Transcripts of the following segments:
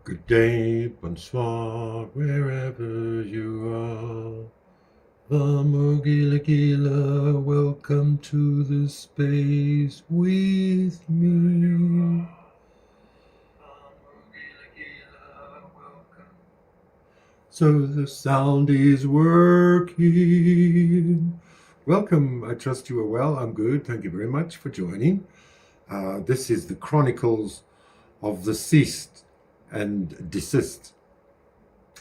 Good day, bonsoir, wherever you are. Vamo gila gila, welcome to the space with me. So the sound is working. Welcome, I trust you are well. I'm good. Thank you very much for joining. This is the Chronicles of the Cease and Desist.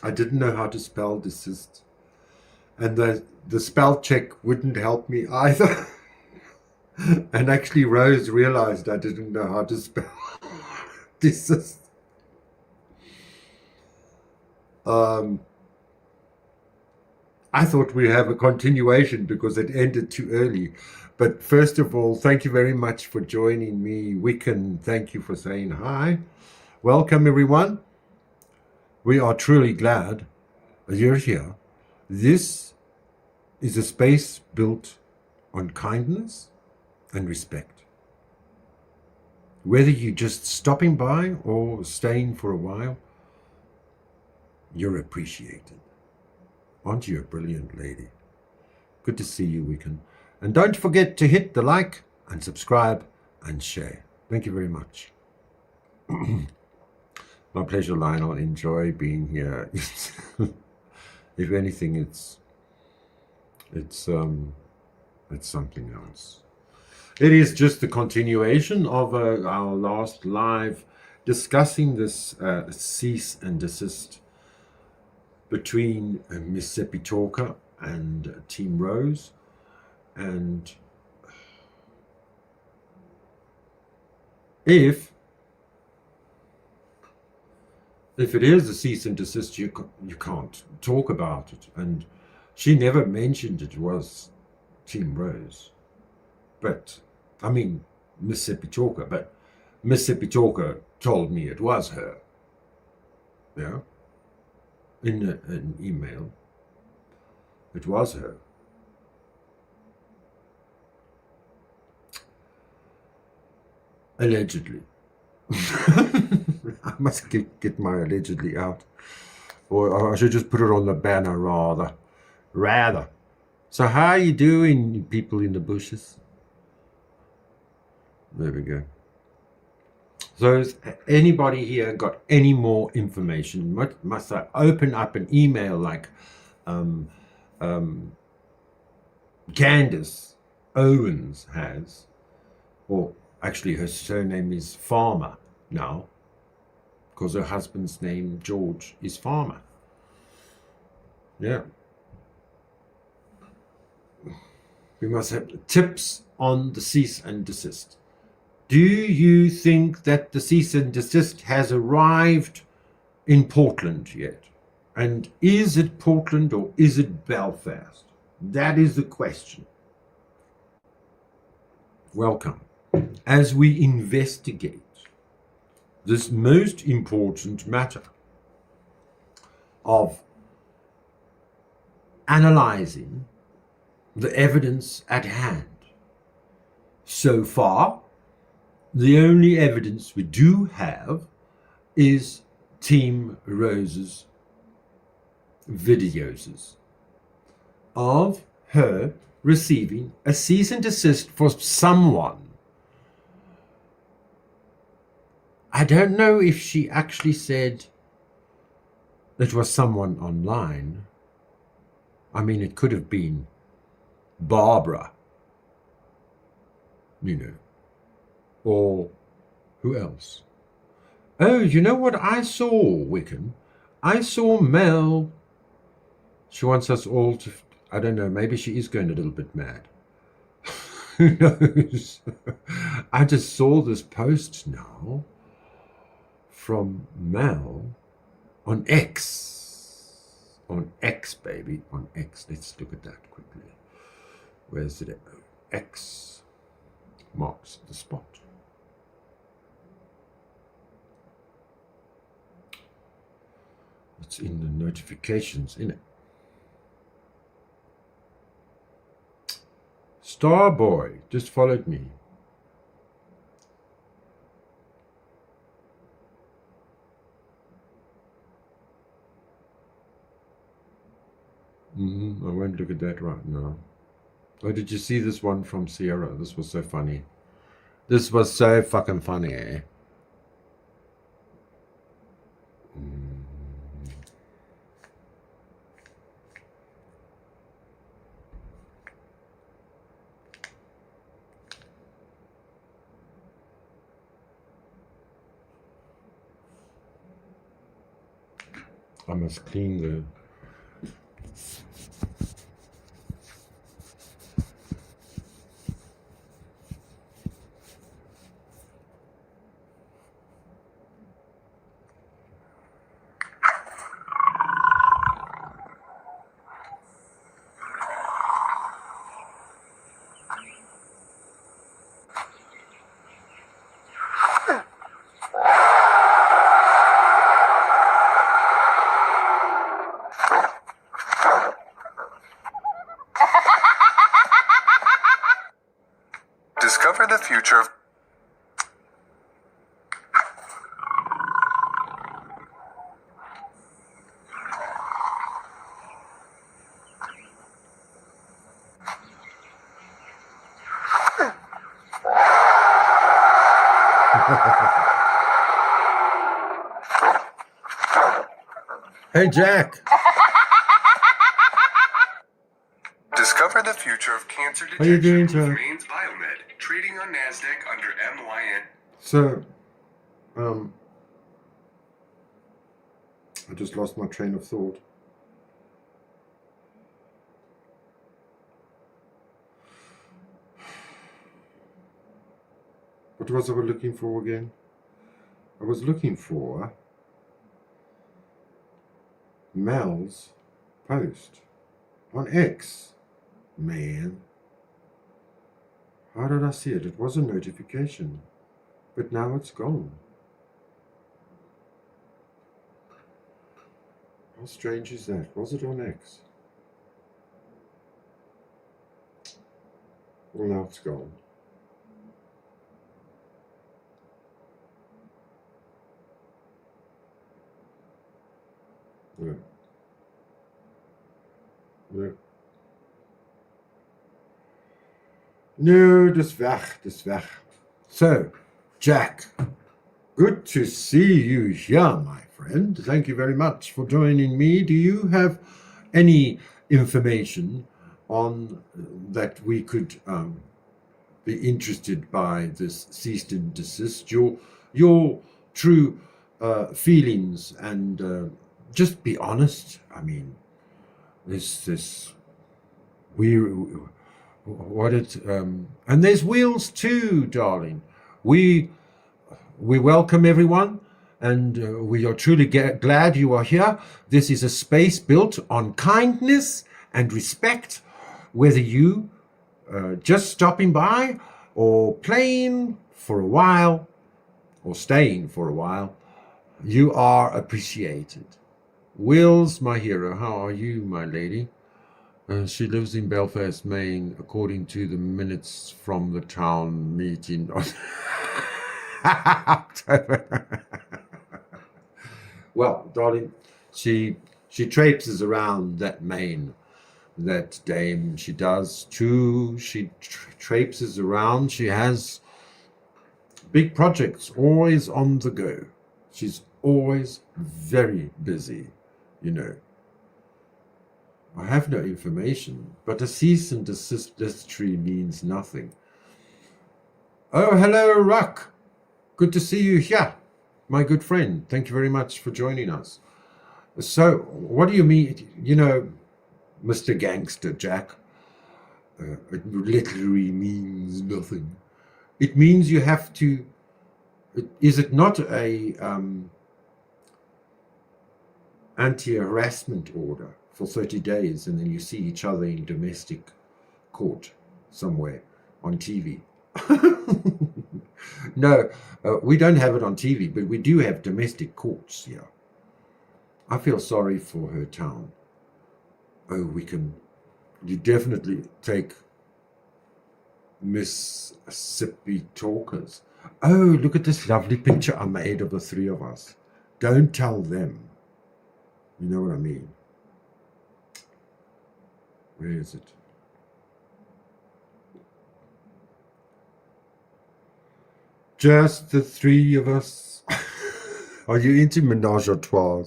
I didn't know how to spell desist, and the spell check wouldn't help me either. And actually, Rose realized I didn't know how to spell desist. Um, I thought we'd have a continuation because it ended too early. But first of all, thank you very much for joining me. Wiccan, thank you for saying hi. Welcome, everyone. We are truly glad you're here. This is a space built on kindness and respect. Whether you're just stopping by or staying for a while, you're appreciated. Aren't you a brilliant lady? Good to see you, Wiccan. And don't forget to hit the like and subscribe and share. Thank you very much. My pleasure, Lionel. Enjoy being here. If anything, it's something else. It is just the continuation of our last live discussing this cease and desist between Mississippi Talker and Team Rose. And if it is a cease and desist, you can't talk about it. And she never mentioned it was Team Rose. But, I mean, Mississippi Talker, but Mississippi Talker told me it was her. Yeah? In an email. It was her. Allegedly. I must get my allegedly out. Or I should just put it on the banner rather. So how are you doing, people in the bushes? There we go. So has anybody here got any more information? Must I open up an email like Candace Owens has? Or actually her surname is Farmer now, because her husband's name, George, is Farmer. Yeah. We must have tips on the cease and desist. Do you think that the cease and desist has arrived in Portland yet? And is it Portland or is it Belfast? That is the question. Welcome. As we investigate this most important matter of analyzing the evidence at hand. So far, the only evidence we do have is Team Rose's videos of her receiving a cease and desist for someone. I don't know if she actually said it was someone online. I mean, it could have been Barbara, or who else? Oh, you know what I saw, Wiccan? I saw Mel. She wants us all to, I don't know, maybe she is going a little bit mad. Who knows? I just saw this post now from Mel on X. On X, baby, on X. Let's look at that quickly. Where's it? X marks the spot. It's in the notifications, innit? Starboy just followed me. I won't look at that right now. Oh, did you see this one from Sierra? This was so funny. This was so fucking funny, eh? I must clean the... Discover the future of... Hey, Jack. Discover the future of cancer How you doing, detection with Jack? Maine's Biomed, trading on NASDAQ under MYN. So, I just lost my train of thought. What was I looking for again? I was looking for Mel's post on X. Man, how did I see it? It was a notification, but now it's gone. How strange is that? Was it on X? Well, now it's gone. Yeah. Yeah. No, dis weg. So, Jack, good to see you here, my friend. Thank you very much for joining me. Do you have any information on that we could be interested by this cease and desist? Your true feelings, and just be honest. I mean, this and there's wheels too, darling. We welcome everyone, and we are truly glad you are here. This is a space built on kindness and respect, whether you just stopping by or playing for a while or staying for a while. You are appreciated. Wills, my hero, how are you, my lady? She lives in Belfast, Maine, according to the minutes from the town meeting on October. Well, darling, she traipses around that Maine, that dame. She does too. She traipses around. She has big projects, always on the go. She's always very busy, you know. I have no information, but a cease and desist tree means nothing. Oh, hello, Ruck. Good to see you here, my good friend. Thank you very much for joining us. So, what do you mean, you know, Mr. Gangster Jack? It literally means nothing. It means you have to... Is it not a anti-harassment order for 30 days, and then you see each other in domestic court somewhere on TV? No, we don't have it on TV, but we do have domestic courts here. I feel sorry for her town. Oh, you definitely take Mississippi talkers. Oh, look at this lovely picture I made of the three of us. Don't tell them. You know what I mean? Where is it? Just the three of us. Are you into menage a trois?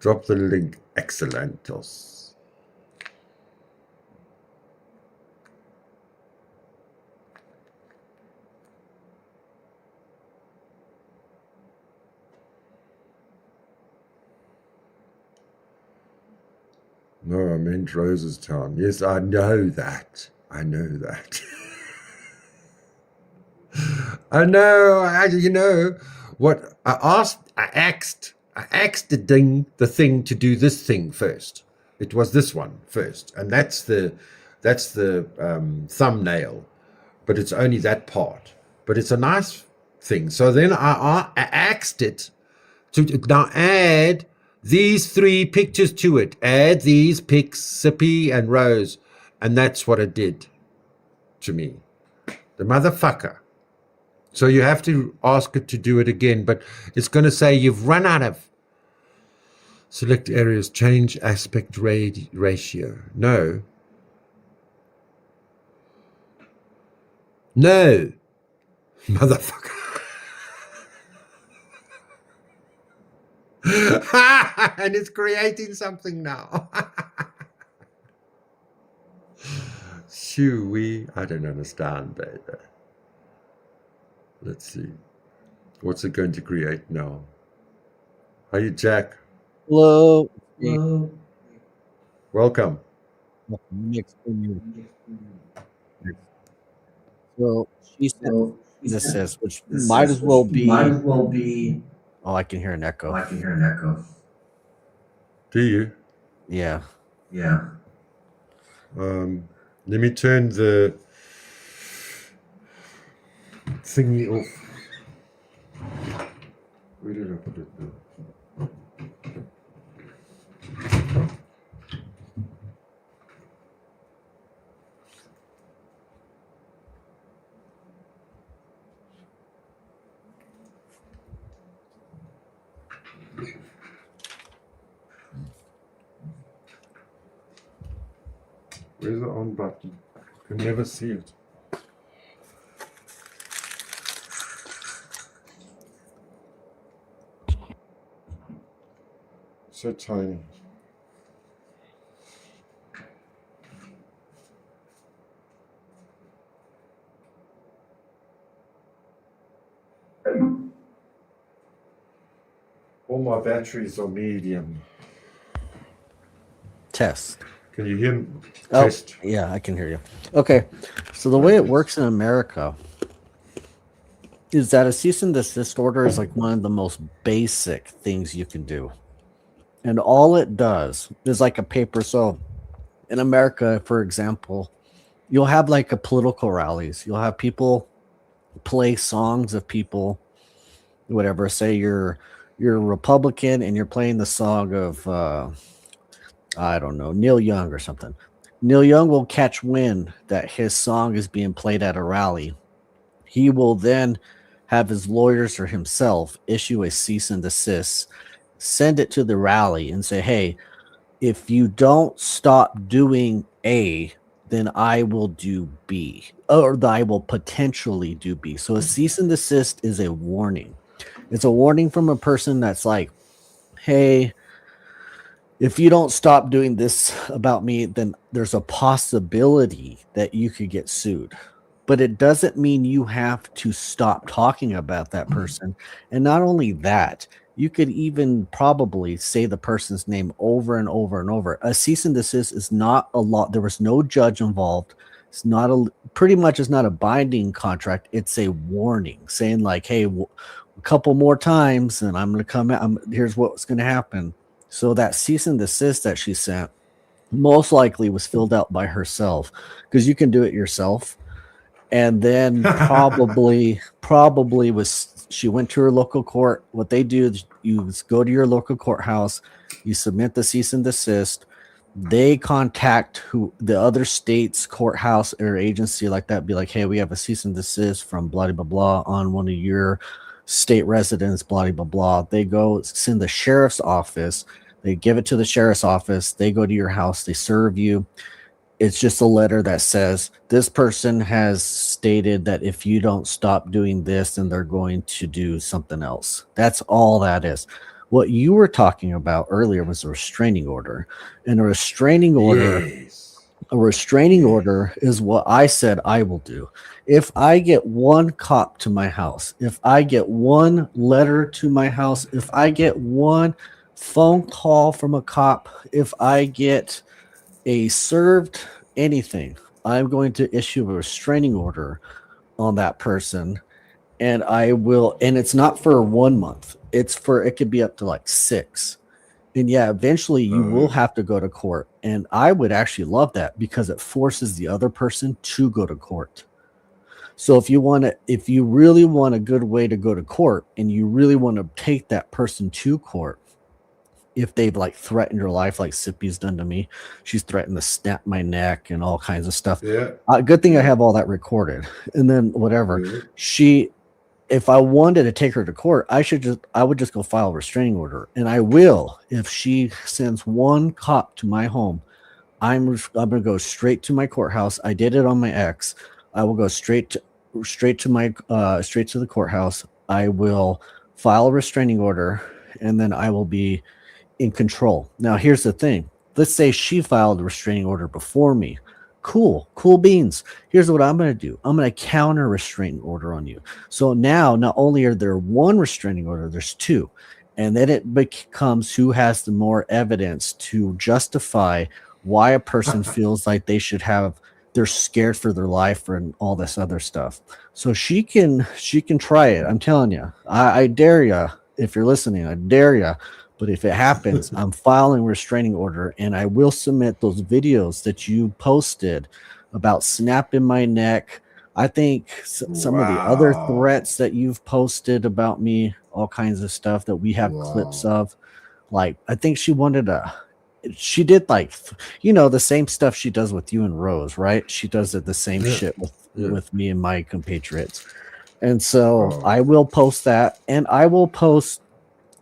Drop the link. Excellentos. No, I meant Rosestown. Yes, I know that. I know that. I know. You know what? I asked the thing to do this thing first. It was this one first, and that's the thumbnail. But it's only that part. But it's a nice thing. So then I asked it to now add these three pictures to it. Add these pics, Sippy and Rose. And that's what it did to me. The motherfucker. So you have to ask it to do it again. But it's going to say you've run out of select areas, change aspect ratio. No. No. Motherfucker. And it's creating something now. Shoo-wee. I don't understand, baby. Let's see. What's it going to create now? Are you Jack? Hello. Hello. Welcome. So she said desist, which might as well be. Oh, I can hear an echo. Do you? Yeah. Let me turn the thingy off. Where did I put it now? Where's the on button? I can never see it. So tiny. All my batteries are medium. Test. Can you hear me? Oh, Test. yeah, I can hear you. Okay. So the way it works in America is that a cease and desist order is like one of the most basic things you can do. And all it does is like a paper. So in America, for example, you'll have like a political rallies. You'll have people play songs of people, whatever. Say you're a Republican and you're playing the song of I don't know, Neil Young or something. Neil Young will catch wind that his song is being played at a rally. He will then have his lawyers or himself issue a cease and desist, send it to the rally and say, hey, if you don't stop doing A, then I will do B, or I will potentially do B. So a cease and desist is a warning. It's a warning from a person that's like, hey, if you don't stop doing this about me, then there's a possibility that you could get sued. But it doesn't mean you have to stop talking about that person. And not only that, you could even probably say the person's name over and over and over. A cease and desist is not a lot. There was no judge involved. It's not pretty much it's not a binding contract. It's a warning saying like, hey, a couple more times and I'm going to come out. Here's what's going to happen. So that cease and desist that she sent most likely was filled out by herself because you can do it yourself. And then probably was she went to her local court. What they do is you go to your local courthouse, you submit the cease and desist. They contact the other state's courthouse or agency like that, be like, hey, we have a cease and desist from blah blah blah on one of your state residence, blah, blah, blah. They go send the sheriff's office. They give it to the sheriff's office. They go to your house. They serve you. It's just a letter that says this person has stated that if you don't stop doing this, then they're going to do something else. That's all that is. What you were talking about earlier was a restraining order. And a restraining order, Yes. a restraining order is what I said I will do. If I get one cop to my house, if I get one letter to my house, if I get one phone call from a cop, if I get a served anything, I'm going to issue a restraining order on that person. And I will, and it's not for 1 month. It could be up to like 6. And yeah, eventually you will have to go to court. And I would actually love that because it forces the other person to go to court. So if you really want a good way to go to court and you really want to take that person to court, if they've like threatened your life, like Sippy's done to me, she's threatened to snap my neck and all kinds of stuff. Yeah. Good thing I have all that recorded. And then whatever if I wanted to take her to court, I would just go file a restraining order, and I will. If she sends one cop to my home, I'm gonna go straight to my courthouse. I did it on my ex. I will go straight to the courthouse. I will file a restraining order, and then I will be in control. Now, here's the thing. Let's say she filed a restraining order before me. Cool beans. Here's what I'm going to do. I'm going to counter restraining order on you. So now, not only are there one restraining order, there's 2. And then it becomes who has the more evidence to justify why a person feels like they're scared for their life and all this other stuff. So she can try it. I'm telling you, I dare you. If you're listening, I dare you. But if it happens, I'm filing a restraining order, and I will submit those videos that you posted about snapping my neck. I think some of the other threats that you've posted about me, all kinds of stuff that we have clips of. Like, I think she did like, the same stuff she does with you and Rose, right? She does the same shit with me and my compatriots. And so I will post that, and I will post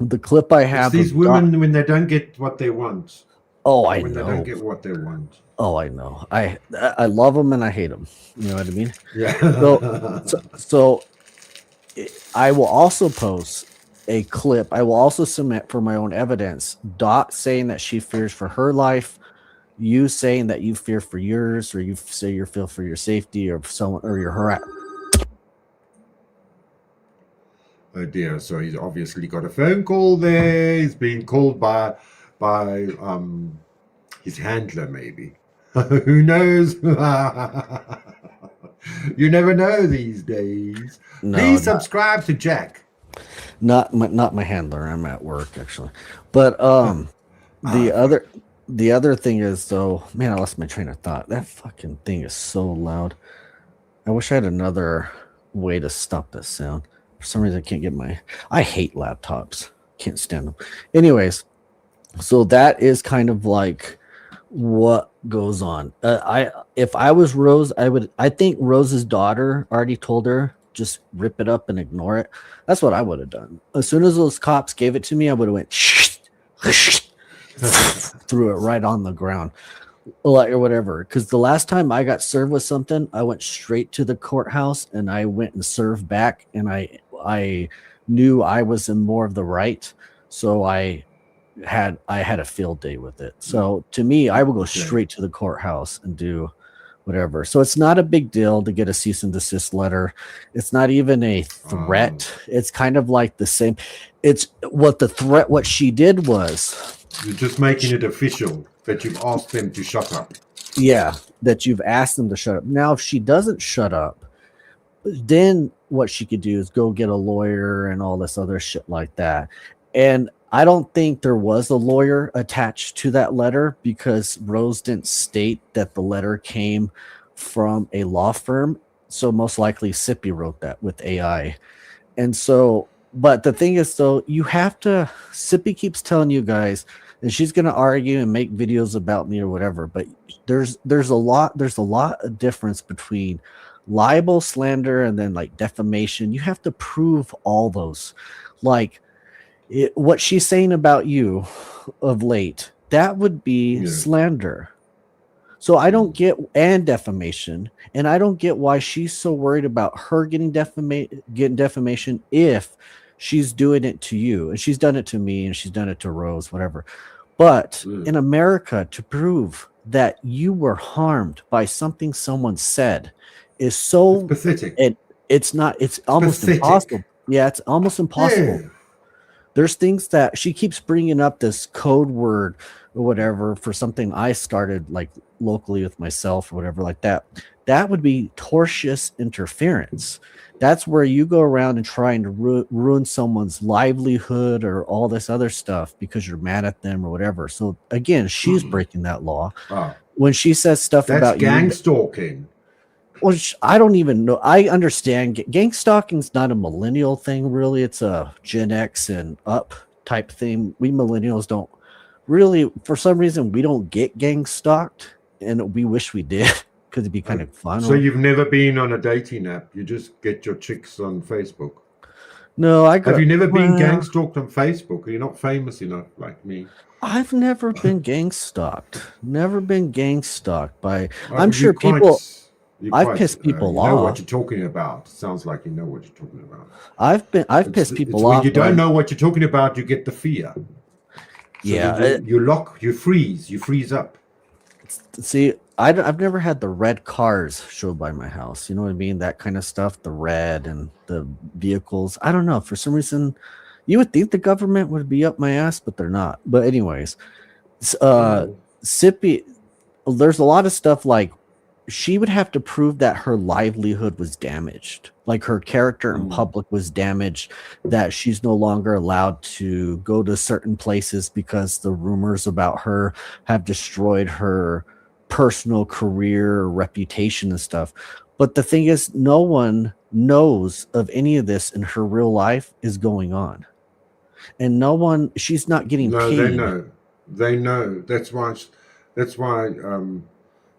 the clip I have. It's these women when they don't get what they want. Oh, I know. When they don't get what they want. Oh, I know. I love them and I hate them. You know what I mean? Yeah. So I will also post a clip. I will also submit for my own evidence. Dot saying that she fears for her life. You saying that you fear for yours, or you say you feel for your safety, or someone, or your harass. Oh dear! So he's obviously got a phone call there. He's being called by his handler, maybe. Who knows? You never know these days. No, Please subscribe to Jack. Not my handler. I'm at work actually, but the other thing is though, man, I lost my train of thought. That fucking thing is so loud. I wish I had another way to stop that sound. For some reason, I can't get I hate laptops. Can't stand them. Anyways, so that is kind of like what goes on. If I was Rose, I think Rose's daughter already told her, just rip it up and ignore it. That's what I would have done. As soon as those cops gave it to me, I would have went threw it right on the ground. Or whatever, because the last time I got served with something, I went straight to the courthouse and I went and served back, and I knew I was in more of the right, so I had a field day with it. So to me, I would go straight to the courthouse and do whatever. So it's not a big deal to get a cease and desist letter. It's not even a threat. It's kind of like the same. It's what she did was, you're just making it official that you've asked them to shut up. Yeah, that you've asked them to shut up. Now, if she doesn't shut up, then what she could do is go get a lawyer and all this other shit like that. And I don't think there was a lawyer attached to that letter, because Rose didn't state that the letter came from a law firm. So most likely Sippy wrote that with AI. And so, but the thing is though, Sippy keeps telling you guys, and she's going to argue and make videos about me or whatever. But there's a lot of difference between libel, slander, and then like defamation. You have to prove all those. Like what she's saying about you of late, that would be slander. So I don't get, and defamation, and I don't get why she's so worried about her getting defamation if she's doing it to you, and she's done it to me, and she's done it to Rose, whatever. But in America, to prove that you were harmed by something someone said is so pathetic. It's almost pathetic. Impossible. Yeah, it's almost impossible. Yeah. There's things that she keeps bringing up, this code word or whatever for something I started like locally with myself or whatever like that. That would be tortious interference. That's where you go around and trying to ruin someone's livelihood or all this other stuff because you're mad at them or whatever. So again, she's breaking that law. When she says stuff about gang stalking. Well, I don't even know. I understand gang stalking's not a millennial thing, really. It's a Gen X and up type thing. We millennials don't really, for some reason, we don't get gang stalked, and we wish we did because it'd be kind of fun. So you've never been on a dating app? You just get your chicks on Facebook? No, have you never been gang stalked on Facebook? Are you not famous enough like me? I've never been gang stalked. Never been gang stalked by. I'm sure people. I've pissed people off. You know what you're talking about. Sounds like you know what you're talking about. I've pissed people off. When you don't know what you're talking about, you get the fear. So yeah, you freeze up. See, I've never had the red cars showed by my house. You know what I mean? That kind of stuff, the red and the vehicles. I don't know. For some reason, you would think the government would be up my ass, but they're not. But anyways, Sippy, there's a lot of stuff like, she would have to prove that her livelihood was damaged, like her character in public was damaged, that she's no longer allowed to go to certain places because the rumors about her have destroyed her personal career, reputation, and stuff. But the thing is, no one knows of any of this in her real life is going on. And she's not getting paid. They know. That's why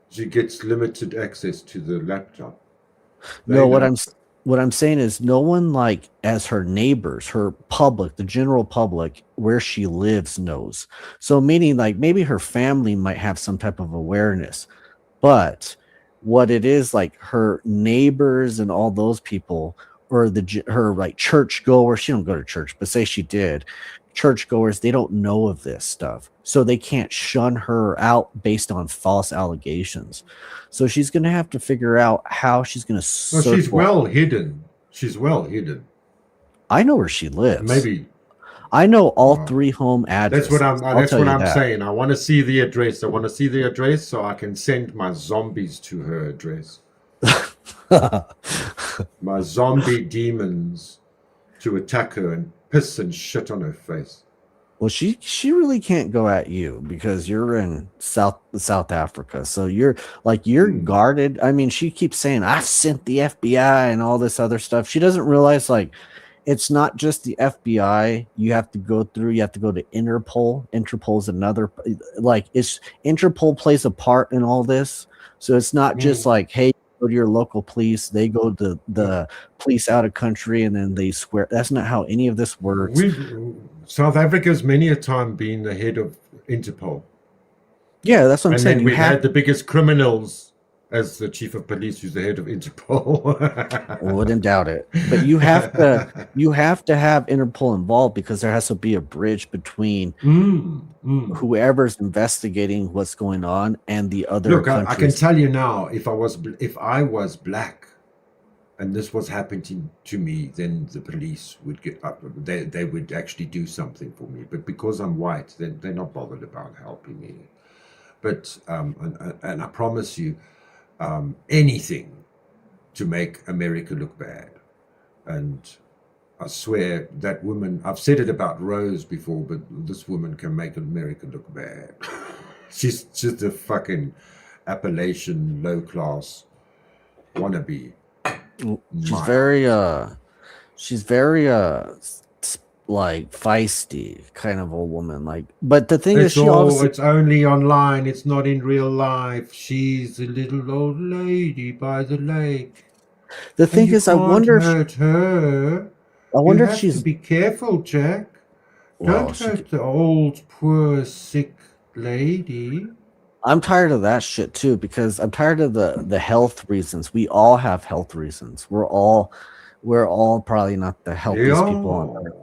she gets limited access to the laptop. What I'm saying is no one, like, as her neighbors, her public, the general public where she lives knows. So meaning like maybe her family might have some type of awareness, but what it is, like her neighbors and all those people, or her like church goers, she don't go to church, but say she did, church goers, they don't know of this stuff, so they can't shun her out based on false allegations. So she's going to have to figure out how she's going to. Well, she's well hidden. I know where she lives. Maybe I know all 3 home addresses. That's what I'm saying. I want to see the address. So I can send my zombies to her address. My zombie demons to attack her and piss and shit on her face. Well, she really can't go at you because you're in South Africa. So you're guarded. I mean, she keeps saying, I've sent the FBI and all this other stuff. She doesn't realize, like, it's not just the FBI you have to go through. You have to go to Interpol. Interpol's another, like, Interpol plays a part in all this. So it's not just like, hey, go to your local police, they go to the police out of country, and then they swear. That's not how any of this works. South Africa's many a time been the head of Interpol. Yeah, that's what I'm saying. And we had the biggest criminals as the chief of police, who's the head of Interpol. Wouldn't doubt it. But you have to have Interpol involved because there has to be a bridge between whoever's investigating what's going on and the other countries. I can tell you now, if I was black and this was happening to me, then the police would get up. They would actually do something for me. But because I'm white, they're not bothered about helping me. But and I promise you, anything to make America look bad. And I swear that woman, I've said it about Rose before, but this woman can make America look bad. She's just a fucking Appalachian low class wannabe. She's very like feisty kind of a woman. Like, but the thing is, It's she all, obviously it's only online. It's not in real life. She's a little old lady by the lake. the And thing you is, can't hurt her. I You wonder if have to she's be careful, Jack. Don't well, hurt the old, poor, sick lady. I'm tired of that shit too because I'm tired of the health reasons. We all have health reasons. We're all probably not the healthiest people on Yeah, earth.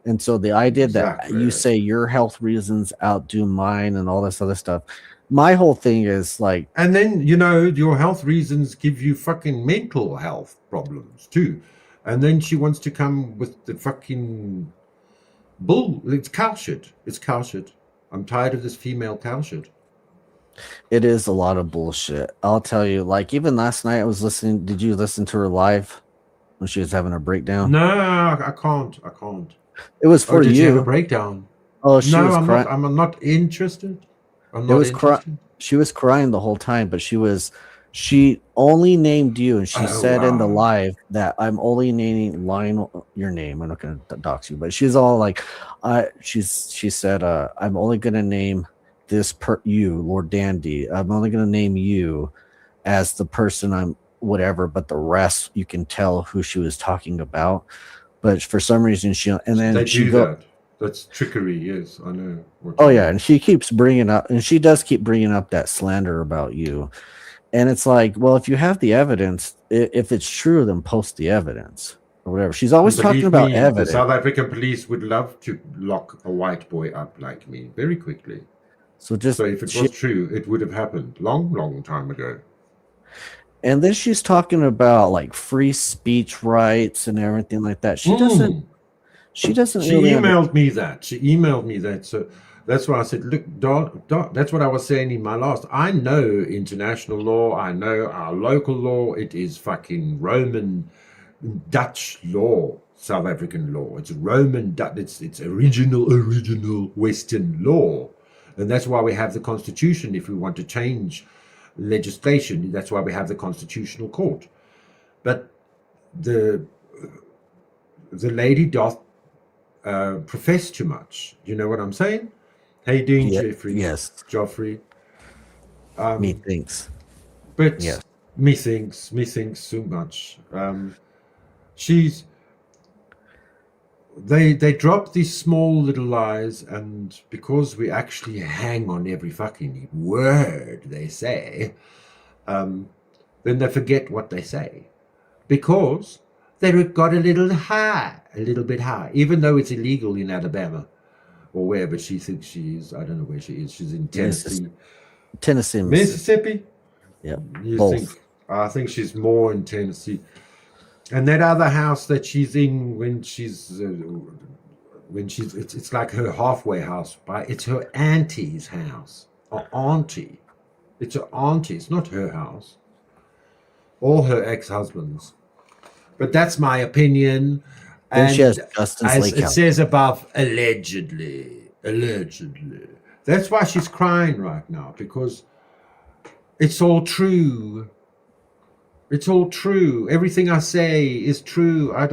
And so the idea that you exactly. say your health reasons outdo mine and all this other stuff, my whole thing is like, And then, you know, your health reasons give you fucking mental health problems too. And then she wants to come with the fucking bull. It's cow shit. It's cow shit. I'm tired of this female cow shit. it is a lot of bullshit. I'll tell you, like even last night I was listening. Did you listen to her live when she was having a breakdown? No, I can't. I can't. It was Oh, for did she have a you. breakdown? Oh, she No, was I'm not. crying. I'm not interested. I'm It not was cry. interested. She was crying the whole time, but she only named you, and she Oh, said in the wow. live that I'm only naming Lionel your name. I'm not going to dox you, but she's all like, she said, I'm only going to name this you, Lord Dandy. I'm only going to name you as the person I'm whatever, but the rest you can tell who she was talking about. But for some reason and then They she do go. that. That's trickery. Yes, I know what you Oh yeah, mean. and she keeps bringing up, and she does keep bringing up that slander about you, and it's like, well, if you have the evidence, if it's true, then post the evidence or whatever. She's And always talking believe about me, the evidence. South African police would love to lock a white boy up like me very quickly. So So just if it was true, it would have happened long, long time ago. and then she's talking about like free speech rights and everything like that. She doesn't. Mm. She doesn't She really understand. emailed me that. She emailed me that. So that's why I said, look, that's what I was saying in my last. I know international law. I know our local law. It is fucking Roman Dutch law, South African law. It's Roman Dutch. It's original Western law. And that's why we have the Constitution. If we want to change legislation, that's why we have the Constitutional Court. But the the lady doth profess too much. You know what I'm saying? How you doing, Yeah. Jeffrey? Yes. Joffrey? Methinks. But Yes. me thinks so much. She's they drop these small little lies, and because we actually hang on every fucking word they say, then they forget what they say because they got a little high, a little bit high, even though it's illegal in Alabama or wherever she thinks she is. I don't know where she is. She's in Mississippi. Tennessee, Tennessee. Mississippi. Yeah. You think? Both. I think she's more in Tennessee. And that other house that she's in when she's it's like her halfway house. But it's her auntie's house. Or auntie. It's her auntie. It's not her house. Or her ex-husband's. But that's my opinion. Then she has And Justin's as Lake it House. says above, allegedly. Allegedly. That's why she's crying right now, because it's all true. It's all true. Everything I say is true. I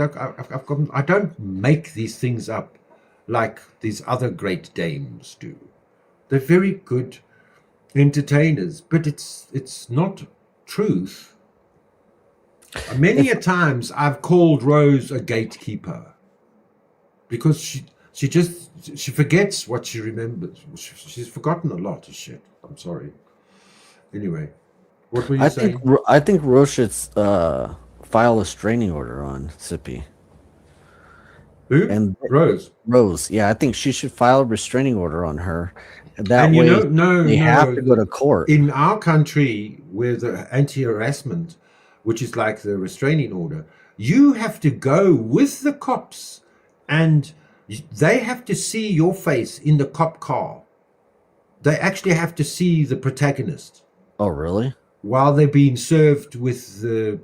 don't make these things up like these other great dames do. They're very good entertainers, but it's not truth. Many a times I've called Rose a gatekeeper because she forgets what she remembers. She's forgotten a lot of shit. I'm sorry. Anyway, what were you saying? I think Rose should file a restraining order on Sippy Who? and Rose. Rose. Yeah, I think she should file a restraining order on her. That And you way, know, no, they have to go no. to court. In our country, with the anti-harassment, which is like the restraining order, you have to go with the cops, and they have to see your face in the cop car. They actually have to see the protagonist Oh, really? while they're being served with the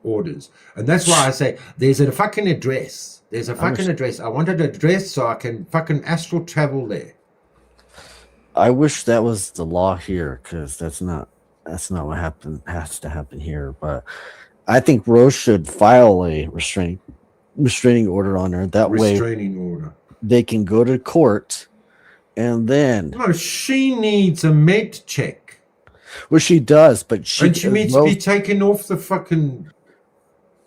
orders. And that's why I say there's a fucking address. There's a fucking address. I want an address so I can fucking astral travel there. I wish that was the law here, because that's not what has to happen here. But I think Rose should file a restraining restraining order on her. That way Restraining order. they can go to court, and then No, she needs a med check. well, she does, but And she needs to be taken off the fucking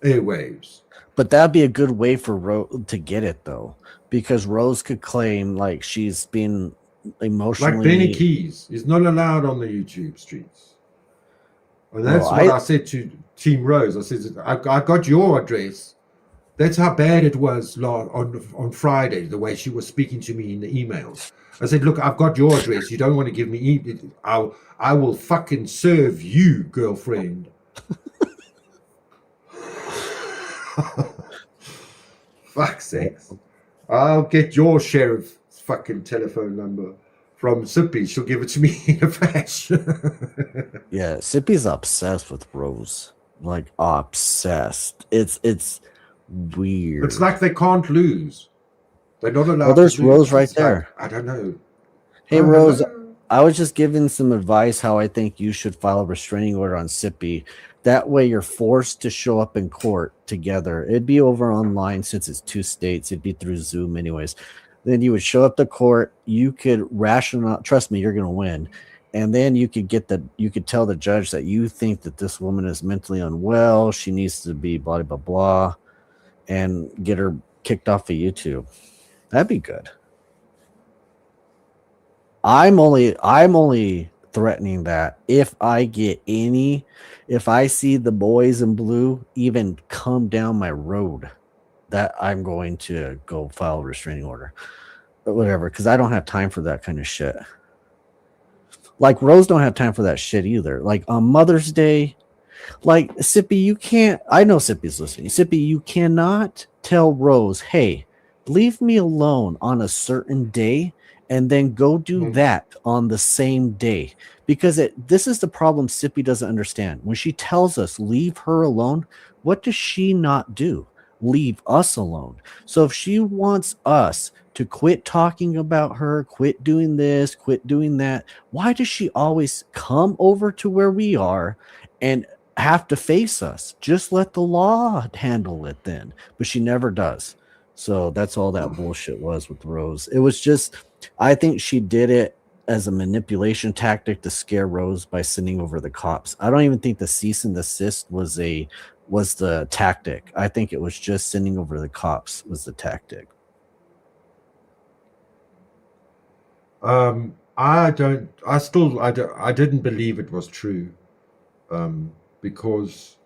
airwaves. But that'd be a good way for Rose to get it, though, because Rose could claim like she's been emotionally. Like Benny Keys is not allowed on the YouTube streets. And that's what I said to Team Rose. I said, I got your address. That's how bad it was on Friday, the way she was speaking to me in the emails. I said, look, I've got your address. You don't want to give me I will fucking serve you, girlfriend. Fuck's sake. I'll get your sheriff's fucking telephone number from Sippy. She'll give it to me in a flash. Yeah, Sippy's obsessed with Rose. Like obsessed. It's weird. It's like they can't lose. They're not allowed. Well, there's to lose. Rose right there. I don't know. Hey, Rose, I was just giving some advice how I think you should file a restraining order on Sippy. That way you're forced to show up in court together. It'd be over online since it's 2 states. It'd be through Zoom anyways. Then you would show up to court. You could rationalize. Trust me, you're going to win. And then you could tell the judge that you think that this woman is mentally unwell. She needs to be blah, blah, blah, and get her kicked off of YouTube. That'd be good. I'm only threatening that if I see the boys in blue even come down my road, that I'm going to go file a restraining order or whatever, because I don't have time for that kind of shit. Like Rose don't have time for that shit either. Like on Mother's Day, like Sippy, you can't. I know Sippy's listening. Sippy, you cannot tell Rose, hey, leave me alone on a certain day and then go do that on the same day. Because this is the problem Sippy doesn't understand. When she tells us, leave her alone, what does she not do? Leave us alone. So if she wants us to quit talking about her, quit doing this, quit doing that, why does she always come over to where we are and have to face us? Just let the law handle it then. But she never does. So that's all that bullshit was with Rose. It was just, I think she did it as a manipulation tactic to scare Rose by sending over the cops. I don't even think the cease and desist was the tactic. I think it was just sending over the cops was the tactic. I didn't believe it was true, because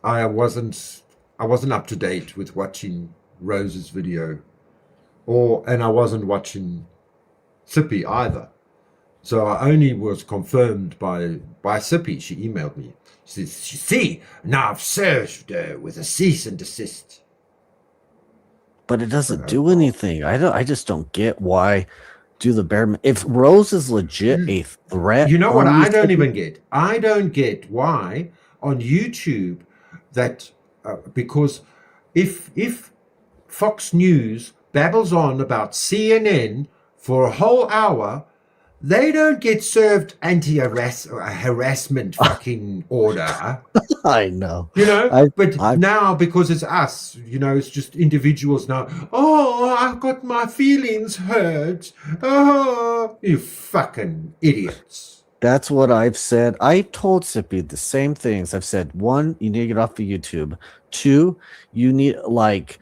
I wasn't up to date with watching Rose's video, and I wasn't watching Sippy either. So I only was confirmed by Sippy. She emailed me. She says, see, now I've served with a cease and desist. But it doesn't do anything. I just don't get why do the bare. If Rose is legit a threat, you know what? I don't even get. I don't get why on YouTube that because if Fox News babbles on about CNN for a whole hour, they don't get served anti-harassment fucking order. I know. You know, now because it's us, you know, it's just individuals now. Oh, I've got my feelings hurt. Oh, you fucking idiots. That's what I've said. I told Sippy the same things. I've said, 1, you need to get off of YouTube. 2, you need, like,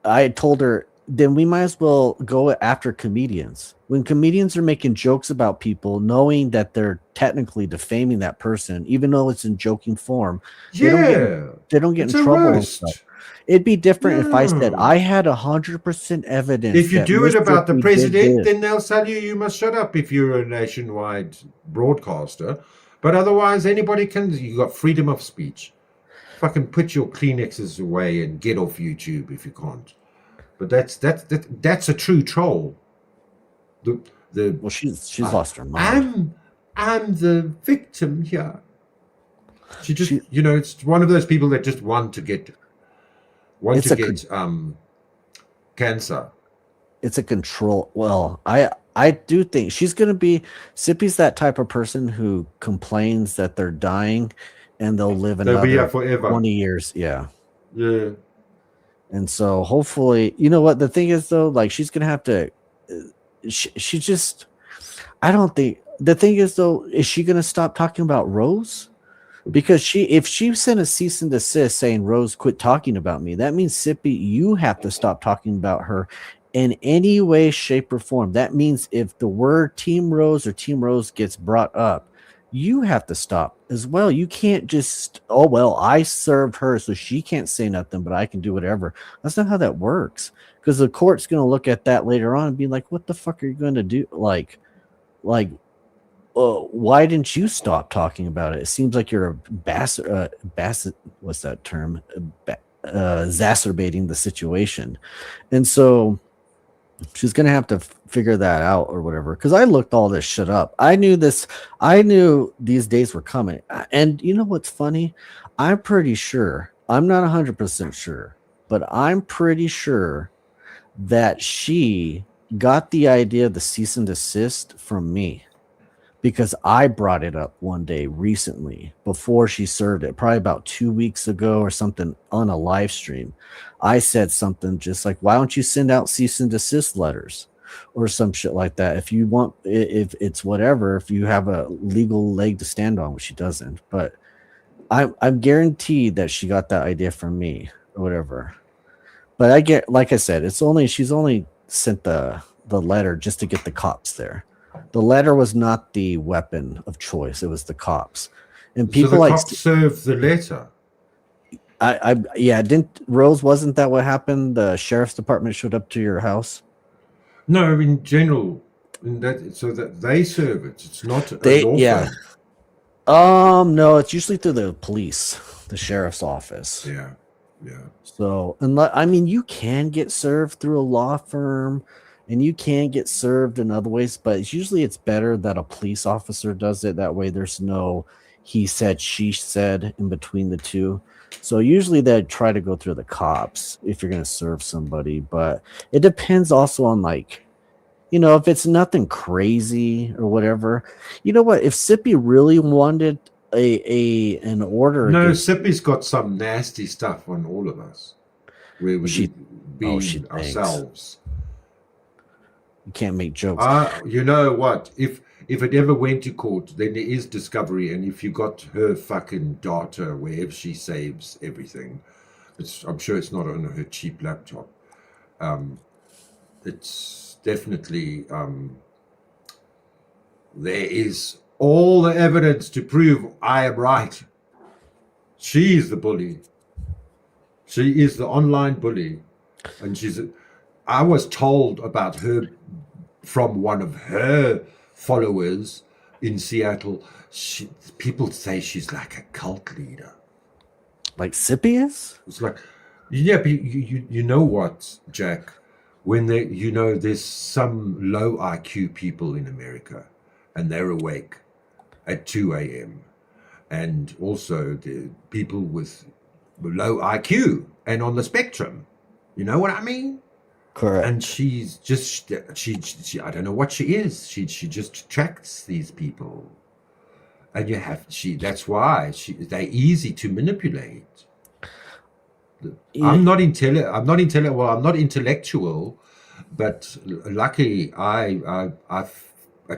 I told her, then we might as well go after comedians. When comedians are making jokes about people, knowing that they're technically defaming that person, even though it's in joking form, they don't get in trouble and stuff. It'd be different if I said I had 100% evidence. If you do it about the president, then they'll tell you must shut up if you're a nationwide broadcaster. But otherwise, anybody can. You got freedom of speech. Fucking put your Kleenexes away and get off YouTube if you can't. But that's a true troll. Well, she's lost her mind. I'm the victim here. She just, you know, it's one of those people that just want to get cancer. It's a control. Well, I do think she's going to be. Sippy's that type of person who complains that they're dying, and they'll live another be here forever. 20 years. Yeah. Yeah. And so hopefully, you know what the thing is though, like she's gonna have to. She just. I don't think the thing is though, is she gonna stop talking about Rose? Because if she sent a cease and desist saying Rose quit talking about me, that means Sippy, you have to stop talking about her in any way, shape, or form. That means if the word Team Rose or Team Rose gets brought up, you have to stop as well. You can't just, oh well, I served her, so she can't say nothing, but I can do whatever. That's not how that works. Because the court's gonna look at that later on and be like, what the fuck are you gonna do? Like why didn't you stop talking about it? It seems like you're what's that term? Exacerbating the situation. And so she's going to have to figure that out or whatever. Because I looked all this shit up. I knew these days were coming. And you know what's funny? I'm pretty sure, I'm not 100% sure, but I'm pretty sure that she got the idea of the cease and desist from me, because I brought it up one day recently before she served it, probably about 2 weeks ago or something on a live stream. I said something just like, why don't you send out cease and desist letters or some shit like that? If you want, if it's whatever, if you have a legal leg to stand on, which she doesn't, but I'm guaranteed that she got that idea from me or whatever. But I get, like I said, she's only sent the letter just to get the cops there. The letter was not the weapon of choice; it was the cops, and people so the like cops served the letter. Yeah, didn't Rose? Wasn't that what happened? The sheriff's department showed up to your house. No, in general, so that they serve it. It's not a law firm. No, it's usually through the police, the sheriff's office. Yeah. So, I mean, you can get served through a law firm, and you can get served in other ways, but it's better that a police officer does it. That way, there's no he said, she said in between the two. So usually they try to go through the cops if you're going to serve somebody, but it depends also on if it's nothing crazy or whatever. You know what? If Sippy really wanted an order, no, Sippy's got some nasty stuff on all of us. Where we should be ourselves. You can't make jokes. You know what? If it ever went to court, then there is discovery, and if you got her fucking data wherever she saves everything, I'm sure it's not on her cheap laptop. It's definitely there is all the evidence to prove I am right. She is the bully. She is the online bully, and I was told about her from one of her followers in Seattle. People say she's like a cult leader. Like Sippy is? It's like, yeah, but you know what, Jack? When there's some low IQ people in America, and they're awake at 2 a.m. And also the people with low IQ and on the spectrum. You know what I mean? Correct. And she's just she I don't know what she is. She just attracts these people, and that's why they're easy to manipulate. Yeah. I'm not intellectual, but luckily I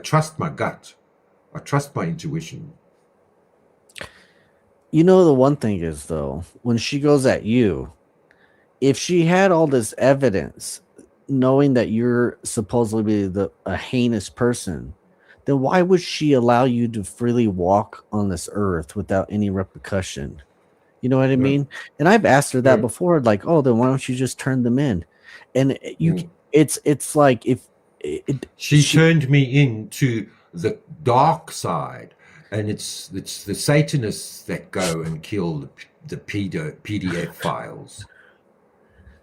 trust my gut. I trust my intuition. You know, the one thing is though, when she goes at you, if she had all this evidence, knowing that you're supposedly a heinous person, then why would she allow you to freely walk on this earth without any repercussion? You know what I mean? And I've asked her that before, like, oh, then why don't you just turn them in? And it's like she turned me into the dark side, and it's the Satanists that go and kill the PDF files.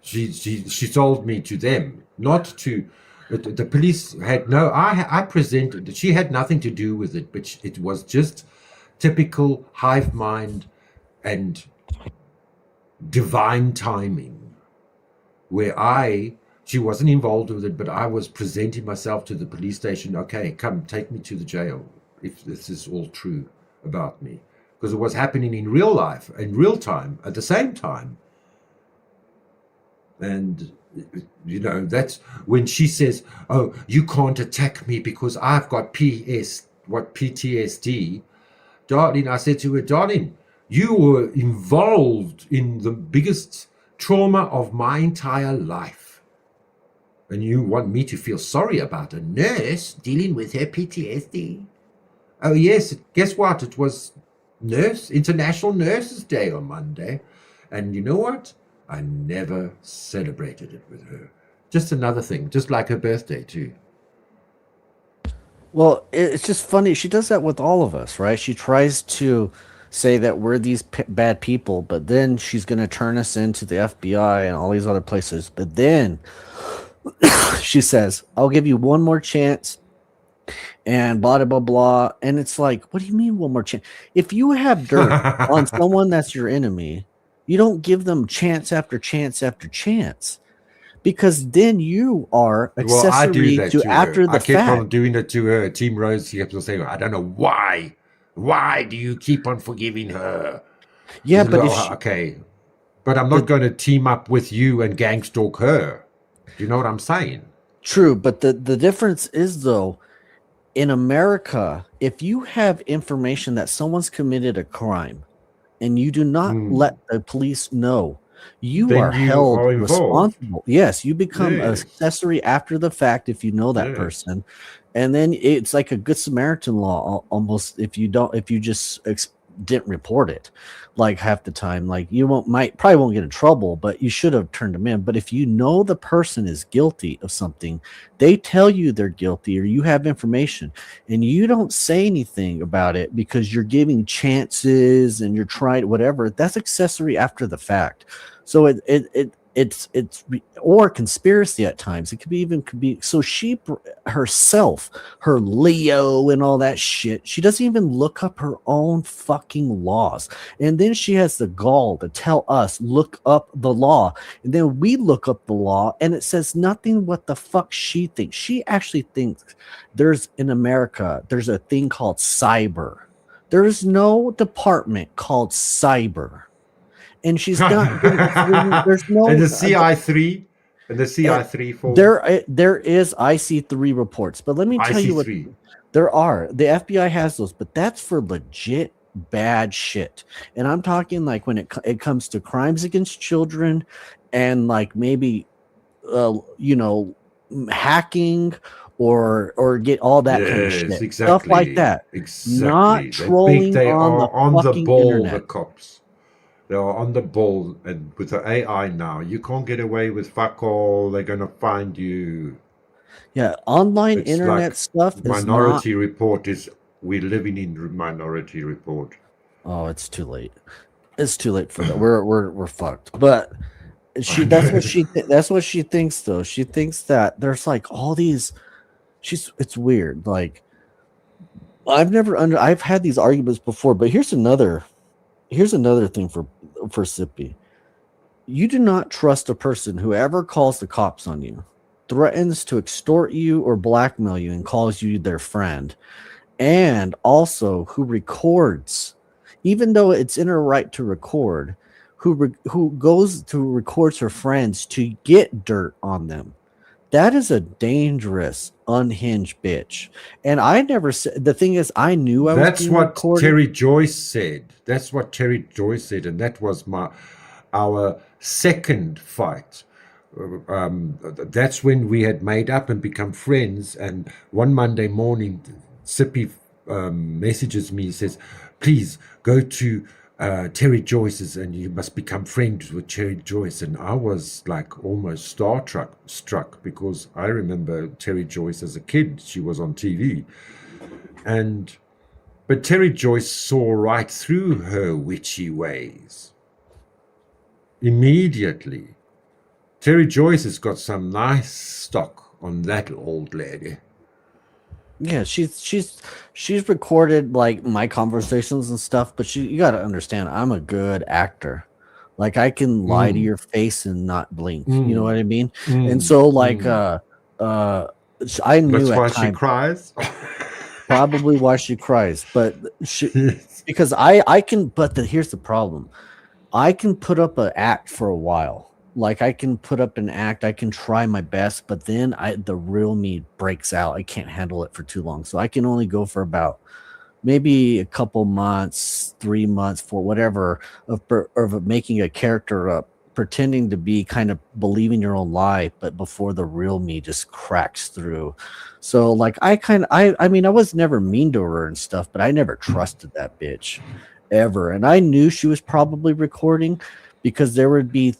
She sold me to them, not to the police. I presented. She had nothing to do with it, but it was just typical hive mind and divine timing, where she wasn't involved with it, but I was presenting myself to the police station. Okay, come take me to the jail if this is all true about me, because it was happening in real life, in real time, at the same time. And that's when she says, "Oh, you can't attack me because I've got PTSD." Darling, I said to her, "Darling, you were involved in the biggest trauma of my entire life. And you want me to feel sorry about a nurse dealing with her PTSD? Oh, yes, guess what? It was International Nurses Day on Monday. And you know what? I never celebrated it with her. Just another thing, just like her birthday, too." Well, it's just funny. She does that with all of us, right? She tries to say that we're these bad people, but then she's going to turn us into the FBI and all these other places. But then she says, "I'll give you one more chance," and blah, blah, blah, blah. And it's like, what do you mean one more chance? If you have dirt on someone that's your enemy, you don't give them chance after chance after chance. Because then you are Well, I do accessory that to to after her. the I kept on fact. doing it to her. Team Rose, she kept on saying, "I don't know why. Why do you keep on forgiving her?" I Yeah, said, but if "Oh, she, okay. But I'm not the going to team up with you and gang stalk her." Do you know what I'm saying? true, but the difference is though, in America, if you have information that someone's committed a crime and you do not let the police know, you are Then you held are involved. responsible. Yes, you become an Yes. accessory after the fact if you know that Yes. person. And then it's like a good Samaritan law almost if you don't, if you just didn't report it like half the time. Like you probably won't get in trouble, but you should have turned them in. But if you know the person is guilty of something, they tell you they're guilty or you have information and you don't say anything about it because you're giving chances and you're trying whatever, that's accessory after the fact. So or conspiracy at times. It could be so she herself, her Leo and all that shit, she doesn't even look up her own fucking laws. And then she has the gall to tell us look up the law. And then we look up the law and it says nothing what the fuck she thinks. She actually thinks there's in America, there's a thing called cyber. There is no department called cyber. And she's not there's And no the CI3 and the CI3 form, there is IC3 reports, but let me tell you what IC3. there are. The FBI has those, but that's for legit bad shit. And I'm talking like when it comes to crimes against children and like maybe hacking or get all that kind of Yes, shit. Stuff like exactly. that. Not Exactly. trolling They on the are on the fucking ball, the internet. cops. They are on the ball, and with the AI now, you can't get away with fuck all. They're gonna find you. Yeah, online It's like internet stuff is not. Minority Report is we're living in Minority Report. Oh, it's too late. It's too late for that. We're fucked. But that's what she thinks though. She thinks that there's like all these it's weird. Like I've had these arguments before, but here's another thing for Sippy. You do not trust a person who ever calls the cops on you, threatens to extort you or blackmail you and calls you their friend, and also who records, even though it's in her right to record, who goes to records her friends to get dirt on them. That is a dangerous, unhinged bitch. And I never said the thing is, I knew I was That's being what recorded. Terry Joyce said. That's what Terry Joyce said, and that was our second fight. That's when we had made up and become friends. And one Monday morning, Sippy messages me, says, "Please go to Terry Joyce's and you must become friends with Terry Joyce." And I was like almost struck because I remember Terry Joyce as a kid. She was on TV. But Terry Joyce saw right through her witchy ways immediately. Terry Joyce has got some nice stock on that old lady. Yeah, she's recorded like my conversations and stuff, but you got to understand, I'm a good actor. Like I can lie to your face and not blink. You know what I mean? And so like I knew That's at why she time cries. probably why she cries, but Yes. because I can. But here's the problem: I can put up an act for a while, Like I can put up an act, I can try my best, but then the real me breaks out. I can't handle it for too long. So I can only go for about maybe a couple months, 3 months, for whatever of making a character up, pretending to be kind of believing your own lie, but before the real me just cracks through. So like I mean I was never mean to her and stuff, but I never trusted that bitch ever. And I knew she was probably recording because there'd be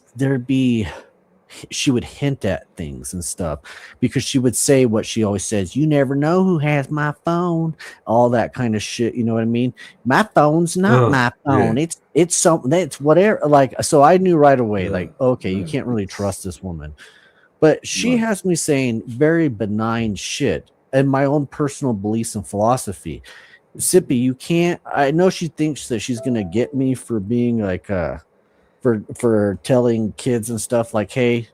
she would hint at things and stuff because she would say what she always says, you never know who has my phone, all that kind of shit, you know what I mean? My phone's not my phone. Yeah. It's something that's whatever, like, so I knew right away, Yeah. like, okay, you No, can't really it's trust this woman. But she right. has me saying very benign shit and my own personal beliefs and philosophy. Sippy, you can't, I know she thinks that she's gonna get me for being like for telling kids and stuff like, hey,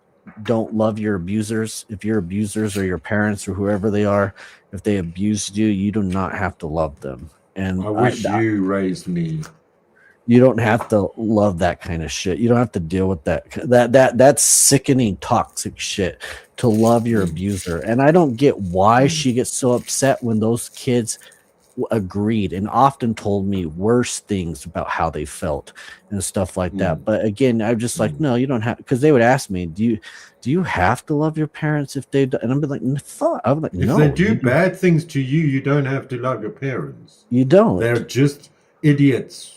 don't love your abusers. If your abusers or your parents or whoever they are, if they abused you, you do not have to love them. And I wish you raised me. you don't have to love that kind of shit. You don't have to deal with that's sickening, toxic shit to love your abuser. And I don't get why she gets so upset when those kids agreed and often told me worse things about how they felt and stuff like that. But again, I'm just like, no, you don't have, because they would ask me, do you have to love your parents if they do? And I'm like, fuck. I'm like, If no, they do bad things to you, you don't have to love your parents. you don't. They're just idiots.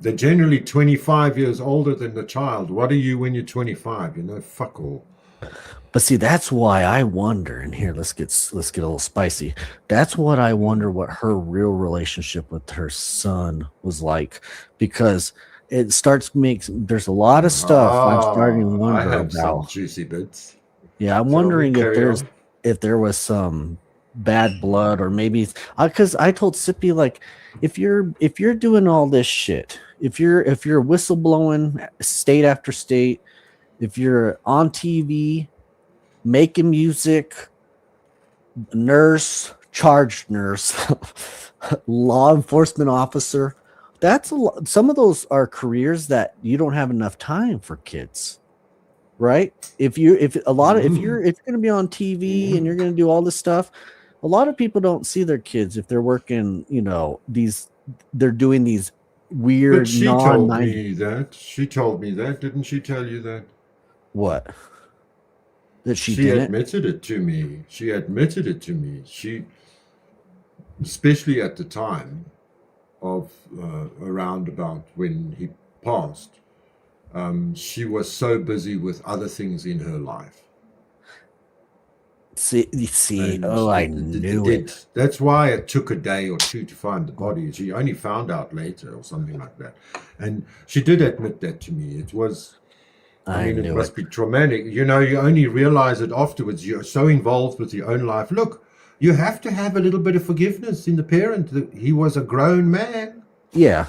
They're generally 25 years older than the child. What are you when you're 25? You know, fuck all. But see, that's why I wonder, and here let's get a little spicy. That's what I wonder what her real relationship with her son was like, because it starts makes there's a lot of stuff I'm starting to I wonder have some about. juicy bits. Yeah, I'm Tell me, wondering carry on. if there was some bad blood, or maybe because I told Sippy, like, if you're doing all this shit, if you're whistleblowing state after state, if you're on TV making music, nurse, charged nurse, law enforcement officer, that's a lot. Some of those are careers that you don't have enough time for kids, right? If you're going to be on TV and you're going to do all this stuff, a lot of people don't see their kids if they're working, they're doing these But weird she non told me that. She told me that. Didn't she tell you that? what, that she She didn't. admitted it to me. She admitted it to me. She, especially at the time of around about when he passed, she was so busy with other things in her life. See, And oh, I knew it. that's why it took a day or two to find the body. She only found out later or something like that. And she did admit that to me. It was, I mean, it knew must be traumatic. You know, you only realize it afterwards. You're so involved with your own life. Look, you have to have a little bit of forgiveness in the parent. He was a grown man. Yeah.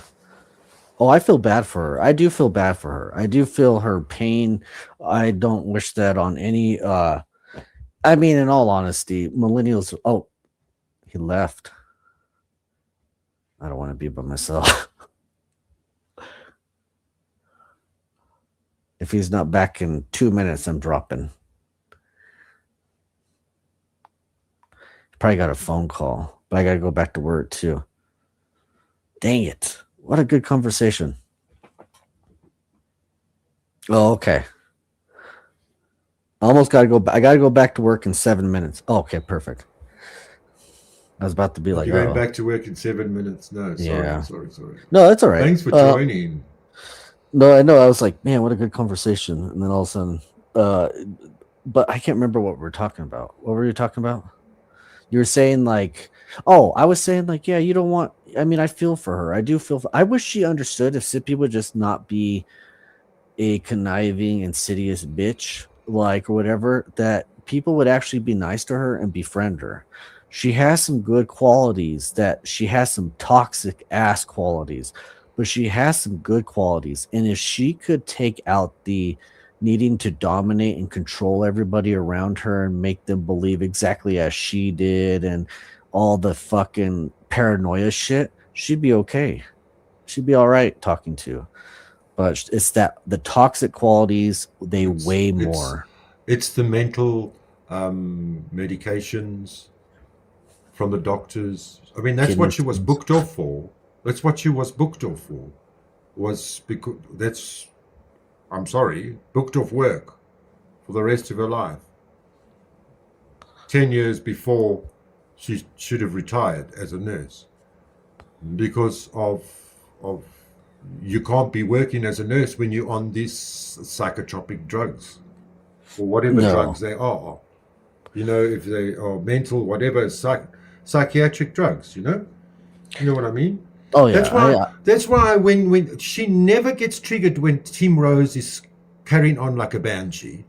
Oh, I feel bad for her. I do feel bad for her. I do feel her pain. I don't wish that on any I mean, in all honesty, millennials. Oh, he left. I don't want to be by myself. If he's not back in 2 minutes, I'm dropping. Probably got a phone call, but I got to go back to work too. Dang it. What a good conversation. Oh, okay. I almost got to go. I got to go back to work in 7 minutes. Oh, okay, perfect. I was about to be like, You went back to work in 7 minutes. No, sorry, Yeah. sorry. No, that's all right. Thanks for joining. No, I know. I was like, man, what a good conversation. And then all of a sudden, but I can't remember what we're talking about. What were you talking about? You were saying like, oh, I was saying like, yeah, you don't want, I mean, I feel for her. I do feel I wish she understood if Sippy would just not be a conniving, insidious bitch, like, or whatever, that people would actually be nice to her and befriend her. She has some good qualities, that she has some toxic ass qualities, but she has some good qualities. And if she could take out the needing to dominate and control everybody around her and make them believe exactly as she did and all the fucking paranoia shit, she'd be okay. She'd be all right talking to. but it's that the toxic qualities they weigh It's more. it's the mental medications from the doctors. I mean, that's Kidney what she was stones. booked off for. That's what she was booked off for. Was because that's, I'm sorry, booked off work for the rest of her life. 10 years before she should have retired as a nurse because of you can't be working as a nurse when you're on these psychotropic drugs or whatever No. drugs they are. You know, if they are mental, whatever, psychiatric drugs, you know what I mean? Oh yeah. That's why when she never gets triggered when Team Rose is carrying on like a banshee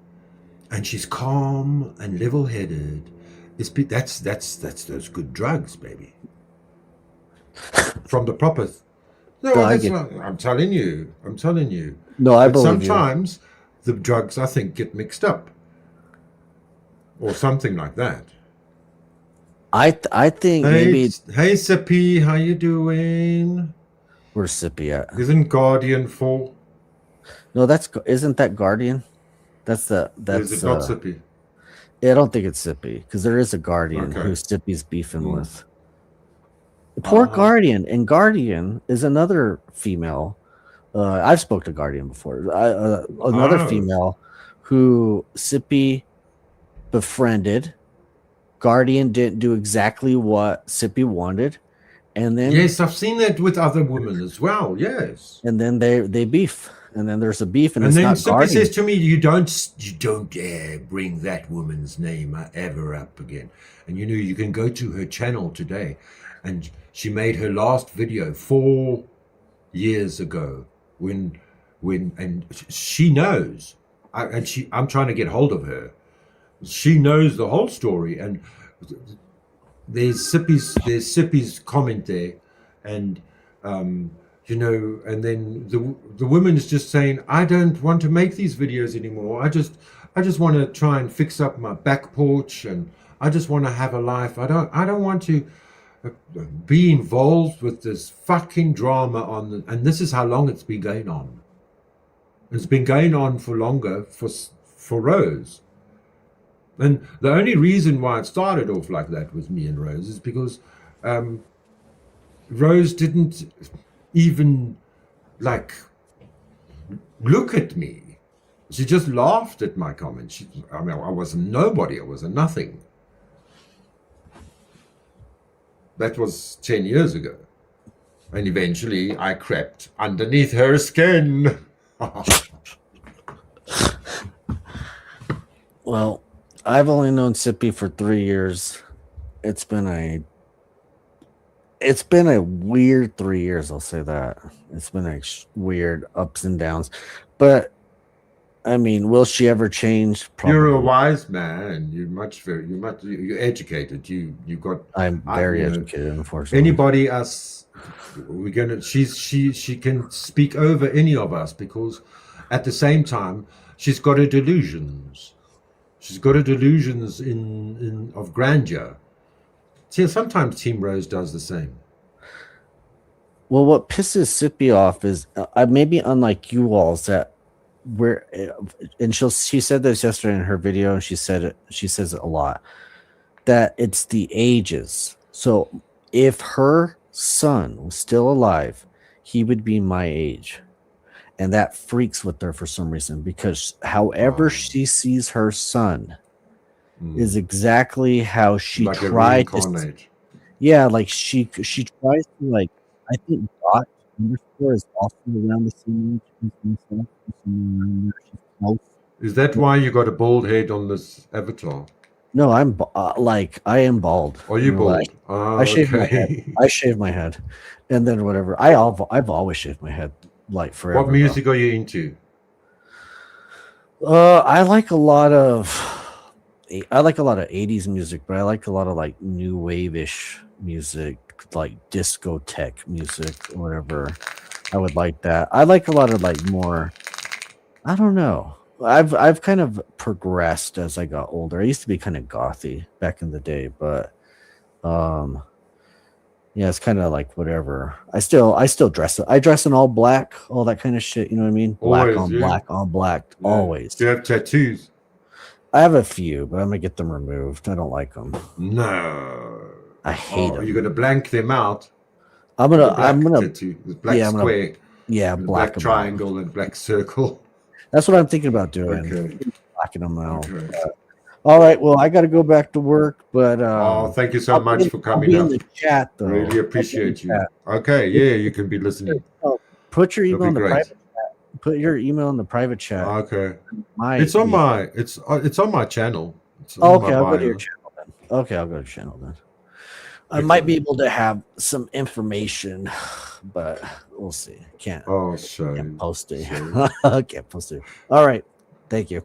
and she's calm and level-headed. That's those good drugs, baby. From the proper. No, No, I that's get. not, I'm telling you. No, I But believe you. sometimes the drugs, I think, get mixed up or something like that. I think maybe Hey, Sippy, how you doing? we're sippy at. Isn't Guardian full? No, isn't that Guardian? That's Or is it not Sippy? Yeah, I don't think it's Sippy because there is a Guardian Okay. who Sippy's beefing with. Poor Guardian, and Guardian is another female. I've spoke to Guardian before. Another female who Sippy befriended. Guardian didn't do exactly what Sippy wanted, and then Yes, I've seen that with other women as well. Yes. and then they beef, and then there's a beef, and it's then not Sippy Guardian. says to me, "You don't dare bring that woman's name ever up again." And you can go to her channel today, and she made her last video 4 years ago when and she knows, I'm trying to get hold of her. She knows the whole story, and there's Sippy's comment there, and and then the woman is just saying, I don't want to make these videos anymore. I just want to try and fix up my back porch, and I just want to have a life. I don't want to be involved with this fucking drama and this is how long it's been going on. It's been going on for longer for Rose. And the only reason why it started off like that with me and Rose is because Rose didn't even look at me. She just laughed at my comments. I was a nobody. I was a nothing. That was 10 years ago. And eventually I crept underneath her skin. Well, I've only known Sippy for 3 years. It's been a weird 3 years, I'll say that. It's been a weird ups and downs. But I mean, will she ever change? Probably. You're a wise man. You're educated. I'm very educated, unfortunately. Anybody else, she can speak over any of us because at the same time she's got her delusions. She's got her delusions of grandeur. See, sometimes Team Rose does the same. Well, what pisses Sippy off is maybe unlike you alls that she said this yesterday in her video, and she says it a lot, that it's the ages. So if her son was still alive, he would be my age. And that freaks with her for some reason, because however she sees her son is exactly how she tried to. Yeah, like she tries to I think Dot underscore is also around the same age. Is that why you got a bald head on this avatar? No, I am bald. Are you bald? I shave my head. I shave my head, and then whatever. I've always shaved my head forever. What music are you into? I like a lot of 80s music, but I like a lot of new wave-ish music, like discotheque music or whatever. I would like that. I like a lot of more, I don't know. I've kind of progressed as I got older. I used to be kind of gothy back in the day, but Yeah, it's kind of like whatever. I still dress it. I dress in all black, all that kind of shit. You know what I mean? Black Always, on yeah. black on black, Yeah. always. Do you have tattoos? I have a few, but I'm gonna get them removed. I don't like them. No. I hate Are them. you going to blank them out? I'm The gonna, black I'm gonna, tattoo, the black yeah, I'm gonna, square, yeah, and the black black them out. triangle and black circle. That's what I'm thinking about doing. Okay. Blacking them out. Okay. All right. Well, I got to go back to work, but Oh, thank you so much for I'll coming be in up. the chat though. Really appreciate you. Okay, yeah, you can be listening. Oh, put your That'll email be in the great. private chat. Put your email in the private chat. Okay. My It's on email. it's on my channel. It's Oh, on okay, my I'll go to bio. your channel then. Okay, I'll go to your channel then. I might be able to have some information, but we'll see. Can't post it. Shame. Can't post it. All right. Thank you.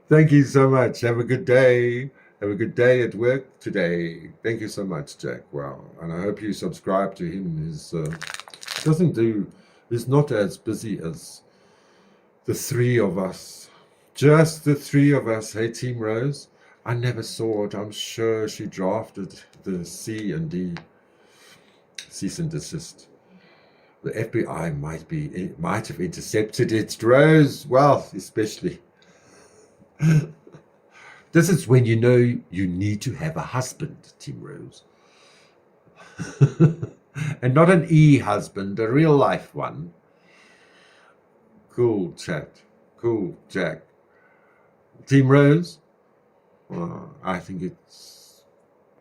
Thank you so much. Have a good day. Have a good day at work today. Thank you so much, Jack. Wow. And I hope you subscribe to him. He's not as busy as the three of us. Just the three of us. Hey, Team Rose. I never saw it. I'm sure she drafted the Cease and Desist. The FBI might have intercepted it. Rose, well, especially. This is when you know you need to have a husband, Team Rose. And not an husband, a real life one. Cool chat. Cool, Jack. Team Rose? I think it's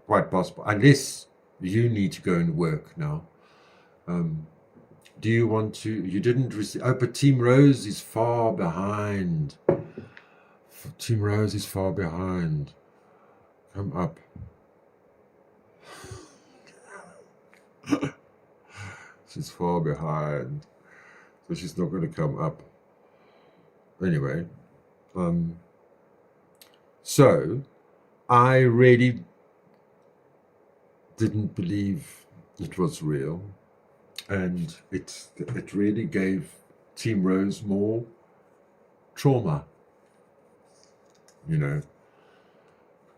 quite possible. Unless you need to go and work now. Do you want to? You didn't receive. Oh, but Team Rose is far behind. Team Rose is far behind. Come up. She's far behind. So she's not going to come up. Anyway. So I really didn't believe it was real. And it really gave Team Rose more trauma. You know,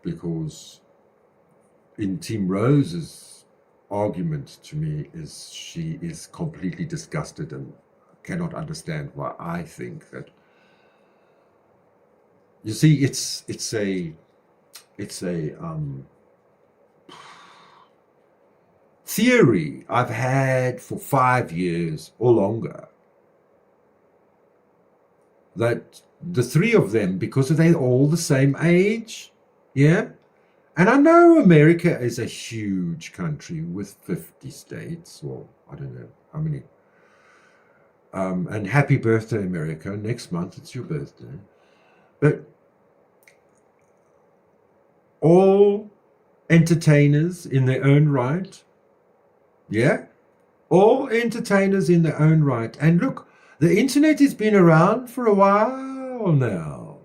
because in Team Rose's argument to me is she is completely disgusted and cannot understand why I think that. You see, it's a theory I've had for 5 years or longer that the three of them, because they're all the same age, yeah? And I know America is a huge country with 50 states, or I don't know how many. And happy birthday, America. Next month, it's your birthday. But all entertainers in their own right, yeah? All entertainers in their own right. And look, the internet has been around for a while now.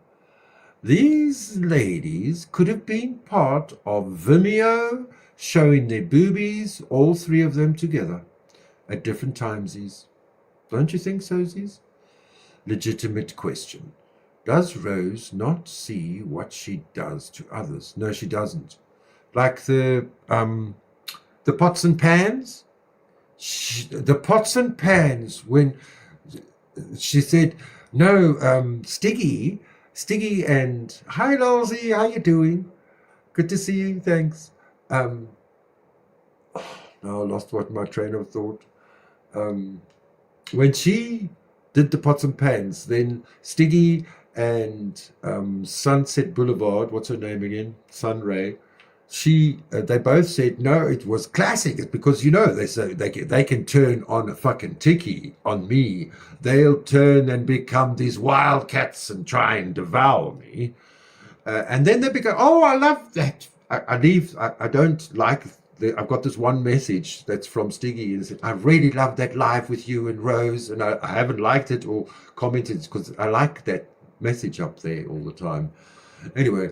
These ladies could have been part of Vimeo showing their boobies, all three of them together, at different timesies. Don't you think so, Ziz? Legitimate question. Does Rose not see what she does to others? No, she doesn't. Like the pots and pans. The pots and pans, when she said, no, Stiggy, and hi, Lolsey, how you doing? Good to see you, thanks. Now I lost my train of thought. When she did the pots and pans, then Stiggy and Sunset Boulevard, what's her name again? Sunray. They both said no, it was classic. It's because they say they can turn on a fucking tiki on me. They'll turn and become these wildcats and try and devour me, and then they become. Oh, I love that. I leave. I don't like. I've got this one message that's from Stiggy and said, I really love that live with you and Rose, and I haven't liked it or commented because I like that message up there all the time. Anyway.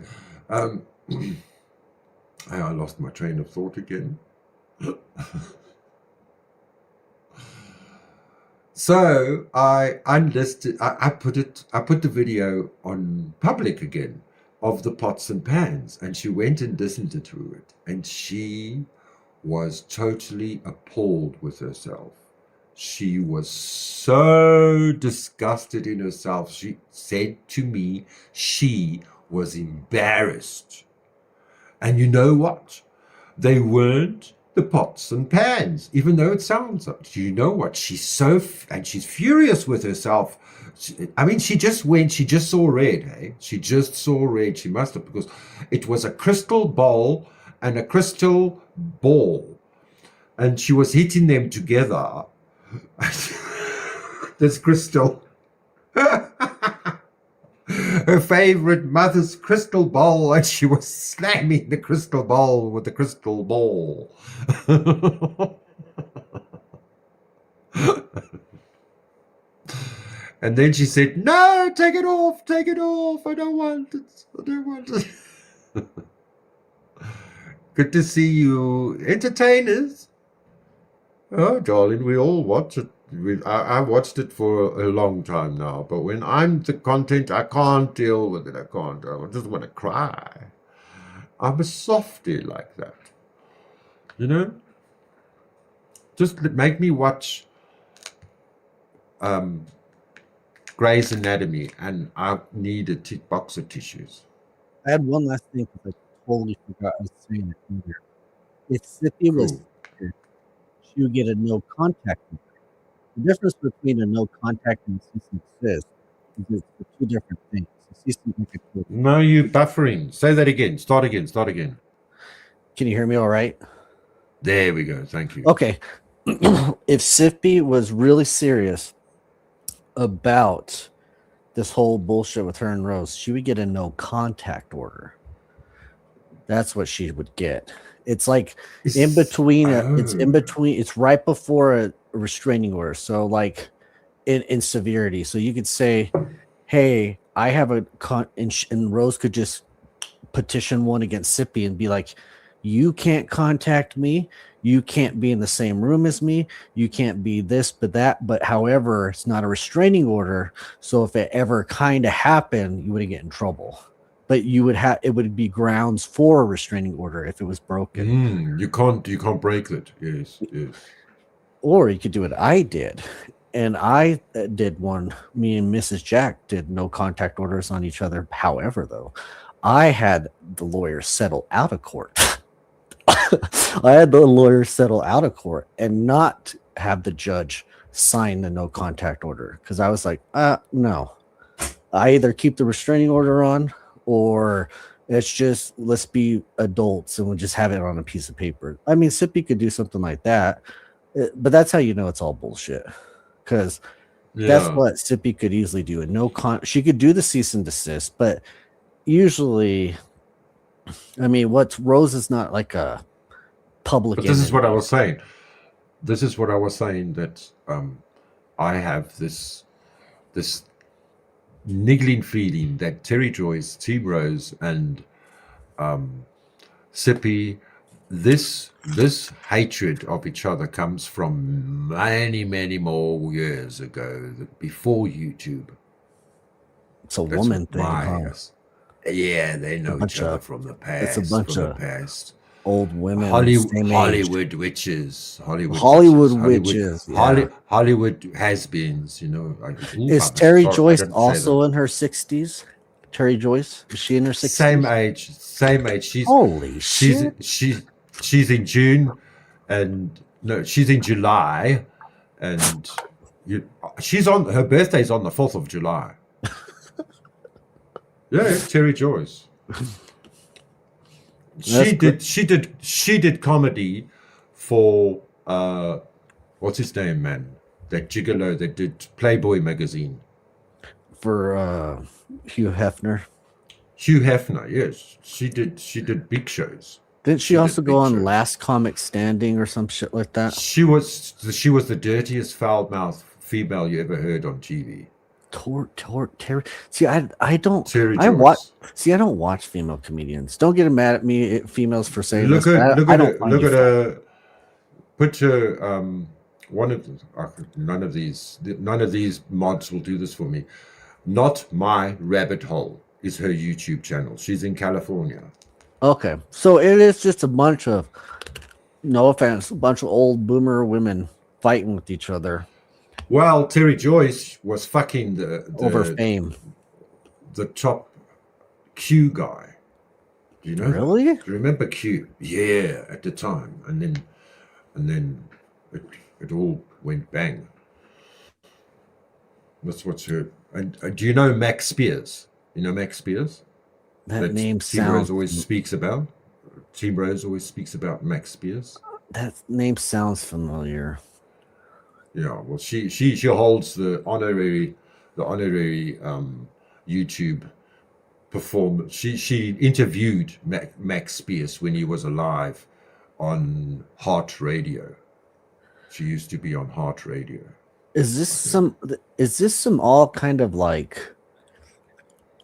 I lost my train of thought again. So I unlisted. I put the video on public again of the pots and pans, and she went and listened to it, and she was totally appalled with herself. She was so disgusted in herself. She said to me she was embarrassed. And you know what? They weren't the pots and pans, even though it sounds like. You know what? And she's furious with herself. She just saw red, hey? She just saw red. She must have, because it was a crystal bowl and a crystal ball. And she was hitting them together. This crystal. Her favorite mother's crystal bowl, and she was slamming the crystal bowl with the crystal ball. And then she said, "No, take it off, take it off. I don't want it. I don't want it." Good to see you, entertainers. Oh, darling, we all watch it. I watched it for a long time now, but when I'm the content, I can't deal with it. I can't. I just want to cry. I'm a softie like that. You know? Just make me watch Grey's Anatomy, and I need a box of tissues. I had one last thing because I totally forgot I was saying it earlier. If Sippy was Cool. here, she would get a no contact. The difference between a no contact and cease and desist is it's for two different things. Cease and desist. No, you buffering. Say that again. Start again. Start again. Can you hear me all right? There we go. Thank you. Okay. If Sippy was really serious about this whole bullshit with her and Rose, she would get a no contact order. That's what she would get. It's like in between. It's right before a restraining order. So like in severity. So you could say, "Hey, I have and Rose could just petition one against Sippy and be like, you can't contact me. You can't be in the same room as me. You can't be this, but that. But however, it's not a restraining order. So if it ever kind of happened, you wouldn't get in trouble. But you would have, it would be grounds for a restraining order if it was broken. You can't break it. Yes. Or you could do what I did. And I did one. Me and Mrs. Jack did no contact orders on each other. However, though, I had the lawyer settle out of court. I had the lawyer settle out of court and not have the judge sign the no contact order, because I was like, no. I either keep the restraining order on, or let's be adults and we'll just have it on a piece of paper. I mean, Sippy could do something like that, but that's how you know it's all bullshit. Because that's what Sippy could easily do. And she could do the cease and desist, but usually, I mean, Rose is not like a public. But this is what I was saying. This is what I was saying, that I have this niggling feeling that Terry Joyce, Team Rose, and Sippy, this hatred of each other comes from many more years ago, before YouTube. It's a woman thing. Yeah, they know each other from the past. It's a bunch of past. Old women, Hollywood witches, yeah. Hollywood has-beens. You know, is Terry Joyce also in her 60s? Terry Joyce, is she in her 60s? Same age. She's in June, and no, she's in July, and her birthday's on the 4th of July. Yeah, Terry Joyce. She did comedy for what's his name, man? That gigolo that did Playboy magazine. For Hugh Hefner. Hugh Hefner, yes. She did big shows. Didn't she also go on Last Comic Standing or some shit like that? She was the dirtiest foul-mouthed female you ever heard on TV. Terry. See, I don't. Terry I watch. See, I don't watch female comedians. Don't get mad at me, females, for saying look this. Look at her. Put her. One of none of these mods will do this for me. Not My Rabbit Hole is her YouTube channel. She's in California. Okay, so it is just a bunch of No offense, a bunch of old boomer women fighting with each other Well, Terry Joyce was fucking over fame. the top Q guy. Do you know that? Really? Do you remember Q? Yeah, at the time, and then it all went bang. That's what's her. And do you know Max Spears? You know Max Spears? That That name Team Rose sounds. always speaks about. Team Rose always speaks about Max Spears. That name sounds familiar. Yeah, well, she holds the honorary YouTube performance. She interviewed Max Spears when he was alive on Heart Radio. She used to be on Heart Radio. Is this I think. some? Is this some all kind of like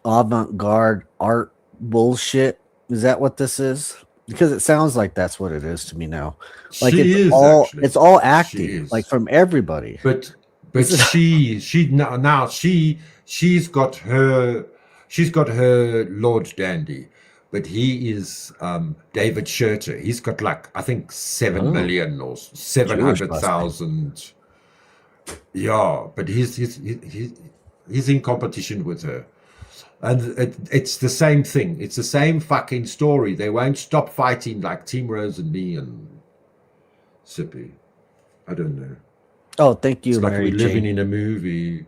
avant-garde art bullshit? Is that what this is? Because it sounds like that's what it is to me now. Like She is actually. it's all She acting, is. like from everybody. But This is- she now she's got her Lord Dandy, but he is David Scherter. He's got like I think 7 Oh. million or 700,000. Yeah, but he's in competition with her. And it's the same thing. It's the same fucking story. They won't stop fighting like Team Rose and me and Sippy. I don't know. Oh, thank you, It's like Mary we're living Jane. in a movie.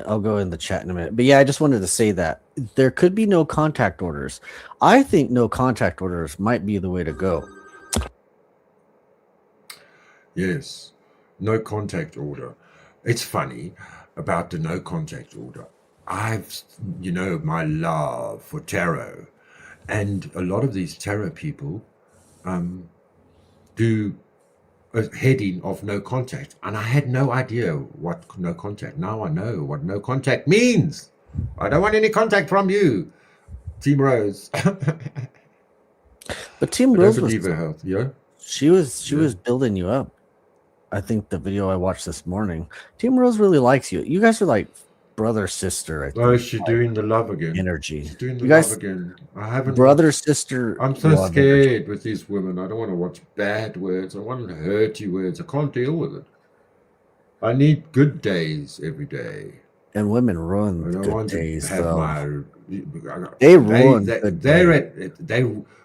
I'll go in the chat in a minute. But yeah, I just wanted to say that there could be no contact orders. I think no contact orders might be the way to go. Yes. No contact order. It's funny about the no contact order. My love for tarot, and a lot of these tarot people do a heading of no contact, and I had no idea what no contact. Now I know what no contact means. I don't want any contact from you, Team Rose. But Team I don't Rose was believe her health. Yeah. she was building you up. I think the video I watched this morning, Team Rose really likes you. You guys are like brother sister. I think. Oh, she's doing the love again. Energy. She's doing the You guys, love again. I haven't. brother sister. I'm so love energy. scared with these women. I don't want to watch bad words. I want hurty words. I can't deal with it. I need good days every day. And women ruin I don't good want days. to have Though. my. They ruin good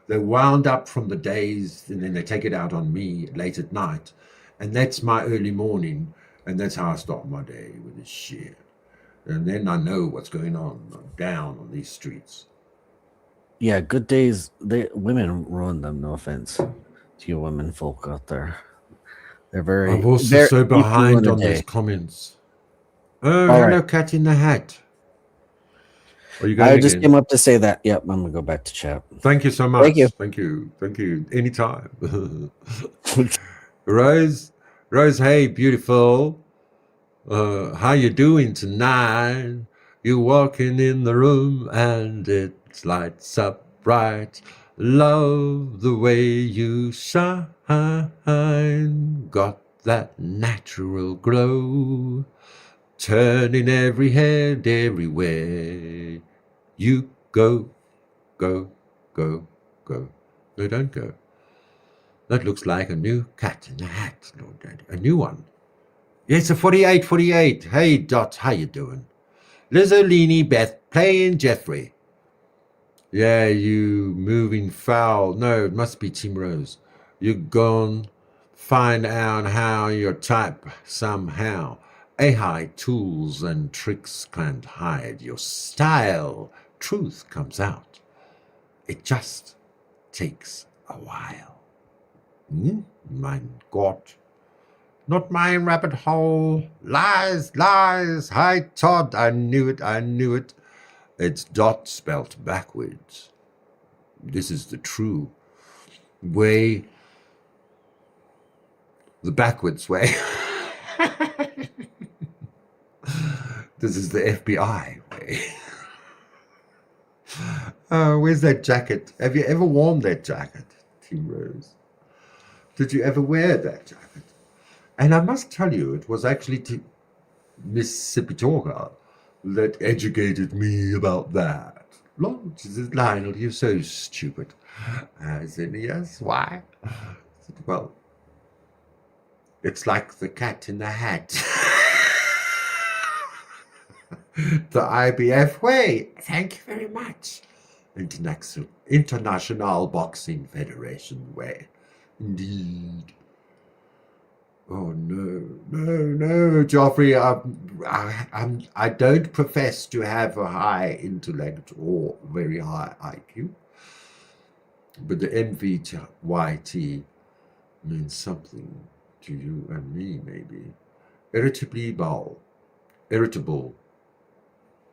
They're wound up from the days, and then they take it out on me late at night, and that's my early morning, and that's how I start my day with this shit. And then I know what's going on down on these streets. Yeah, good days. Women ruin them. No offense to you women folk out there. They're very. I'm also they're- so you ruin behind a on day. these comments. Oh, All hello, right. cat in the hat. Are you going I just again? came up to say that. Yep, I'm gonna go back to chat. Thank you so much. Thank you. Thank you. Thank you. Anytime. Rose, hey, beautiful. How you doing tonight? You walking in the room and it lights up bright. Love the way you shine. Got that natural glow. Turning every head everywhere. You go, go, go, go. No, don't go. That looks like a new cat in the hat, Lord Daddy. A new one. It's a 48. Hey, Dot, how you doing? Lizzolini, Beth, playing Jeffrey. Yeah, you moving foul. No, it must be Team Rose. You gone find out how your type somehow. AI tools and tricks can't hide your style. Truth comes out. It just takes a while. Mein Gott. Not mine, rabbit hole. Lies. Hi, Todd. I knew it. It's Dot spelt backwards. This is the true way. The backwards way. This is the FBI way. Where's that jacket? Have you ever worn that jacket, Team Rose? Did you ever wear that jacket? And I must tell you, it was actually Miss Sipitorga that educated me about that. Lord, Lionel, you're so stupid. I said, yes, why? I said, well, it's like the cat in the hat. The IBF way. Thank you very much. International Boxing Federation way. Indeed. Oh no, Geoffrey. I don't profess to have a high intellect or very high IQ, but the MVYT means something to you and me, maybe. Irritable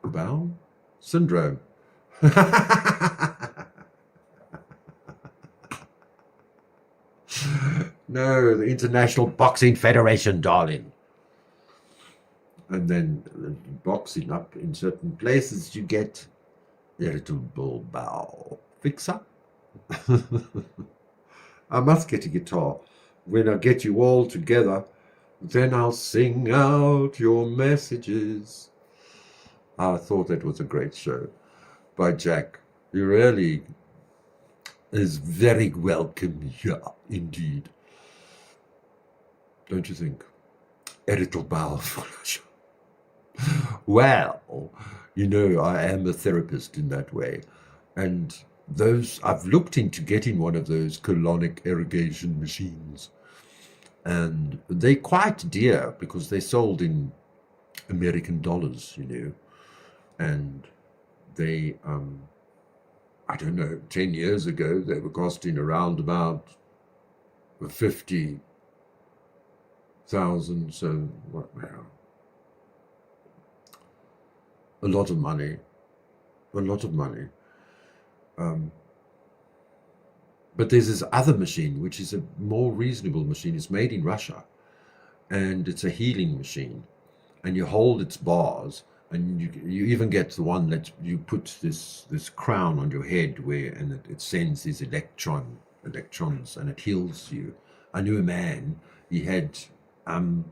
bowel syndrome. No, the International Boxing Federation, darling. And then boxing up in certain places, you get irritable bowel. Fix up. I must get a guitar. When I get you all together, then I'll sing out your messages. I thought that was a great show by Jack. He really is very welcome here, indeed. Don't you think? Irritable bowel flush. Well, I am a therapist in that way. And I've looked into getting one of those colonic irrigation machines. And they're quite dear because they're sold in American dollars, And they, I don't know, 10 years ago, they were costing around about 50,000. So, a lot of money. But there's this other machine, which is a more reasonable machine. It's made in Russia, and it's a healing machine. And you hold its bars, and you even get the one that you put this crown on your head and it sends these electrons, and it heals you. I knew a man, he had, and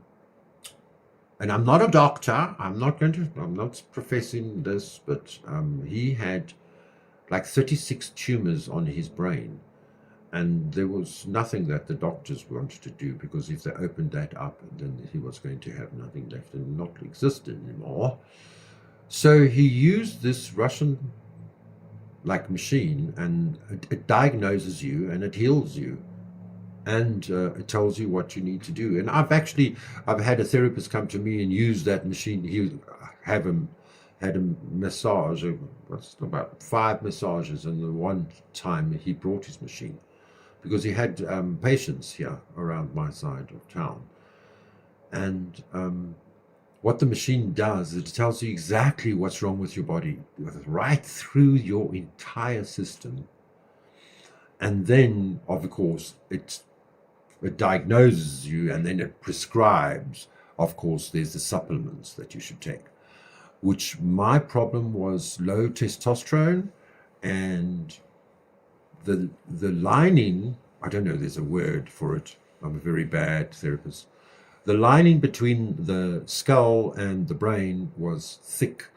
I'm not a doctor, I'm not professing this, but he had like 36 tumors on his brain. And there was nothing that the doctors wanted to do, because if they opened that up, then he was going to have nothing left and not exist anymore. So he used this Russian machine, and it diagnoses you and it heals you, and it tells you what you need to do. And I've had a therapist come to me and use that machine. He had a massage, about 5 massages, and the one time he brought his machine, because he had patients here around my side of town. And what the machine does, it tells you exactly what's wrong with your body, right through your entire system. And then, of course, it diagnoses you, and then it prescribes. Of course, there's the supplements that you should take, which my problem was low testosterone, and the lining, I don't know, there's a word for it. I'm a very bad therapist. The lining between the skull and the brain was thick,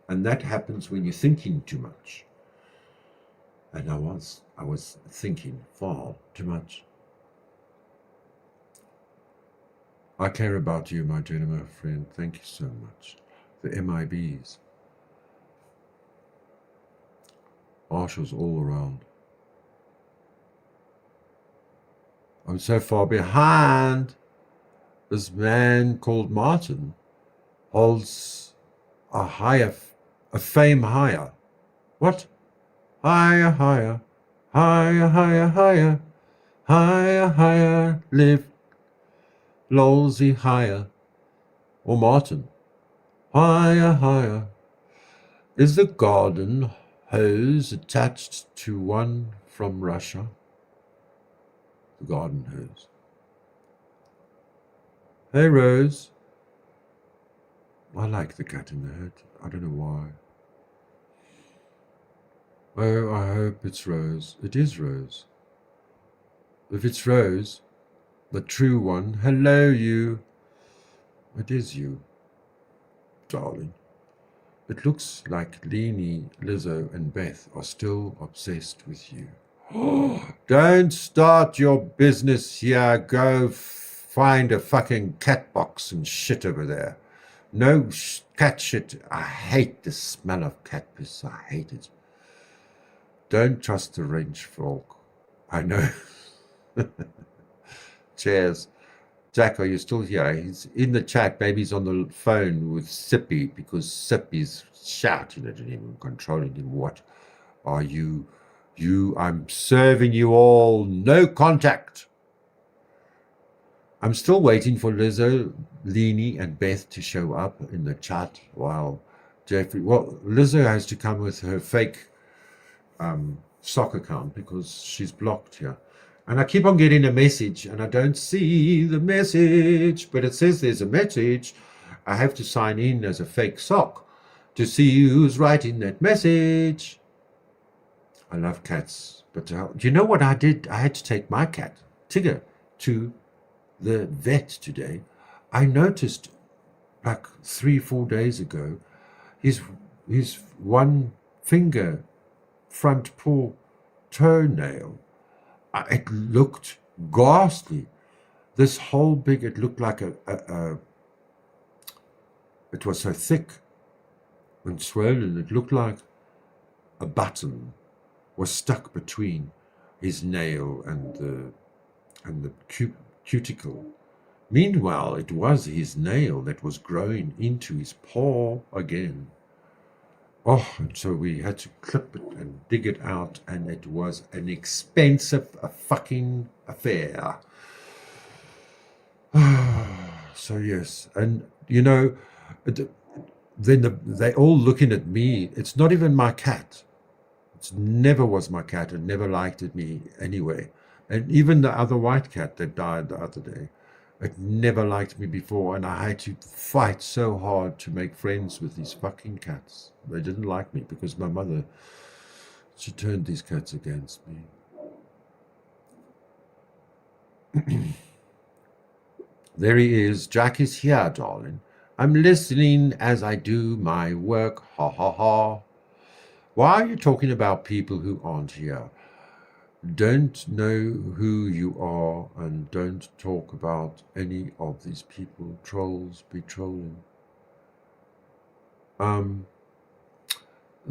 and that happens when you're thinking too much. And I was thinking far too much. I care about you, my dear, my friend. Thank you so much. The MIBs. Arshers all around. I'm so far behind. This man called Martin holds a fame higher. What? Higher, higher, higher, higher, higher, higher, higher, live, lolsy higher. Or Martin, higher, higher. Is the garden hose attached to one from Russia? The garden hose. Hey, Rose. I like the cat in the hat. I don't know why. Oh, I hope it's Rose. It is Rose. If it's Rose, the true one, hello, you. It is you, darling. it looks like Leanie, Lizzo, and Beth are still obsessed with you. Don't start your business here. Go find a fucking cat box and shit over there. No cat shit. I hate the smell of cat piss. I hate it. Don't trust the wrench folk. I know. Cheers. Jack, are you still here? He's in the chat. Maybe he's on the phone with Sippy because Sippy's shouting at him, controlling him. What are you? I'm serving you all. No contact. I'm still waiting for Lizzo, Leanie, and Beth to show up in the chat while Jeffrey. Well, Lizzo has to come with her fake sock account because she's blocked here. And I keep on getting a message and I don't see the message, but it says there's a message. I have to sign in as a fake sock to see who's writing that message. I love cats, but do you know what I did? I had to take my cat, Tigger, to the vet today. I noticed like 3-4 days ago, his one finger front paw toenail, it looked ghastly. This whole big, it looked like it was so thick and swollen, it looked like a button was stuck between his nail and the cuticle. Meanwhile, it was his nail that was growing into his paw again. Oh, and so we had to clip it and dig it out, and it was an expensive fucking affair. So yes, and you know, then they all looking at me. It's not even my cat. It never was my cat. It never liked it me anyway. And even the other white cat that died the other day, it never liked me before, and I had to fight so hard to make friends with these fucking cats. They didn't like me because my mother, she turned these cats against me. There he is. Jack is here, darling. I'm listening as I do my work. Ha ha ha. Why are you talking about people who aren't here? Don't know who you are and don't talk about any of these people. Trolls be trolling.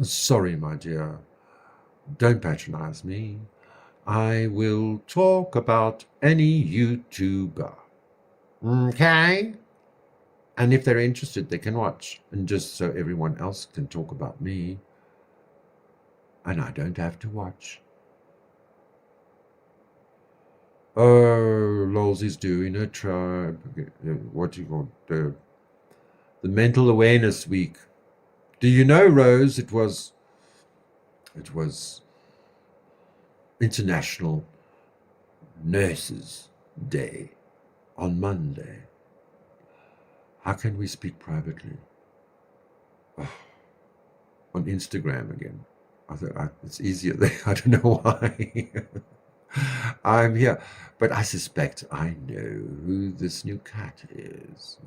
Sorry, my dear. Don't patronize me. I will talk about any YouTuber. Okay? And if they're interested, they can watch. And just so everyone else can talk about me. And I don't have to watch. Oh, Lols is doing a tribe. What do you want? The Mental Awareness Week. Do you know, Rose? It was International Nurses Day on Monday. How can we speak privately? Oh, on Instagram again. It's easier there. I don't know why. I'm here, but I suspect I know who this new cat is.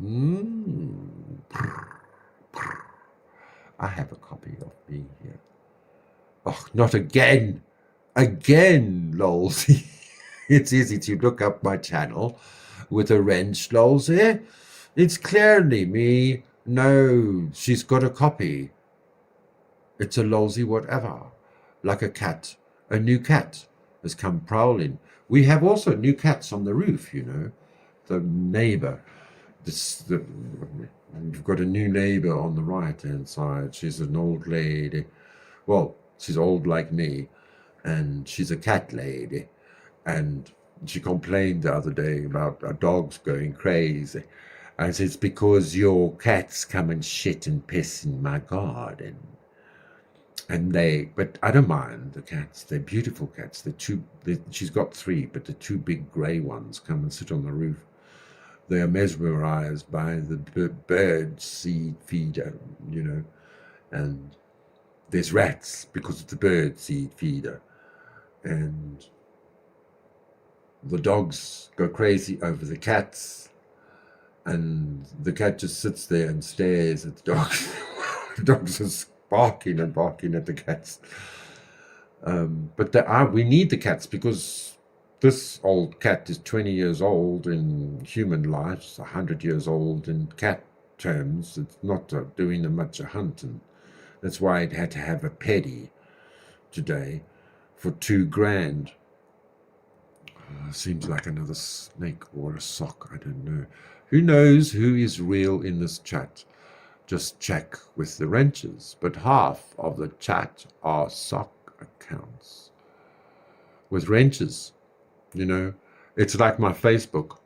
I have a copy of me here. Oh, not again. Again, lols. It's easy to look up my channel with a wrench, lols. It's clearly me. No, she's got a copy. It's a lolsy whatever. Like a cat. A new cat has come prowling. We have also new cats on the roof, you know. The neighbor. We've got a new neighbor on the right-hand side. She's an old lady. Well, she's old like me. And she's a cat lady. And she complained the other day about our dogs going crazy. I said, it's because your cats come and shit and piss in my garden. And but I don't mind the cats. They're beautiful cats. She's got 3, but the 2 big grey ones come and sit on the roof. They are mesmerized by the bird seed feeder, you know. And there's rats because of the bird seed feeder. And the dogs go crazy over the cats. And the cat just sits there and stares at the dogs. The dogs are barking and barking at the cats. But we need the cats because this old cat is 20 years old in human life, it's 100 years old in cat terms. It's not doing much a hunt, and that's why it had to have a petty today for $2,000. Seems like another snake or a sock. I don't know. Who knows who is real in this chat? Just check with the wrenches. But half of the chat are sock accounts with wrenches. You know, it's like my Facebook.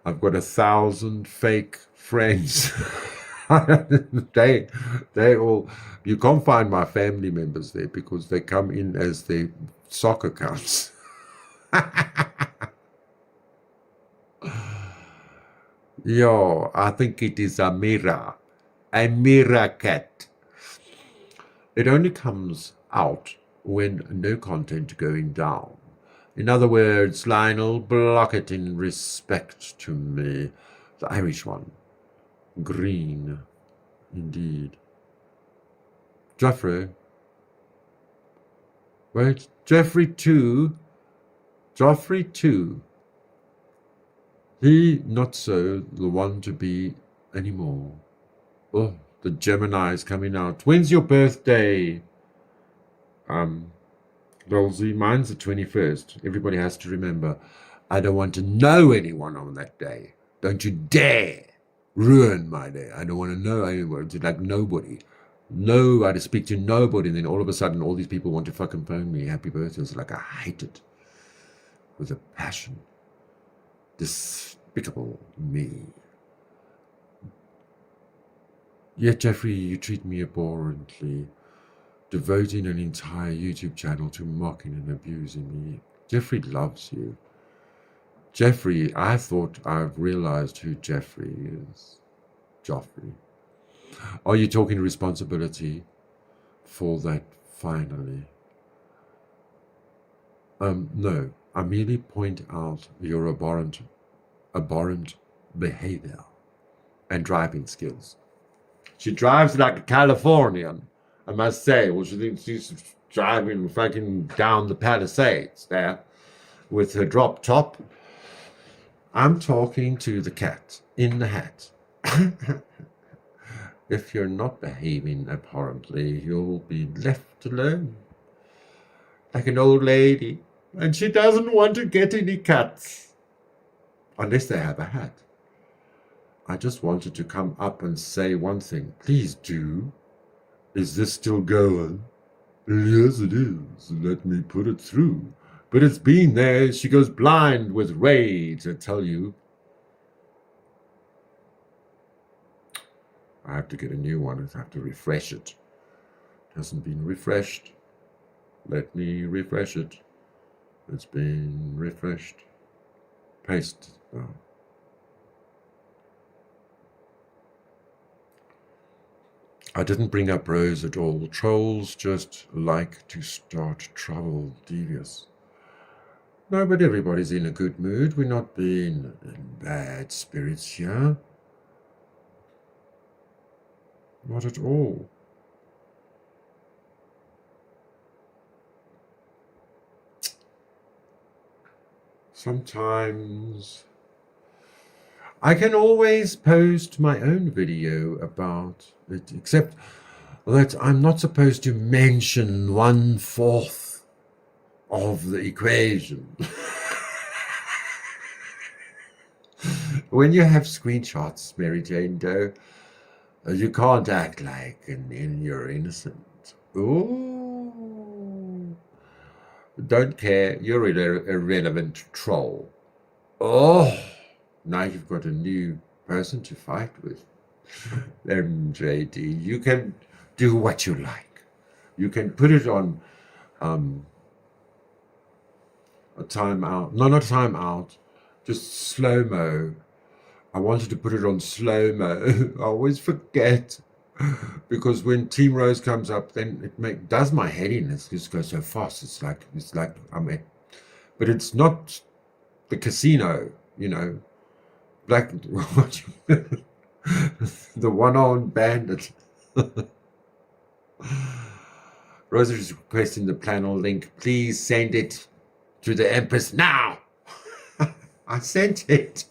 I've got 1,000 fake friends. they all, you can't find my family members there because they come in as their sock accounts. Yo, I think it is a mirror cat. It only comes out when no content going down. In other words, Lionel, block it in respect to me. The Irish one. Green, indeed. Geoffrey. Wait, Geoffrey 2. Geoffrey 2. He not so the one to be anymore. Oh, the Gemini is coming out. When's your birthday? Rolsey, mine's the 21st. Everybody has to remember. I don't want to know anyone on that day. Don't you dare ruin my day. I don't want to know anyone. It's like nobody. No, to speak to nobody. And then all of a sudden, all these people want to fucking phone me. Happy birthday. It's like I hate it with a passion. Despicable me. Yet, Geoffrey, you treat me abhorrently, devoting an entire YouTube channel to mocking and abusing me. Geoffrey loves you. Geoffrey, I thought I've realized who Geoffrey is. Geoffrey. Are you talking responsibility for that finally? No. I merely point out your abhorrent behavior and driving skills. She drives like a Californian, I must say. Well, she thinks she's driving fucking down the Palisades there with her drop top. I'm talking to the cat in the hat. If you're not behaving abhorrently, you'll be left alone. Like an old lady. And she doesn't want to get any cats. Unless they have a hat. I just wanted to come up and say one thing. Please do. Is this still going? Yes, it is. Let me put it through. But it's been there. She goes blind with rage, I tell you. I have to get a new one. I have to refresh it. It hasn't been refreshed. Let me refresh it. It's been refreshed. Paste. Oh. I didn't bring up Rose at all. Trolls just like to start trouble, devious. No, but everybody's in a good mood. We're not being in bad spirits here. Not at all. Sometimes I can always post my own video about it, except that I'm not supposed to mention 1/4 of the equation. When you have screenshots, Mary Jane Doe, you can't act like you're innocent. Ooh. Don't care, you're an irrelevant troll. Oh, now you've got a new person to fight with. MJD, you can do what you like. You can put it on a timeout. No, not timeout, just slow-mo. I wanted to put it on slow-mo. I always forget. Because when Team Rose comes up, then it does my head in. It just goes so fast. It's like I'm at, but it's not the casino, you know. The one-armed bandit. Rosary's requesting the panel link. Please send it to the Empress now. I sent it.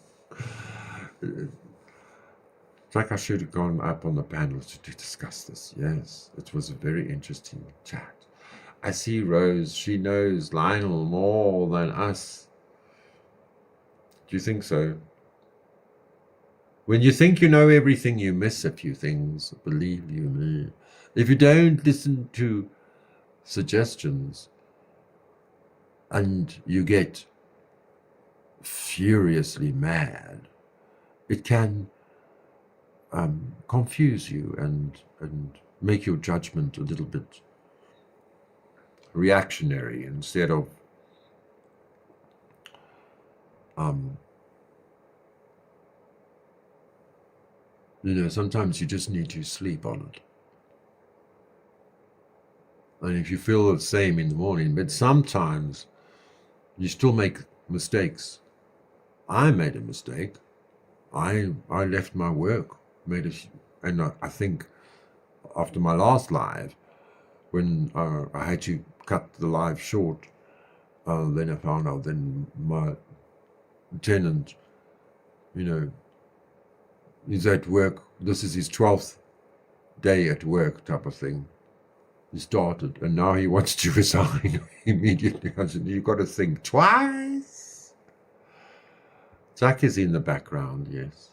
It's like I should have gone up on the panel to discuss this. Yes, it was a very interesting chat. I see Rose. She knows Lionel more than us. Do you think so? When you think you know everything, you miss a few things. Believe you me. If you don't listen to suggestions and you get furiously mad, it can confuse you and make your judgment a little bit reactionary instead of sometimes you just need to sleep on it. And if you feel the same in the morning, but sometimes you still make mistakes. I made a mistake. I left my work, and I think after my last live, when I had to cut the live short, then I found out then my tenant, he's at work. This is his 12th day at work type of thing. He started, and now he wants to resign immediately. I said, you've got to think twice. Jack is in the background, yes.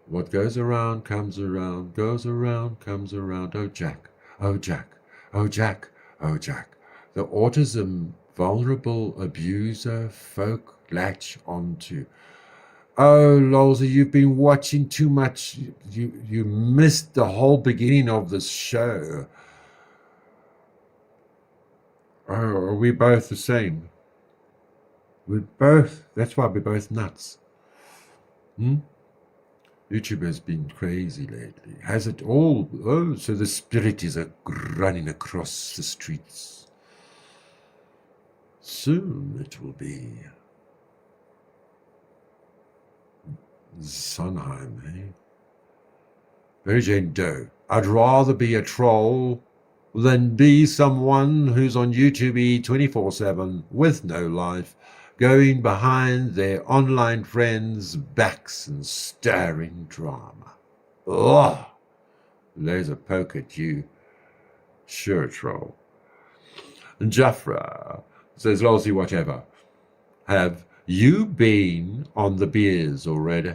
What goes around comes around, goes around, comes around. Oh, Jack, oh, Jack, oh, Jack, oh, Jack. The autism vulnerable abuser folk latch onto. Oh, Lolsey, you've been watching too much. You missed the whole beginning of this show. Oh, are we both the same? That's why we're both nuts. YouTube has been crazy lately. Has it all? Oh, so the spirit is running across the streets. Soon it will be Sondheim, eh? Mary Jane Doe. I'd rather be a troll than be someone who's on YouTube 24/7 with no life, going behind their online friends' backs and stirring drama. Oh, there's a poke at you. Sure, troll. And Jafra says, Lolsey, whatever. Have you been on the beers already?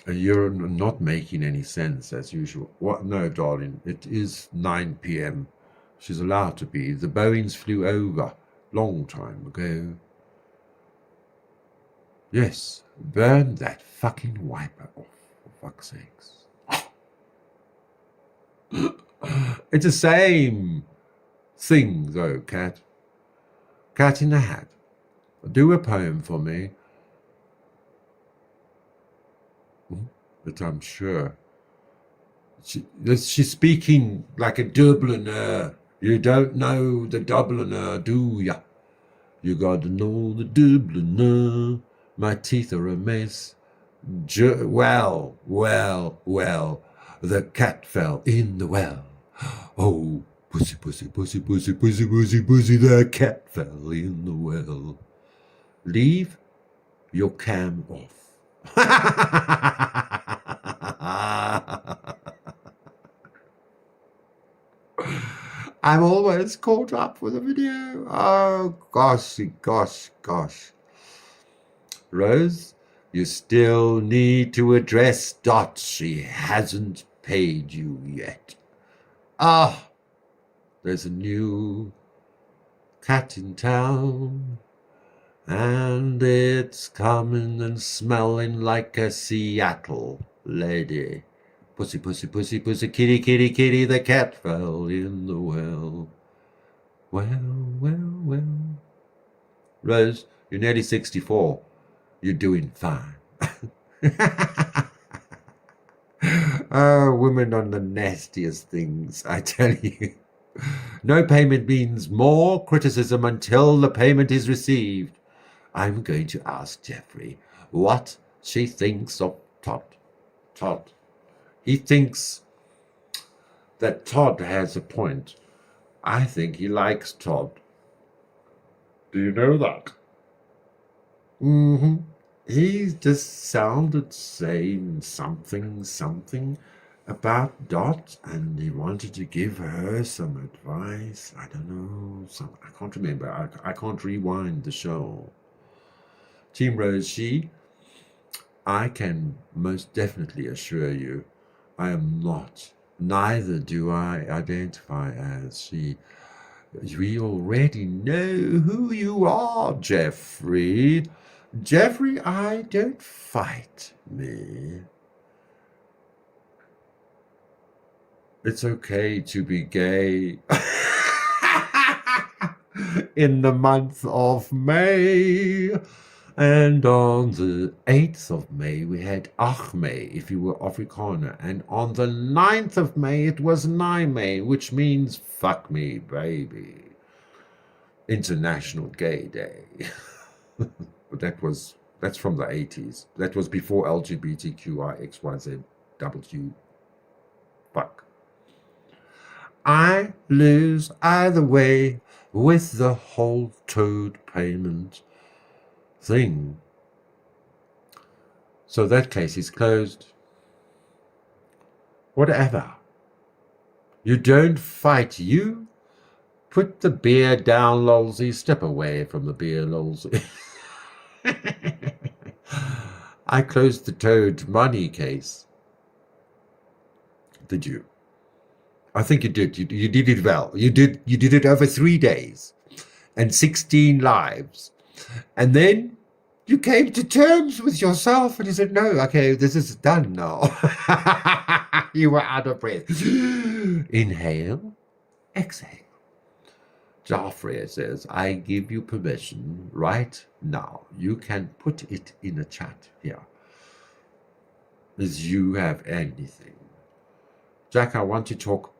You're not making any sense as usual. What? No, darling. It is 9 p.m. She's allowed to be. The Boeings flew over long time ago. Yes, burn that fucking wiper off, for fuck's sakes. It's the same thing, though, Cat. Cat in the Hat. Do a poem for me. But I'm sure. She's speaking like a Dubliner. You don't know the Dubliner, do ya? You gotta know the Dubliner. My teeth are a mess. Well. The cat fell in the well. Oh, pussy, pussy, pussy, pussy, pussy, pussy, pussy, the cat fell in the well. Leave your cam off. I'm almost caught up with the video. Oh, gosh. Rose, you still need to address Dot. She hasn't paid you yet. Ah, there's a new cat in town, and it's coming and smelling like a Seattle lady. Pussy, pussy, pussy, pussy, kitty, kitty, kitty, the cat fell in the well. Well. Rose, you're nearly 64. You're doing fine. Oh, women on the nastiest things, I tell you. No payment means more criticism until the payment is received. I'm going to ask Jeffrey what she thinks of Todd. He thinks that Todd has a point. I think he likes Todd. Do you know that? Mm-hmm. He just sounded saying something about Dot, and he wanted to give her some advice. I don't know. I can't remember. I can't rewind the show. Team Rose, I can most definitely assure you, I am not. Neither do I identify as she. We already know who you are, Jeffrey. Jeffrey, I don't fight me. It's okay to be gay in the month of May. And on the 8th of May, we had Achme, if you were Afrikaner. And on the 9th of May, it was Naime, which means fuck me, baby. International Gay Day. But that's from the 80s. That was before LGBTQIXYZW. Fuck. I lose either way with the whole toad payment thing. So that case is closed. Whatever. You don't fight. You put the beer down, Lolsey. Step away from the beer, Lolsey. I closed the toad money case. Did you? I think you did. You did it well. You did it over 3 days and 16 lives. And then you came to terms with yourself and you said, no, okay, this is done now. You were out of breath. Inhale, exhale. Joffrey says, I give you permission right now. You can put it in a chat here. As you have anything. Jack, I want to talk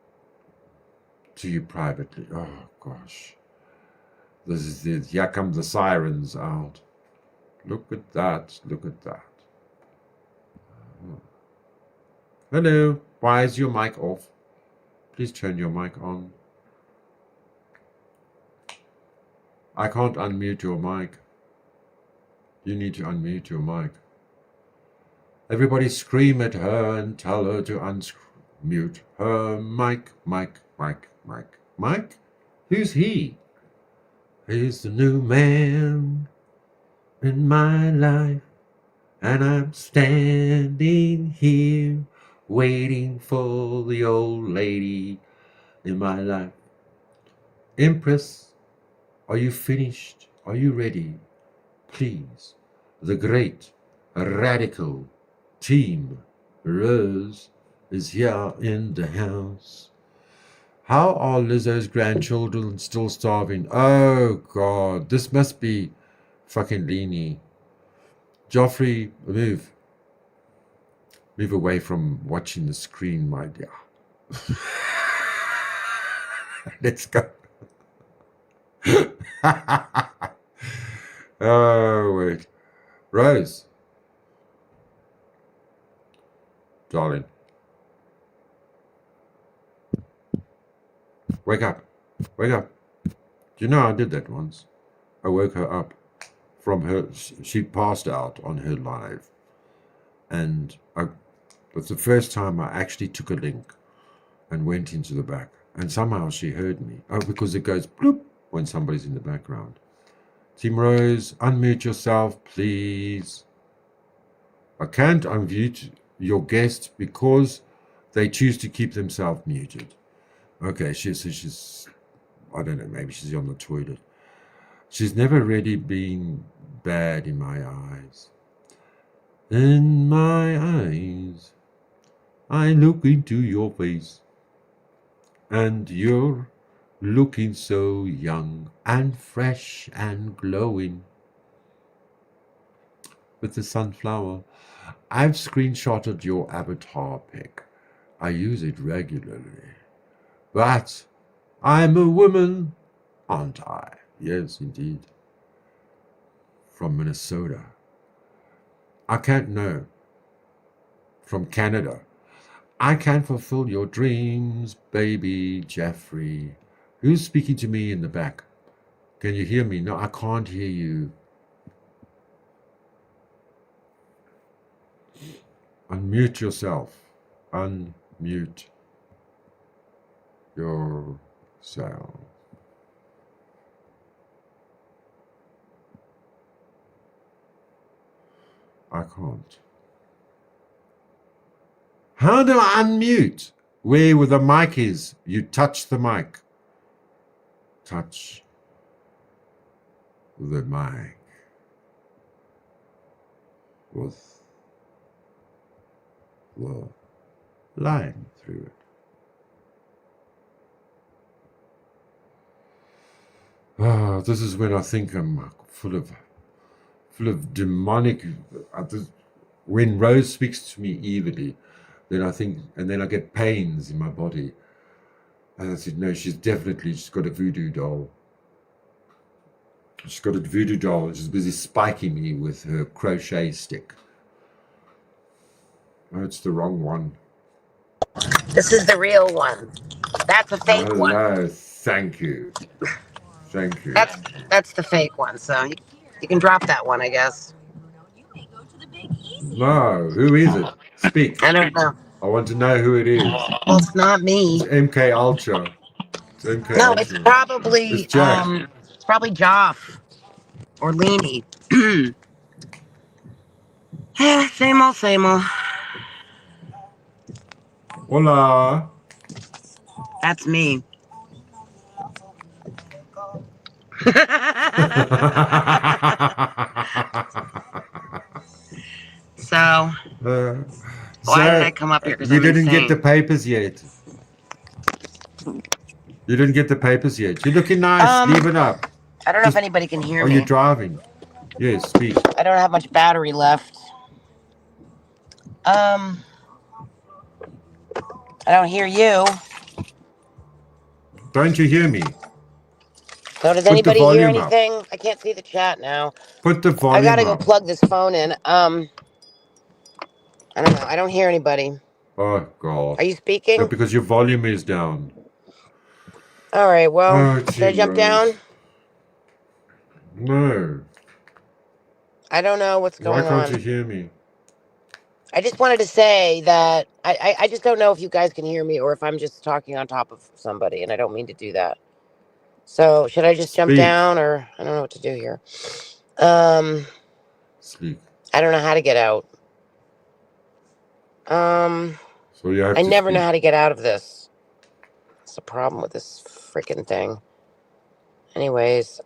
to you privately. Oh, gosh. This is it. Here come the sirens out. Look at that. Look at that. Hello. Why is your mic off? Please turn your mic on. I can't unmute your mic. You need to unmute your mic. Everybody scream at her and tell her to unmute her mic. Mike? Who's he? He's the new man in my life, and I'm standing here waiting for the old lady in my life. Empress, are you finished? Are you ready? Please, the great radical Team Rose is here in the house. How are Lizzo's grandchildren still starving? Oh, God, this must be fucking Leanie. Joffrey, move. Move away from watching the screen, my dear. Let's go. Oh, wait. Rose. Darling. Wake up. Wake up. Do you know I did that once? I woke her up from her. She passed out on her live. And it was the first time I actually took a link and went into the back. And somehow she heard me. Oh, because it goes bloop when somebody's in the background. Team Rose, unmute yourself, please. I can't unmute your guest because they choose to keep themselves muted. Okay, she's, I don't know, maybe she's on the toilet. She's never really been bad in my eyes. In my eyes, I look into your face, and you're looking so young and fresh and glowing. With the sunflower, I've screenshotted your avatar pic. I use it regularly. But I'm a woman, aren't I? Yes, indeed. From Minnesota. I can't know. From Canada. I can fulfill your dreams, baby Jeffrey. Who's speaking to me in the back? Can you hear me? No, I can't hear you. Unmute yourself. Unmute yourself. I can't. How do I unmute? Where the mic is, you touch the mic. Touch the mic with the line through it. Ah, this is when I think I'm full of demonic. When Rose speaks to me evilly, then I think, and then I get pains in my body. And I said, no, she's got a voodoo doll. She's got a voodoo doll and she's busy spiking me with her crochet stick. Oh, it's the wrong one. This is the real one. That's a fake one. Hello, thank you. Thank you. That's the fake one. So you can drop that one, I guess. No, who is it? Speak. I don't know. I want to know who it is. Well, it's not me. It's MK Ultra. It's MK No, Ultra. it's probably It's Jack. it's probably Joff or Leanie. Same old, same old. Hola. That's me. So why did I come up here? You didn't get the papers yet. You didn't get the papers yet. You're looking nice. Leave it up. I don't know if anybody can hear me. Are you driving? Yes, speak. I don't have much battery left. I don't hear you. Don't you hear me? So does Put anybody the hear volume up. anything? I can't see the chat now. Put the volume I gotta go up. plug this phone in. I don't know. I don't hear anybody. Oh, God. Are you speaking? No, because your volume is down. All right. Well, Oh, should I jump gee, down? Rose. No. I don't know what's Why going can't you on. hear me? I just wanted to say that I just don't know if you guys can hear me or if I'm just talking on top of somebody, and I don't mean to do that. So should I just jump Speak. down, or I don't know what to do here. Speak. I don't know how to get out. So you have I to never speak. know how to get out of this. That's the problem with this freaking thing. Anyways,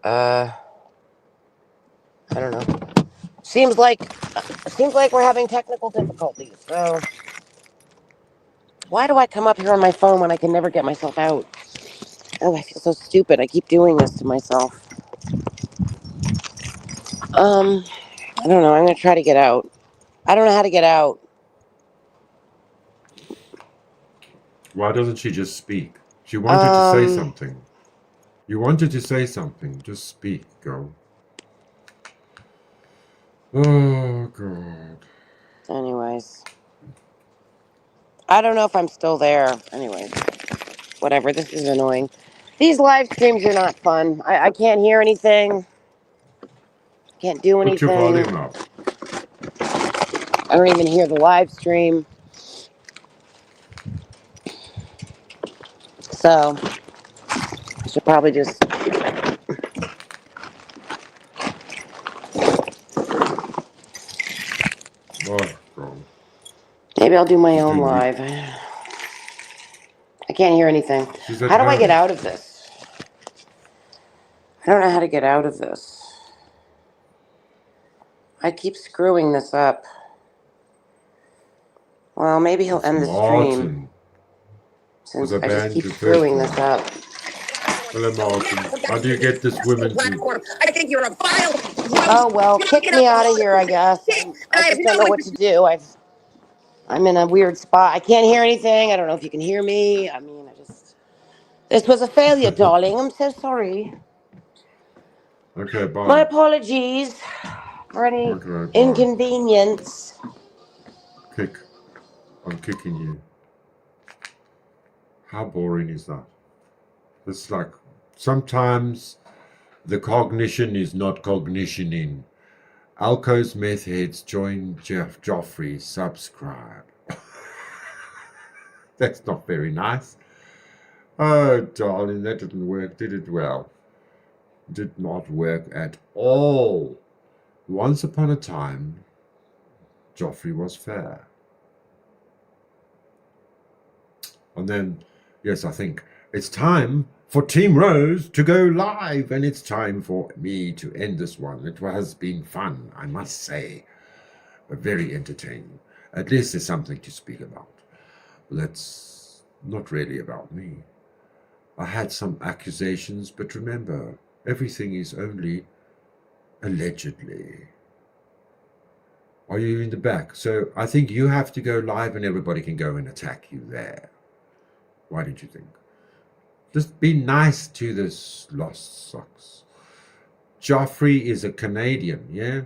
I don't know. Seems like we're having technical difficulties. So why do I come up here on my phone when I can never get myself out? Oh, I feel so stupid. I keep doing this to myself. I don't know. I'm gonna try to get out. I don't know how to get out. Why doesn't she just speak? She wanted to say Um, something. You wanted to say something. Just speak, girl. Oh, God. Anyways, I don't know if I'm still there. Anyways, whatever. This is annoying. These live streams are not fun. I can't hear anything. Can't do Put your anything. volume up. I don't even hear the live stream. So I should probably just. Oh, God. Maybe I'll do my She's own doing live. I can't hear anything. She's at How do I home. get out of this? I don't know how to get out of this. I keep screwing this up. Well, maybe he'll It's end the stream. Martin. Since Was a I just band keep the first screwing one. this up. Hello, Martin. How do you get this woman to... I think you're a vile. Oh well, kick me out of here, I guess. I just don't know what to do. I'm in a weird spot. I can't hear anything. I don't know if you can hear me. I mean, this was a failure, darling. I'm so sorry. Okay, bye. My apologies for any Okay, bye. inconvenience. Kick. I'm kicking you. How boring is that? It's like sometimes the cognition is not cognitioning. Alco's meth heads join Jeff Joffrey. Subscribe. That's not very nice. Oh, darling, that didn't work, did it? Well, did not work at all. Once upon a time, Joffrey was fair. And then, yes, I think it's time for Team Rose to go live, and it's time for me to end this one. It has been fun, I must say, but very entertaining. At least there's something to speak about. That's not really about me. I had some accusations, but remember, everything is only allegedly. Are you in the back? So I think you have to go live and everybody can go and attack you there. Why did you think? Just be nice to this lost socks. Joffrey is a Canadian, yeah?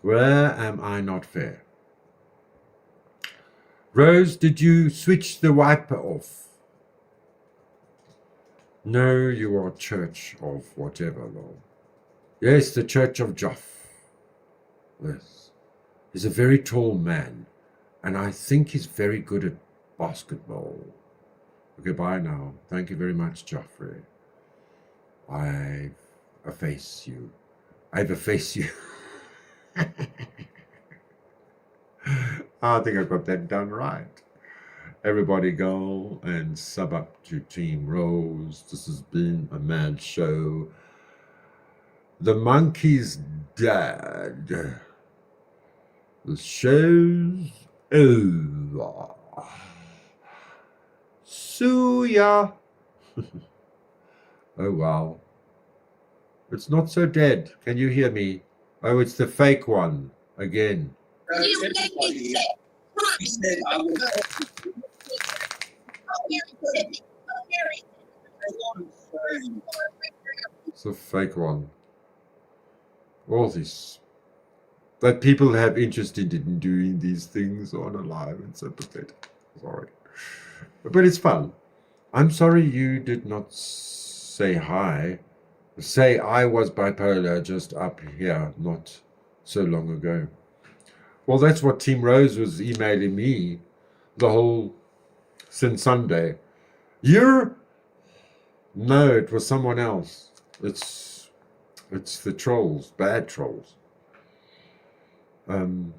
Where am I not fair? Rose, did you switch the wiper off? No, you are Church of whatever, Lord. Yes, the Church of Joff. Yes. He's a very tall man, and I think he's very good at basketball. Okay, bye now. Thank you very much, Joffrey. I've effaced you. I've effaced you. I think I got that done right. Everybody go and sub up to Team Rose. This has been a mad show. The monkey's dead. The show's over. Suya. Oh, wow. It's not so dead. Can you hear me? Oh, it's the fake one again. It's a fake one. All this. That people have interest in doing these things on a live and so pathetic. Sorry. But it's fun. I'm sorry you did not say hi. Say I was bipolar just up here not so long ago. Well, that's what Team Rose was emailing me the whole since Sunday. You're... No, it was someone else. It's the trolls, bad trolls. That...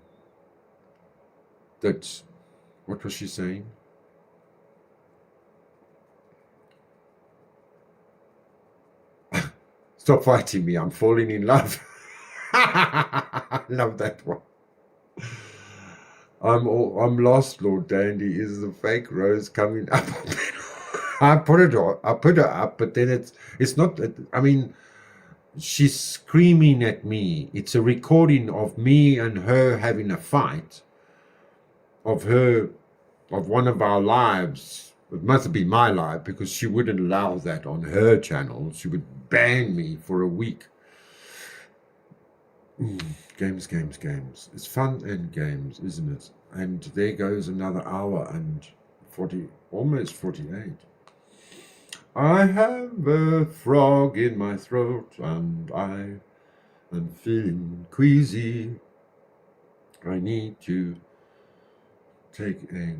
What was she saying? Stop fighting me, I'm falling in love. I love that one. I'm lost, Lord Dandy. Is the fake Rose coming up? I put her up, but then it's not. I mean, she's screaming at me. It's a recording of me and her having a fight. Of one of our lives. It must have been my live because she wouldn't allow that on her channel. She would ban me for a week. Games. It's fun and games, isn't it? And there goes another hour and 40, almost 48. I have a frog in my throat and I am feeling queasy. I need to take a...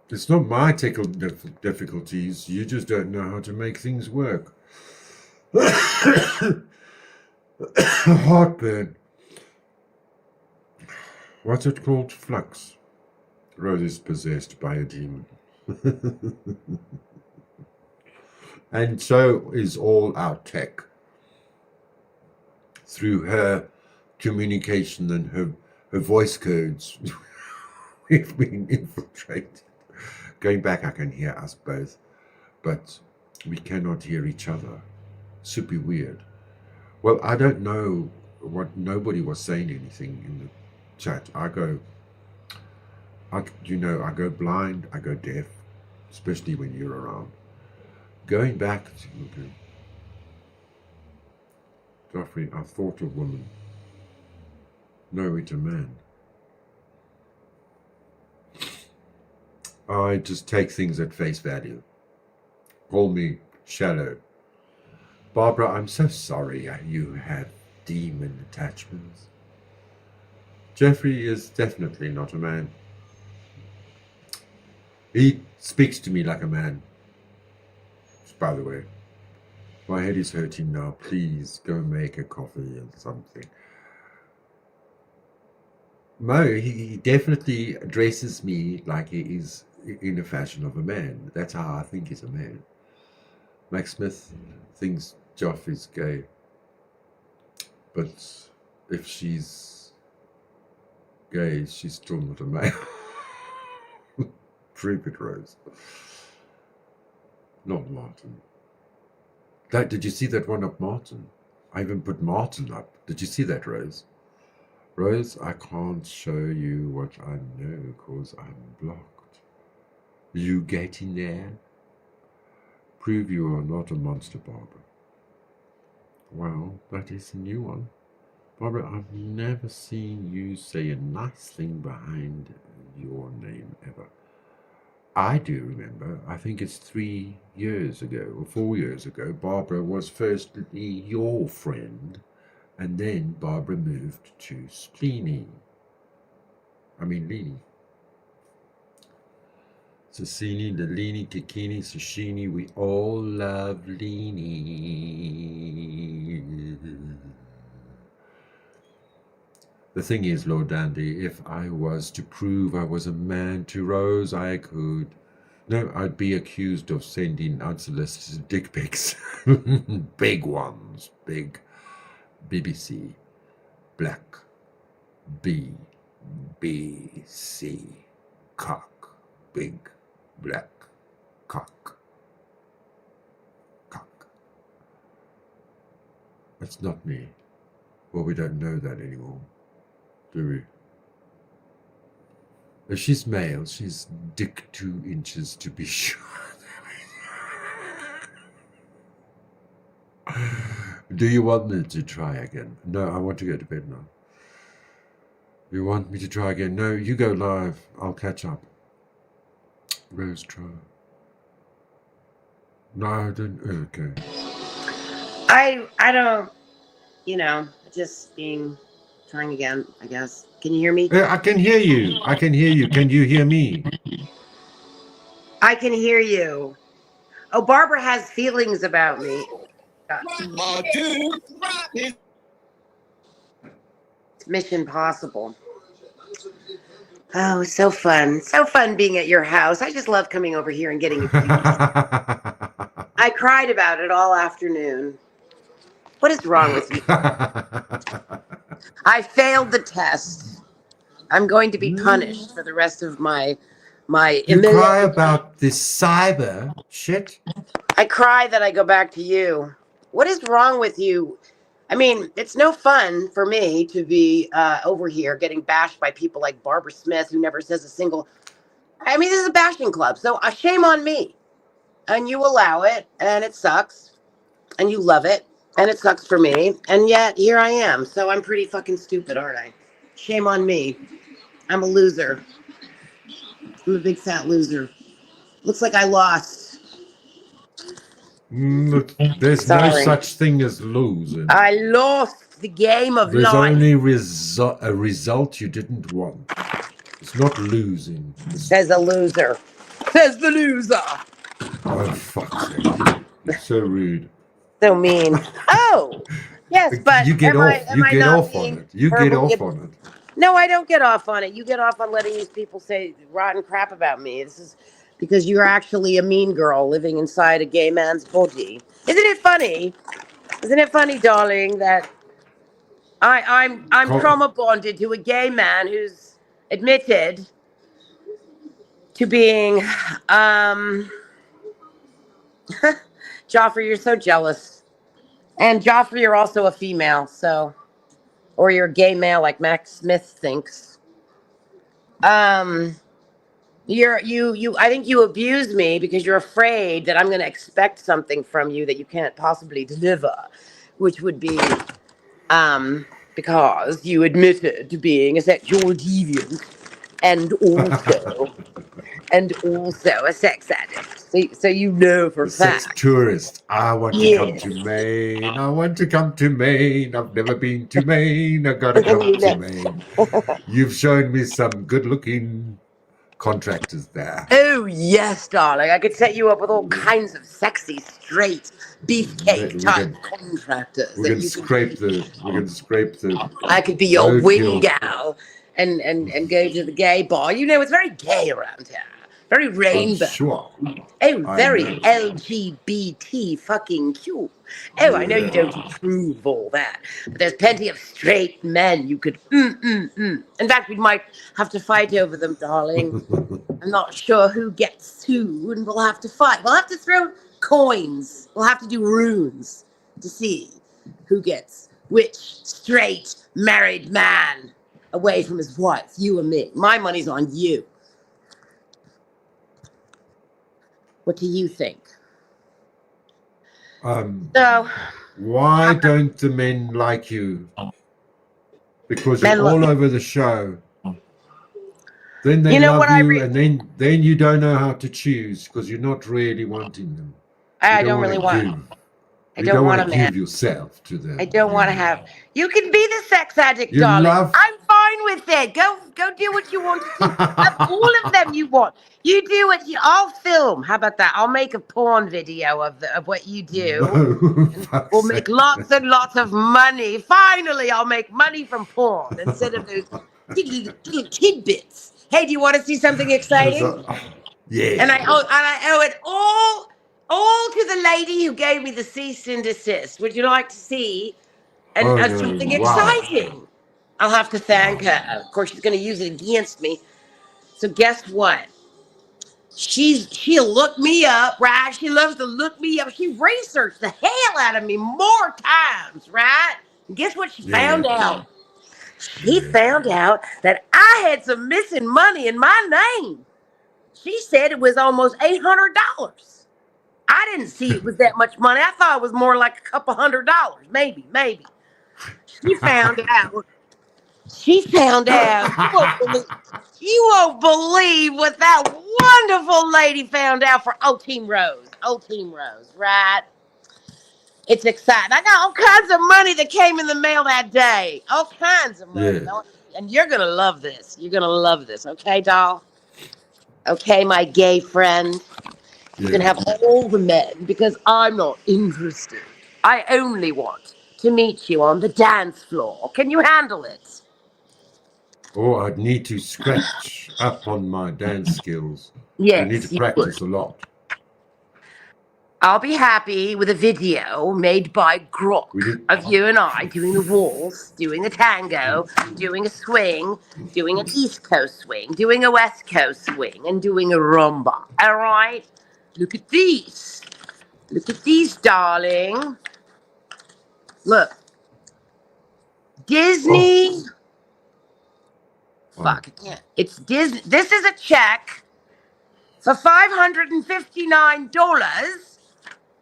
It's not my technical difficulties. You just don't know how to make things work. Heartburn. What's it called? Flux. Rose is possessed by a demon. And so is all our tech. Through her communication and her voice codes, we've been infiltrated. Going back, I can hear us both, but we cannot hear each other. Super weird. Well, I don't know what... Nobody was saying anything in the chat. I go blind, I go deaf, especially when you're around. Going back to... Okay. Joffrey, I thought a woman. No, it's a man. I just take things at face value. Call me shallow. Barbara, I'm so sorry you have demon attachments. Jeffrey is definitely not a man. He speaks to me like a man. By the way, my head is hurting now. Please go make a coffee and something. Mo, he definitely addresses me like he is in the fashion of a man. That's how I think he's a man. Max Smith thinks Joff is gay. But if she's gay, she's still not a male. Prove it, Rose. Not Martin. Did you see that one of Martin? I even put Martin up. Did you see that, Rose? Rose, I can't show you what I know because I'm blocked. You get in there? Prove you are not a monster, Barbara. Well, that is a new one. Barbara, I've never seen you say a nice thing behind your name ever. I do remember, I think it's 3 years ago or 4 years ago, Barbara was firstly your friend, and then Barbara moved to Leanie. Sassini, Lelini, Kikini, Sashini, we all love Leanie. The thing is, Lord Dandy, if I was to prove I was a man to Rose, I could. No, I'd be accused of sending unsolicited dick pics. Big ones. Big. BBC. Black. B. B. C. Cock. Big. Black. Cock. Cock. That's not me. Well, we don't know that anymore. Do we? If she's male, she's dick 2 inches to be sure. Do you want me to try again? No, I want to go to bed now. You want me to try again? No, you go live. I'll catch up. Rose, try. No, I don't. Okay. I don't, just trying again, I guess. Can you hear me? I can hear you. I can hear you. Can you hear me? I can hear you. Oh, Barbara has feelings about me. It's Mission Possible. Oh, so fun. So fun being at your house. I just love coming over here and getting abused. I cried about it all afternoon. What is wrong with you? I failed the test. I'm going to be punished for the rest of my You cry about this cyber shit? I cry that I go back to you. What is wrong with you? I mean, it's no fun for me to be over here getting bashed by people like Barbara Smith, who never says a single. I mean, this is a bashing club, so shame on me. And you allow it, and it sucks, and you love it, and it sucks for me, and yet here I am. So I'm pretty fucking stupid, aren't I? Shame on me. I'm a loser. I'm a big fat loser. Looks like I lost. There's no such thing as losing. I lost the game of There's life. only a result you didn't want. It's not losing. Says a loser. Says the loser. Oh, fuck's sake. It's so rude. So mean. Oh, yes, but you get off. You get off on it. You get off on it. No, I don't get off on it. You get off on letting these people say rotten crap about me. This is because you're actually a mean girl living inside a gay man's body. Isn't it funny? Isn't it funny, darling, that I'm trauma bonded to a gay man who's admitted to being Joffrey, you're so jealous. And Joffrey, you're also a female, so or you're a gay male like Max Smith thinks. I think you abuse me because you're afraid that I'm gonna expect something from you that you can't possibly deliver, which would be because you admitted to being a sexual deviant and and also a sex addict. So you know for a The sex fact. tourist. I want to come Yes. to Maine. I want to come to Maine. I've never been to Maine. I gotta come You to know. Maine. You've shown me some good-looking contractors there. Oh yes, darling. I could set you up with all kinds of sexy, straight, beefcake We type can contractors we that can you can. scrape the I could be your wing roadkill. gal and go to the gay bar. You know, it's very gay around here. Very I'm rainbow. sure. Oh, I very know. LGBT fucking Q. Oh, I know you don't Yeah. approve all that, but there's plenty of straight men you could. In fact, we might have to fight over them, darling. I'm not sure who gets who, and we'll have to fight. We'll have to throw coins. We'll have to do runes to see who gets which straight married man away from his wife, you or me. My money's on you. What do you think? So, Why don't the men like you? Because Men you're lo- all over the show. Then they You know love what I you, re- and then you don't know how to choose because you're not really wanting them. I You don't really want. give. I You don't don't want want a to man. give yourself to them. I don't want to have. You can be the sex addict, You darling. love- I'm fine with it. Go do what you want to do. Have all of them you want. You do what you. I'll film. How about that? I'll make a porn video of what you do. No, fuck's We'll make sake. lots and lots of money. Finally, I'll make money from porn instead of those little tidbits. Hey, do you want to see something exciting? Yeah. And I owe it all to the lady who gave me the cease and desist. Would you like to see something exciting? I'll have to thank her. Of course, she's going to use it against me. So guess what? She'll look me up, right? She loves to look me up. She researched the hell out of me more times, right? And guess what she found out? She found out that I had some missing money in my name. She said it was almost $800. I didn't see it was that much money. I thought it was more like a couple $100, maybe. She found out. She found out. You won't believe what that wonderful lady found out for Old Team Rose. Old Team Rose, right? It's exciting. I got all kinds of money that came in the mail that day. All kinds of money. Yeah. And you're going to love this. You're going to love this. Okay, doll? Okay, my gay friend? You can have all the men because I'm not interested. I only want to meet you on the dance floor. Can you handle it? Oh, I'd need to scratch up on my dance skills. Yes. I need to you practice would. a lot. I'll be happy with a video made by Grok of you and I doing the waltz, doing a tango, doing a swing, doing an East Coast swing, doing a West Coast swing, and doing a rumba. All right? Look at these. Look at these, darling. Look. Disney. Fuck, I can't. It's Disney. This is a check for $559.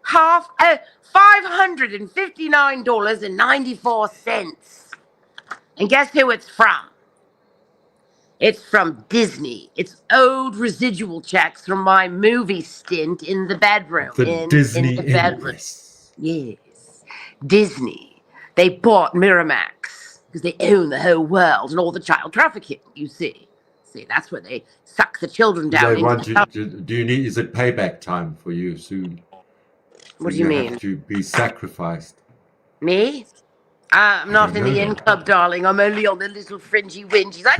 $559.94. And guess who it's from? It's from Disney. It's owed residual checks from my movie stint in the bedroom. The Disney in the bedroom. Empress. Yes. Disney. They bought Miramax because they own the whole world and all the child trafficking, you see. See, that's where they suck the children Do down they want into you? Do you need? Is it payback time for you soon? What do you mean? Have to be sacrificed. Me? I'm not in the end club, darling. I'm only on the little fringy wingies. I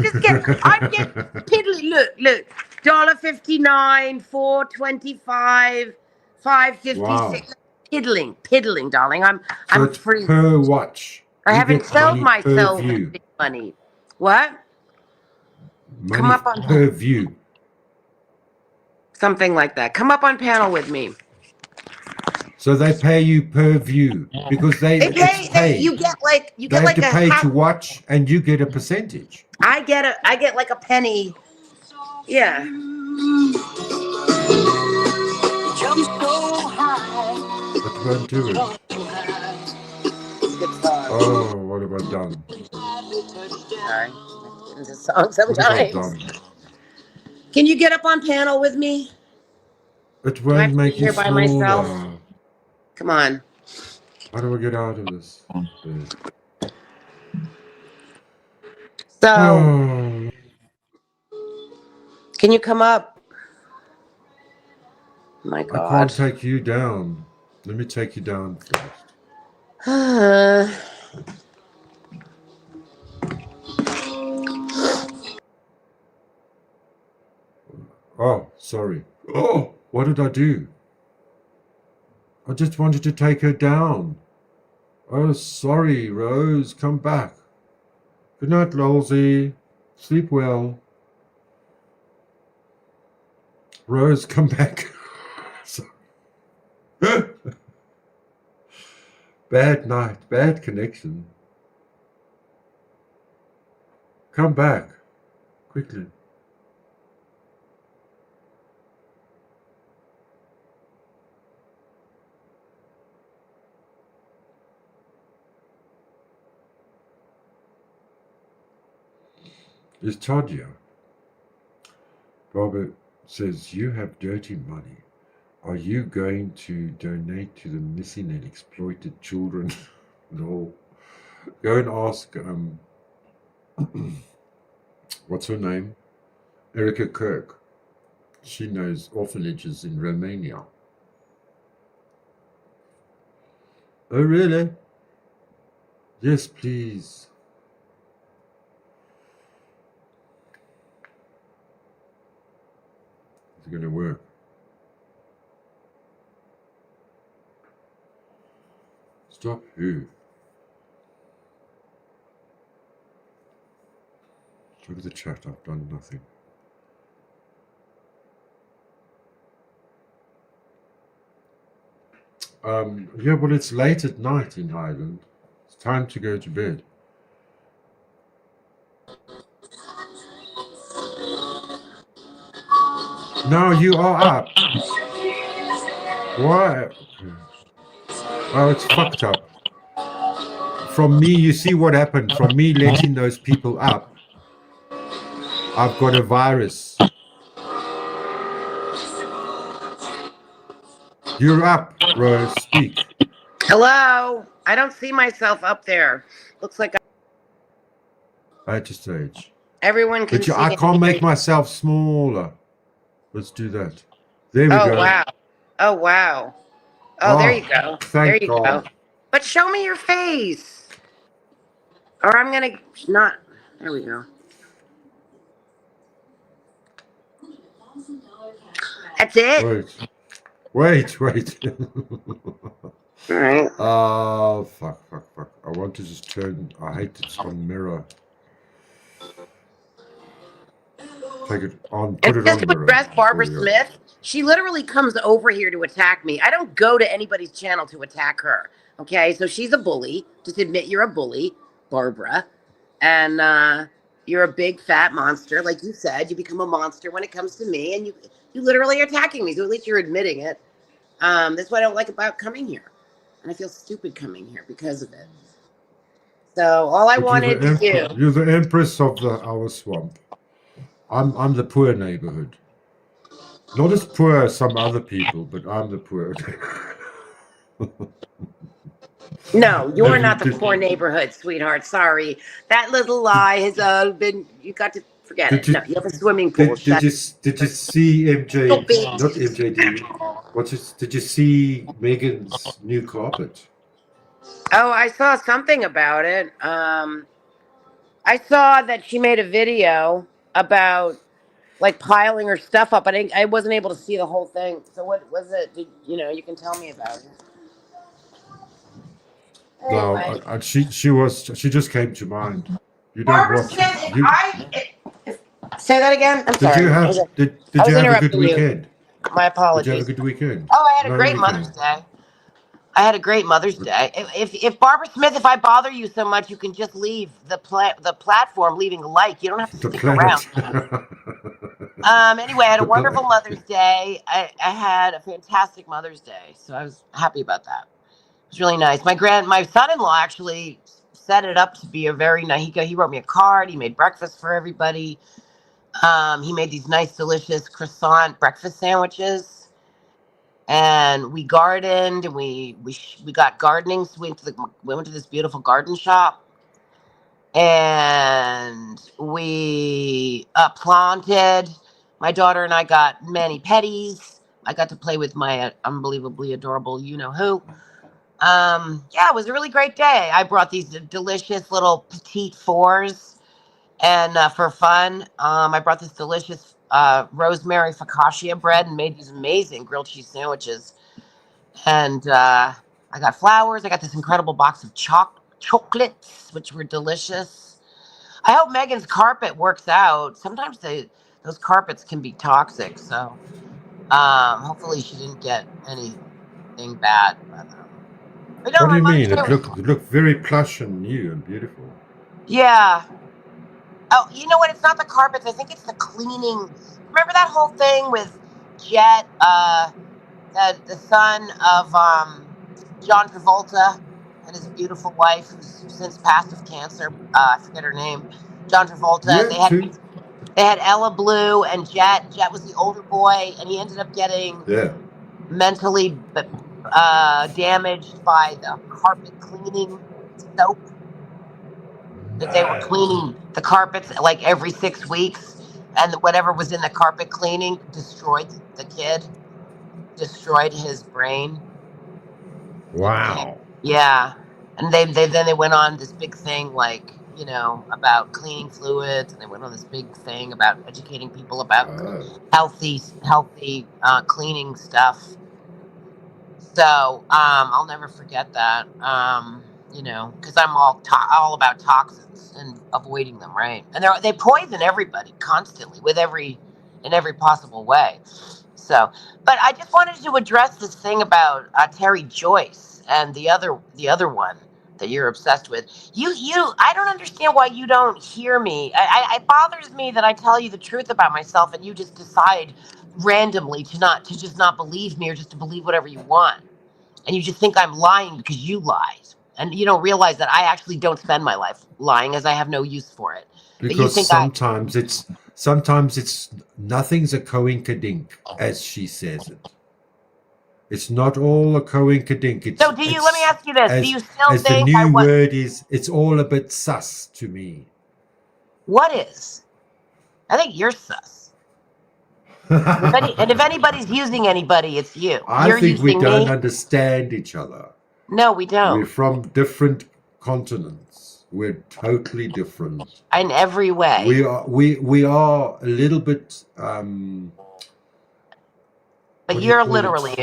get piddly. Look. $1.59, $4.25, $5.56. Wow. Piddling, darling. I'm it's free. per watch. I You haven't get sold money per myself view. big money. What? Money Come up on per view. something like that. Come up on panel with me. So they pay you per view because it's paid. You get like They have like to a pay half, to watch, and you get a percentage. I get like a penny. Yeah. But won't do it. Oh, what have I done? Sorry. It's a song What have I sometimes. done? Can you get up on panel with me? It Do I have won't to make be you here by myself? smaller. Come on. How do I get out of this? There. So, Oh, can you come up? My I God. can't take you down. Let me take you down first. Oh, sorry. Oh, what did I do? I just wanted to take her down. Oh, sorry, Rose. Come back. Good night, Lolsey. Sleep well. Rose, come back. Sorry. Bad night, bad connection. Come back. Quickly. Is Todja. Robert says, you have dirty money. Are you going to donate to the missing and exploited children? No. Go and ask, what's her name? Erica Kirk. She knows orphanages in Romania. Oh, really? Yes, please. Is it going to work? Stop who? Look at the chat. I've done nothing. Yeah, well, it's late at night in Ireland. It's time to go to bed. No, you are up. Why? Oh, it's fucked up. From me, you see what happened. From me letting those people up, I've got a virus. You're up, Rose. Speak. Hello. I don't see myself up there. Looks like At your stage. everyone can But see. I can't make myself smaller. Let's do that. There we Oh, go. wow. Oh, wow. Oh, there you go. There Thank you God. go. But show me your face. Or I'm going to not. There we go. That's it. Wait. All right. Oh, fuck. I want to just turn. I hate it's on mirror. Take it on. Put it Just on to mirror. address Barbara There we go. Smith, she literally comes over here to attack me. I don't go to anybody's channel to attack her. Okay, so she's a bully. Just admit you're a bully, Barbara, and you're a big fat monster, like you said. You become a monster when it comes to me, and you literally are attacking me. So at least you're admitting it. That's what I don't like about coming here, and I feel stupid coming here because of it. So all I But wanted to do. you're the empress of our swamp. I'm the poor neighborhood. Not as poor as some other people, but I'm the poor. No, you're not the poor neighborhood, sweetheart. Sorry. That little lie has been, you got to forget it. No, you have a swimming pool. Did you see MJ? Stupid. Not MJD. Did you see Megan's new carpet? Oh, I saw something about it. I saw that she made a video about like piling her stuff up. I wasn't able to see the whole thing. So what was it? You can tell me about it. No, Anyway. she just came to mind. You don't Barbara watch. Smith, You, say that again. I'm sorry. did you have a good interrupting you. weekend? My Did you have a apologies. good weekend? Oh, I had a No great weekend. Mother's Day. I had a great Mother's Day. If Barbara Smith, if I bother you so much, you can just leave the platform, leaving a like. You don't have to The stick planet. around. Anyway, I had a wonderful Mother's Day. I had a fantastic Mother's Day, so I was happy about that. It was really nice. My son-in-law actually set it up to be a very nice. He wrote me a card. He made breakfast for everybody. He made these nice, delicious croissant breakfast sandwiches, and we gardened, and we got gardening. So we went to this beautiful garden shop, and we planted. My daughter and I got many petties. I got to play with my unbelievably adorable you know who. Yeah, it was a really great day. I brought these delicious little petite fours, and for fun, I brought this delicious rosemary focaccia bread and made these amazing grilled cheese sandwiches. And I got flowers. I got this incredible box of chocolates, which were delicious. I hope Megan's carpet works out. Sometimes those carpets can be toxic, so hopefully she didn't get anything bad. But no, What do my you Mother's mean? Day was It looked very plush and new and beautiful. yeah. Oh, you know what? It's not the carpets. I think it's the cleaning. Remember that whole thing with Jet, the son of John Travolta and his beautiful wife, who's since passed of cancer. I forget her name. John Travolta. Yeah, true. They had Ella Blue and Jet. Jet was the older boy, and he ended up getting Yeah. mentally damaged by the carpet cleaning soap that they were cleaning the carpets like every 6 weeks, and whatever was in the carpet cleaning destroyed the kid, destroyed his brain. Wow. Yeah, and they went on this big thing like about cleaning fluids, and they went on this big thing about educating people about healthy cleaning stuff. So I'll never forget that. Because I'm all about toxins and avoiding them, right? And they poison everybody constantly in every possible way. So, but I just wanted to address this thing about Terry Joyce and the other one that you're obsessed with. I don't understand why you don't hear me. It bothers me that I tell you the truth about myself and you just decide randomly to just not believe me, or just to believe whatever you want, and you just think I'm lying because you lied, and you don't realize that I actually don't spend my life lying, as I have no use for it. Because sometimes it's nothing's a coinkydink, as she says it. It's not all a coinkydink. So let me ask you this: do you still as think the new word is? It's all a bit sus to me. What is? I think you're sus. And if anybody's using anybody, it's you. I think we don't understand each other. No, we don't. We're from different continents. We're totally different in every way. We are a little bit. But you're literally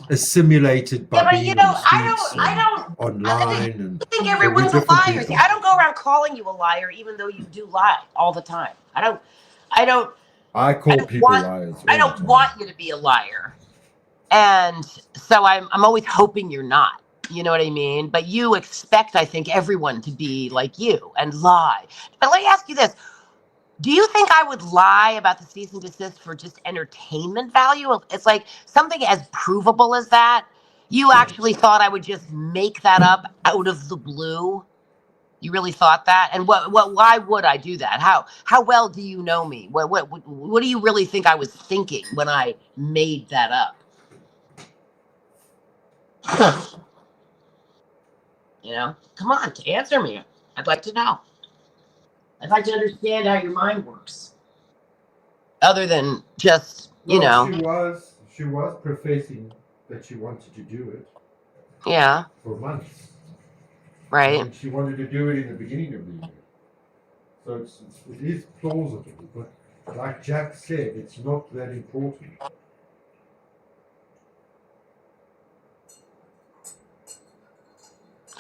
assimilated by being on streets I don't online. I think everyone's a liar. See, I don't go around calling you a liar, even though you do lie all the time. I call people liars. I don't want you to be a liar, and so I'm always hoping you're not. You know what I mean? But you expect, I think, everyone to be like you and lie. But let me ask you this. Do you think I would lie about the cease and desist for just entertainment value? It's like something as provable as that. You actually thought I would just make that up out of the blue? You really thought that? And why would I do that? How well do you know me? What do you really think I was thinking when I made that up? Come on, answer me. I'd like to know. I'd like to understand how your mind works. Other than just, She was professing that she wanted to do it. Yeah. For months. Right. And she wanted to do it in the beginning of the year. So it is plausible, but like Jack said, it's not that important.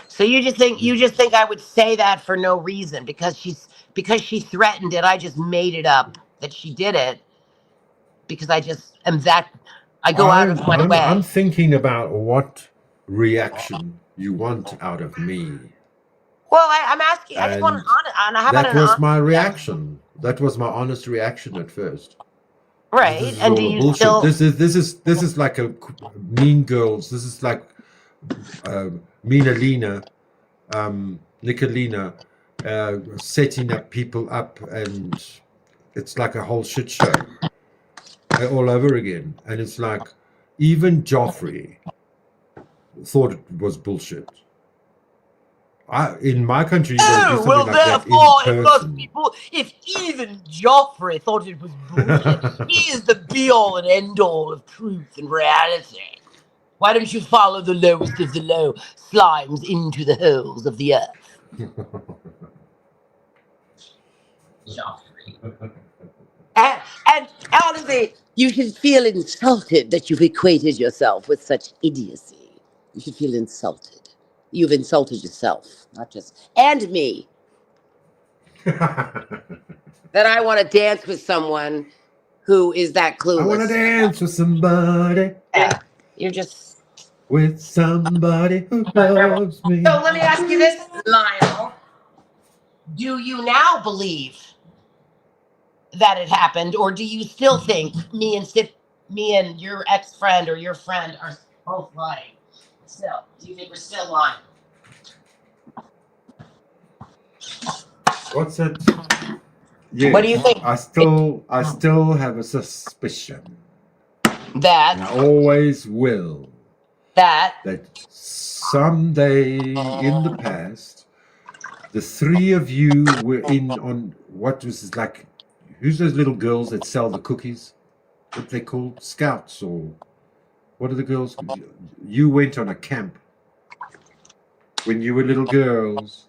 So you just think I would say that for no reason because she threatened it. I just made it up that she did it because I just am that. I go out of my way. I'm thinking about what reaction you want out of me. Well, I'm asking. I just want an honest. That was my reaction. That was my honest reaction at first. Right, and do you bullshit. Still? This is like a Mean Girls. This is like Nicolina, setting up people up and it's like a whole shit show all over again. And it's like, even Joffrey thought it was bullshit. In my country, you got to do Oh, something well, like that therefore, in it must person. be bull. If even Joffrey thought it was bullshit, he is the be-all and end-all of truth and reality. Why don't you follow the lowest of the low slimes into the holes of the earth? Joffrey. And honestly, you should feel insulted that you've equated yourself with such idiocy. You should feel insulted. You've insulted yourself, not just, and me. That I want to dance with someone who is that clueless. I want to dance with somebody. Yeah, you're just. With somebody who loves me. So let me ask you this, Lionel. Do you now believe that it happened, or do you still think me and your ex-friend or your friend are both lying? Still, do you think we're still lying? What's it? Yes, What do you think? I still have a suspicion. And I That always will. that That someday in the past, the three of you were in on what was it like? Who's those little girls that sell the cookies? What they called? Scouts, or what are the girls? You went on a camp when you were little girls,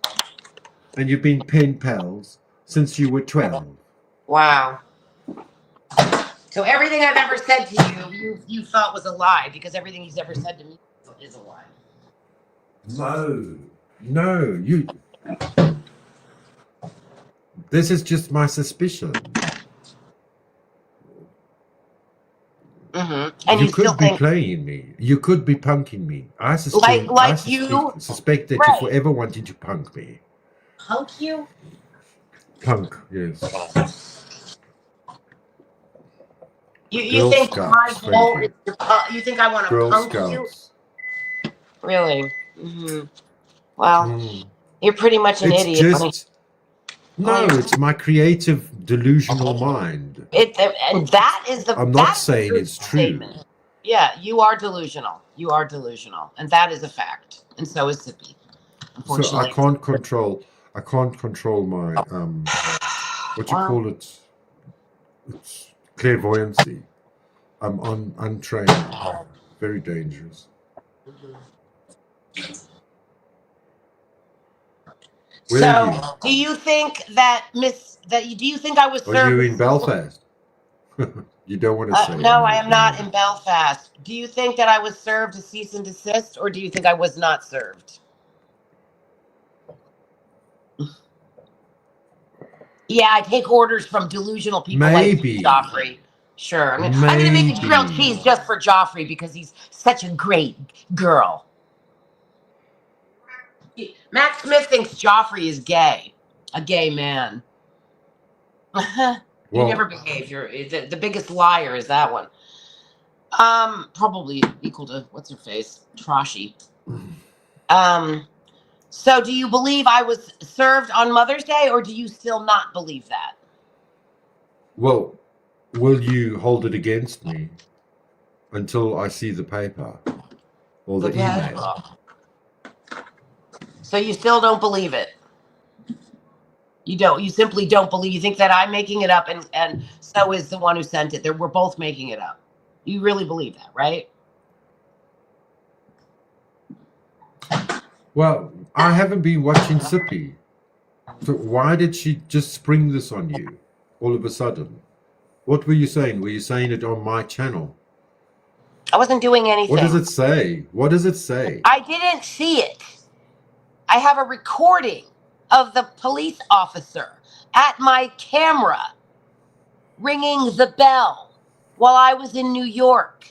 and you've been pen pals since you were 12. wow. So everything I've ever said to you thought was a lie because everything he's ever said to me is a lie. No, you. This is just my suspicion. Mm-hmm. And you you could still be think playing me. You could be punking me. I like suspect that right. you're forever wanting to punk me. Punk you? Punk, yes. You Girl think Scouts, my thank goal you. is you think I want to Girl punk Scouts. you? Really? Mm-hmm. Well, you're pretty much an It's idiot. just no. It's my creative, delusional mind. And that is the. I'm not saying it's true. Statement. Yeah, you are delusional. You are delusional, and that is a fact. And so is Sippy. Unfortunately, So I can't control my what you call it? It's clairvoyancy. I'm untrained. Very dangerous. Where are you? So, do you think that do you think I was served? Are you in Belfast? You don't want to say. No, I am not in Belfast. Do you think that I was served a cease and desist, or do you think I was not served? Yeah, I take orders from delusional people Maybe. like Joffrey. Sure. I'm going to make a grilled cheese just for Joffrey because he's such a great girl. Matt Smith thinks Joffrey is gay. A gay man. You never behave. You're the biggest liar is that one. Probably equal to what's her face? Trashy. So do you believe I was served on Mother's Day, or do you still not believe that? Well, will you hold it against me until I see the paper or the email? So you still don't believe it? You don't. You simply don't believe. You think that I'm making it up, and so is the one who sent it. We're both making it up. You really believe that, right? Well, I haven't been watching Sippy. So why did she just spring this on you all of a sudden? What were you saying? Were you saying it on my channel? I wasn't doing anything. What does it say? What does it say? I didn't see it. I have a recording of the police officer at my camera ringing the bell while I was in New York.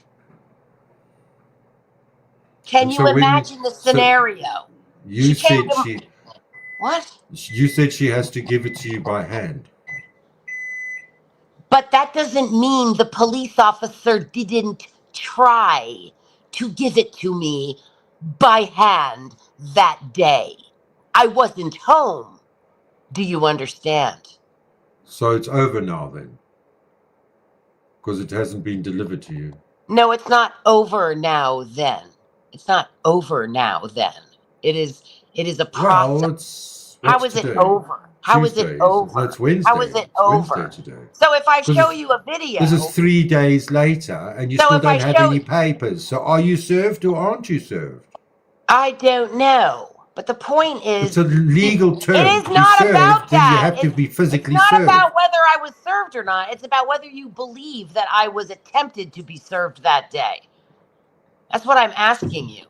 Can you imagine the scenario? You said she. What? You said she has to give it to you by hand. But that doesn't mean the police officer didn't try to give it to me by hand that day. I wasn't home. Do you understand? So it's over now then, because it hasn't been delivered to you. No, it's not over now then. It's not over now then. It is a process. Well, it's How what's is today? it over? How is Tuesday. it over? No, it's Wednesday. How is it It's over? Wednesday today. So if I 'Cause show it's- you a video, This is 3 days later, and you So still if I don't have show- any papers. So are you served or aren't you served? I don't know. But the point is, It's a legal term. it is To be not served, about then you that. have to be physically it's not served. about whether I was served or not. It's about whether you believe that I was attempted to be served that day. That's what I'm asking you.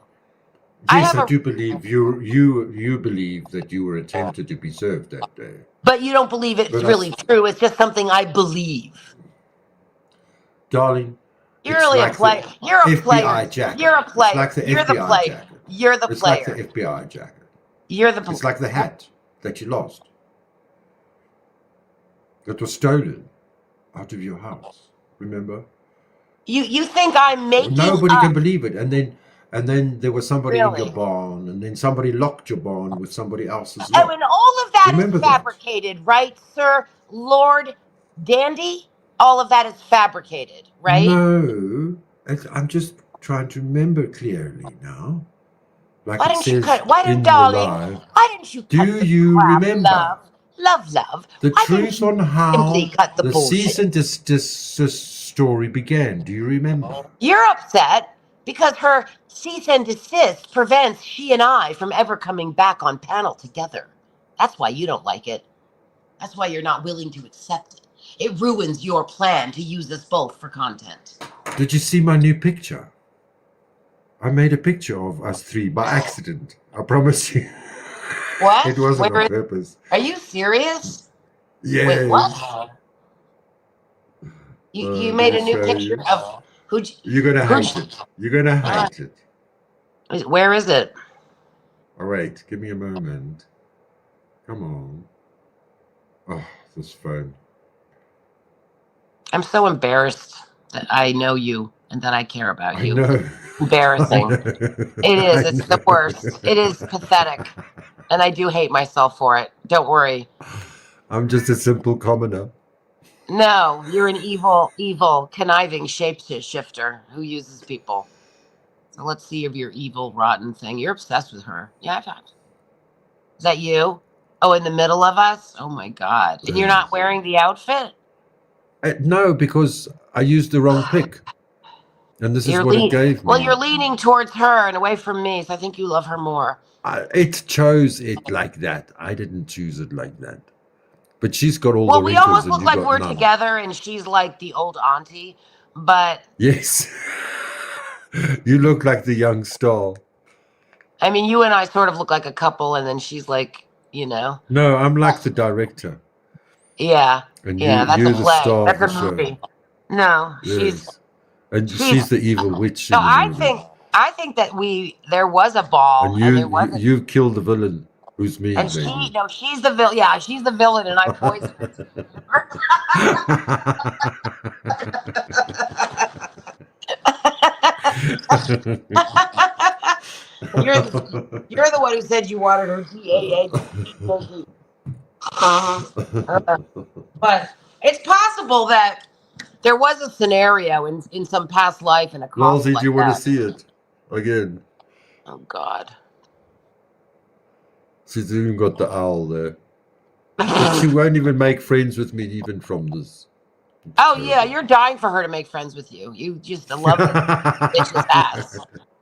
Yes, I do believe you believe that you were attempted to be served that day. But you don't believe it's But really true. It's just something I believe. Darling, You're it's really like a player. the You're a FBI player. jacket. You're a player. It's like the You're the FBI player. jacket. You're the It's player. like the FBI jacket. You're the It's like the hat that you lost. That was stolen out of your house. Remember? You think I'm making Nobody up. can believe it. And then there was somebody in Really? your barn, and then somebody locked your barn with somebody else's Oh, lock. and all of that Remember is that. fabricated, right, Sir Lord Dandy? All of that is fabricated, right? No, I'm just trying to remember clearly now. Like Why it didn't you says cut? Why in didn't, the darling? live. Why didn't you cut Do the you crap, remember love? the Why didn't truth you on how simply cut the the bullshit? cease and desist story began? Do you remember? You're upset because her cease and desist prevents she and I from ever coming back on panel together. That's why you don't like it. That's why you're not willing to accept it. It ruins your plan to use us both for content. Did you see my new picture? I made a picture of us three by accident. I promise you. What? It wasn't Where on is- purpose. Are you serious? Yes. Wait, what? You I'm made a gonna new show picture you. of who? You're gonna hate it. You're gonna hate it. Where is it? Oh wait, give me a moment. Come on. Oh, this phone. I'm so embarrassed that I know you and that I care about I you. know. Embarrassing. I know. It is. I It's the know. worst. It is pathetic. And I do hate myself for it. Don't worry. I'm just a simple commoner. No, you're an evil, conniving shapeshifter who uses people. So let's see if your evil, rotten thing. You're obsessed with her. Yeah, I've had. Is that you? Oh, in the middle of us? Oh my God. And you're not wearing the outfit? No, because I used the wrong pick. And this is what it gave me. Well, you're leaning towards her and away from me, so I think you love her more. It chose it like that. I didn't choose it like that. But she's got all Well, the we wrinkles almost and look you like got we're none. together and she's like the old auntie, but Yes. You look like the young star. I mean, you and I sort of look like a couple, and then she's like, you know. No, I'm like the director. Yeah. And Yeah, that's you're a the play. star of That's the a show. movie. No, Yes. And she's- she's the evil witch in No, the I movie. think that there was a ball, And and there was you've killed the villain, who's me, and baby. she's the villain. Yeah, she's the villain, and I poisoned it. You're the one who said you wanted her GAA. But it's possible that there was a scenario in some past life in a coffee Lalsy, like do you want that. to see it again? Oh God. She's even got the owl there. But she won't even make friends with me even from this. Oh yeah, you're dying for her to make friends with you. You just love the bitch's ass.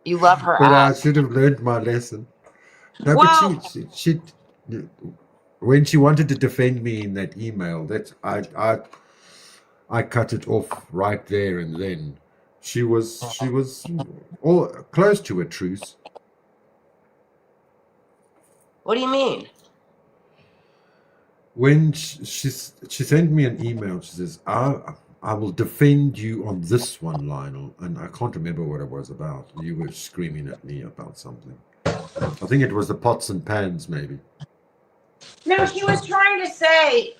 You love her But I ass. should have learned my lesson. No, Well- but she when she wanted to defend me in that email, I cut it off right there and then. She was all close to a truce. What do you mean? When she sent me an email, she says, I will defend you on this one, Lionel. And I can't remember what it was about. You were screaming at me about something. I think it was the pots and pans, maybe. No, she was trying to say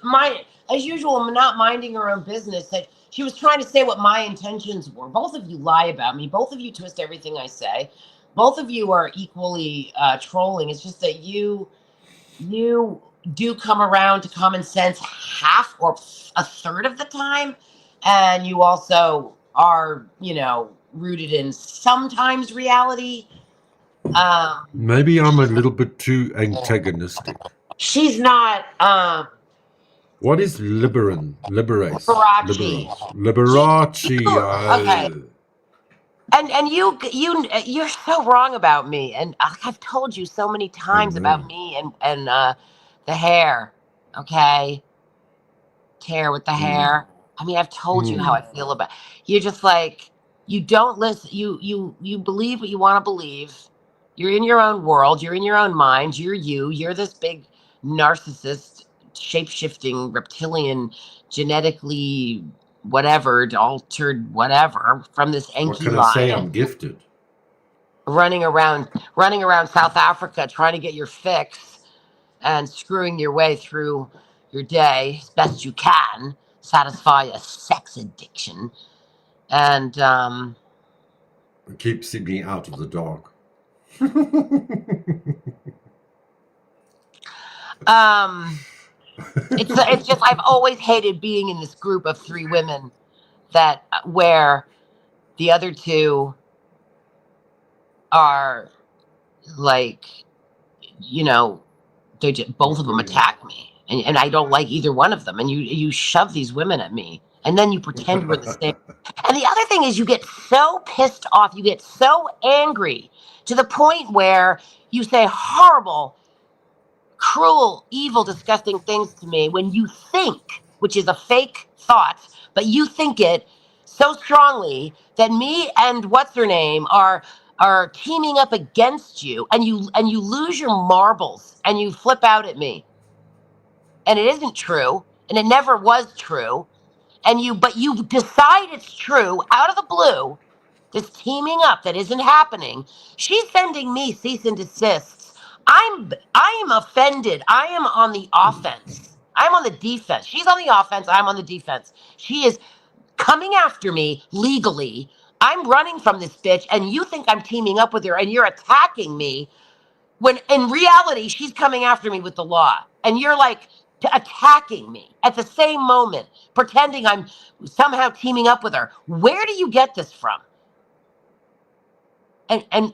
as usual, not minding her own business. That she was trying to say what my intentions were. Both of you lie about me. Both of you twist everything I say. Both of you are equally trolling. It's just that you do come around to common sense half or a third of the time, and you also are, rooted in sometimes reality. Maybe I'm a little bit too antagonistic. She's not. What is Liberace? Liberace. Liberace. Okay. And you're so wrong about me, and I've told you so many times about me and the hair. Okay, tear with the hair. I mean, I've told you how I feel about. You're just like, you don't listen. You believe what you want to believe. You're in your own world. You're in your own mind. You're this big narcissist, shape-shifting reptilian, genetically whatever, altered whatever from this Enki What can I say? I'm gifted. running around South Africa trying to get your fix and screwing your way through your day as best you can, satisfy a sex addiction, and It keeps me out of the dark. it's just I've always hated being in this group of three women that where the other two are like, they just, both of them attack me, and I don't like either one of them, and you shove these women at me, and then you pretend we're the same. And the other thing is, you get so pissed off, you get so angry to the point where you say horrible, cruel, evil, disgusting things to me when you think, which is a fake thought, but you think it so strongly that me and what's her name are teaming up against you, and you lose your marbles and you flip out at me. And it isn't true, and it never was true. But you decide it's true out of the blue, this teaming up that isn't happening. She's sending me cease and desists. I am offended. I am on the offense. I'm on the defense. She's on the offense. I'm on the defense. She is coming after me legally. I'm running from this bitch, and you think I'm teaming up with her, and you're attacking me, when in reality, she's coming after me with the law. And you're like attacking me at the same moment, pretending I'm somehow teaming up with her. Where do you get this from? And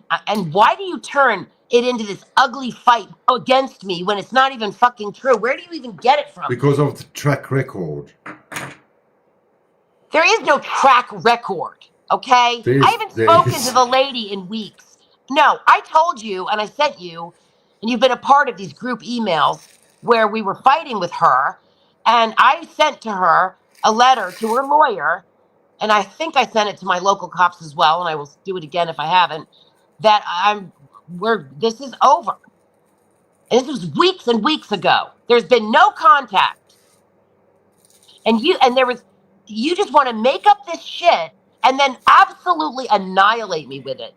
why do you turn it into this ugly fight against me when it's not even fucking true? Where do you even get it from? Because of the track record. There is no track record, okay? I haven't spoken to the lady in weeks. No, I told you, and I sent you, and you've been a part of these group emails where we were fighting with her, and I sent to her a letter to her lawyer, and I think I sent it to my local cops as well, and I will do it again if I haven't, that this is over. And this was weeks and weeks ago. There's been no contact. And you just want to make up this shit and then absolutely annihilate me with it.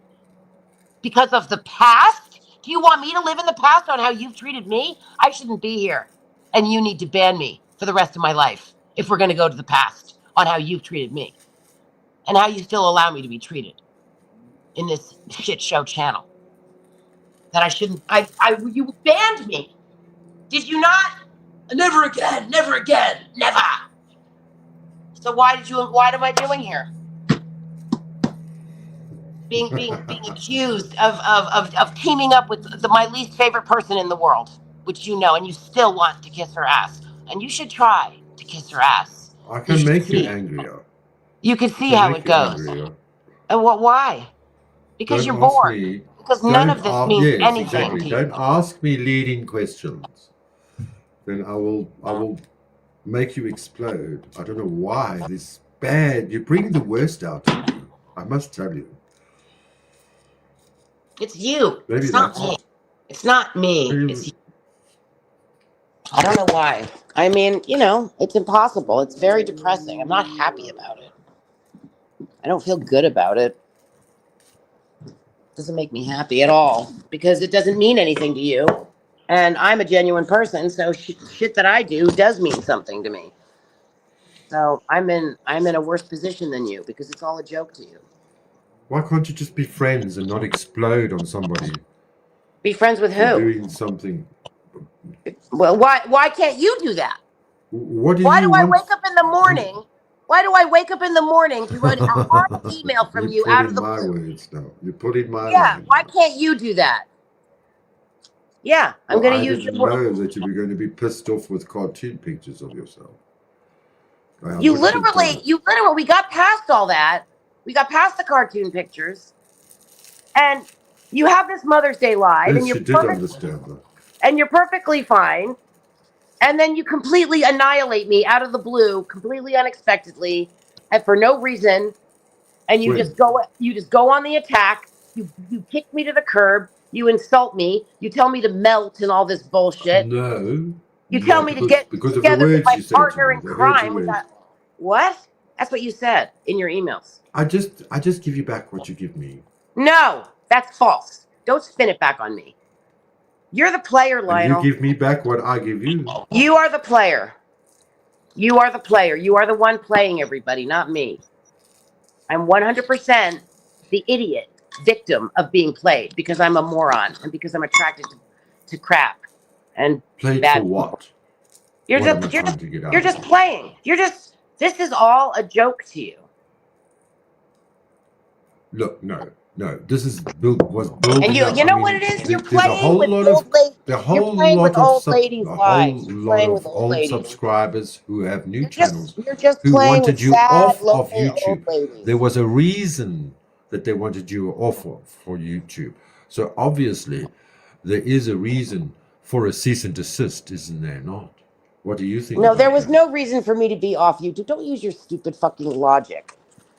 Because of the past? Do you want me to live in the past on how you've treated me? I shouldn't be here. And you need to ban me for the rest of my life if we're going to go to the past on how you've treated me. And how you still allow me to be treated in this shit show channel. That I shouldn't, you banned me. Did you not? Never again, never again, never. So what am I doing here? Being accused of teaming up with my least favorite person in the world, which you know, and you still want to kiss her ass. And you should try to kiss her ass. I can make you angrier. You can see how it goes. Angrier. And why? Because you're bored. Because none of this means anything. Exactly. Don't ask me leading questions. Then I will make you explode. I don't know why this bad. You bring the worst out of me. I must tell you. It's you. Maybe it's not me. It's not me. It's you. I don't know why. I mean, it's impossible. It's very depressing. I'm not happy about it. I don't feel good about it. It doesn't make me happy at all because it doesn't mean anything to you. And I'm a genuine person, so shit that I do does mean something to me. So I'm in a worse position than you because it's all a joke to you. Why can't you just be friends and not explode on somebody? Be friends with who? Doing something. Well, why can't you do that? What do Why you do I want? wake up in the morning? Why do I wake up in the morning to a hard email from You you put out of in the my blue? words now. You put in my Yeah, line why now. can't you do that? Yeah, I'm Well, gonna I use didn't your. know that you were going to be pissed off with cartoon pictures of yourself. I You wouldn't have done literally, it. we got past all that. We got past the cartoon pictures, and you have this Mother's Day live, Yes, she did understand that. and you're perfectly fine. And then you completely annihilate me out of the blue, completely unexpectedly, and for no reason. And When? you just go on the attack. You kick me to the curb. You insult me. You tell me to melt and all this bullshit. No, You tell no, me to get because of the together with words my you said to partner me. in They heard your crime. words. What? That's what you said in your emails. I just give you back what you give me. No, that's false. Don't spin it back on me. You're the player, And you Lionel. give me back what I give you. You are the player. You are the player. You are the one playing everybody, not me. I'm 100% the idiot victim of being played because I'm a moron and because I'm attracted to crap and Played for bad people. what? What am I You're trying just to get out you're of just you? playing. This is all a joke to you. Look, no. This is was building And up. you I know what it mean, is? You're there's a playing whole with lot of old ladies. the You're whole playing with lot of old ladies' a whole lives. You're lot playing with of old old ladies. subscribers who have new channels You're just who playing with wanted you sad, off of lonely old YouTube. There ladies. was a reason that they wanted you off of for YouTube. So obviously, there is a reason for a cease and desist, isn't there not? What do you think No, there about was that? no reason for me to be off YouTube. Don't use your stupid fucking logic.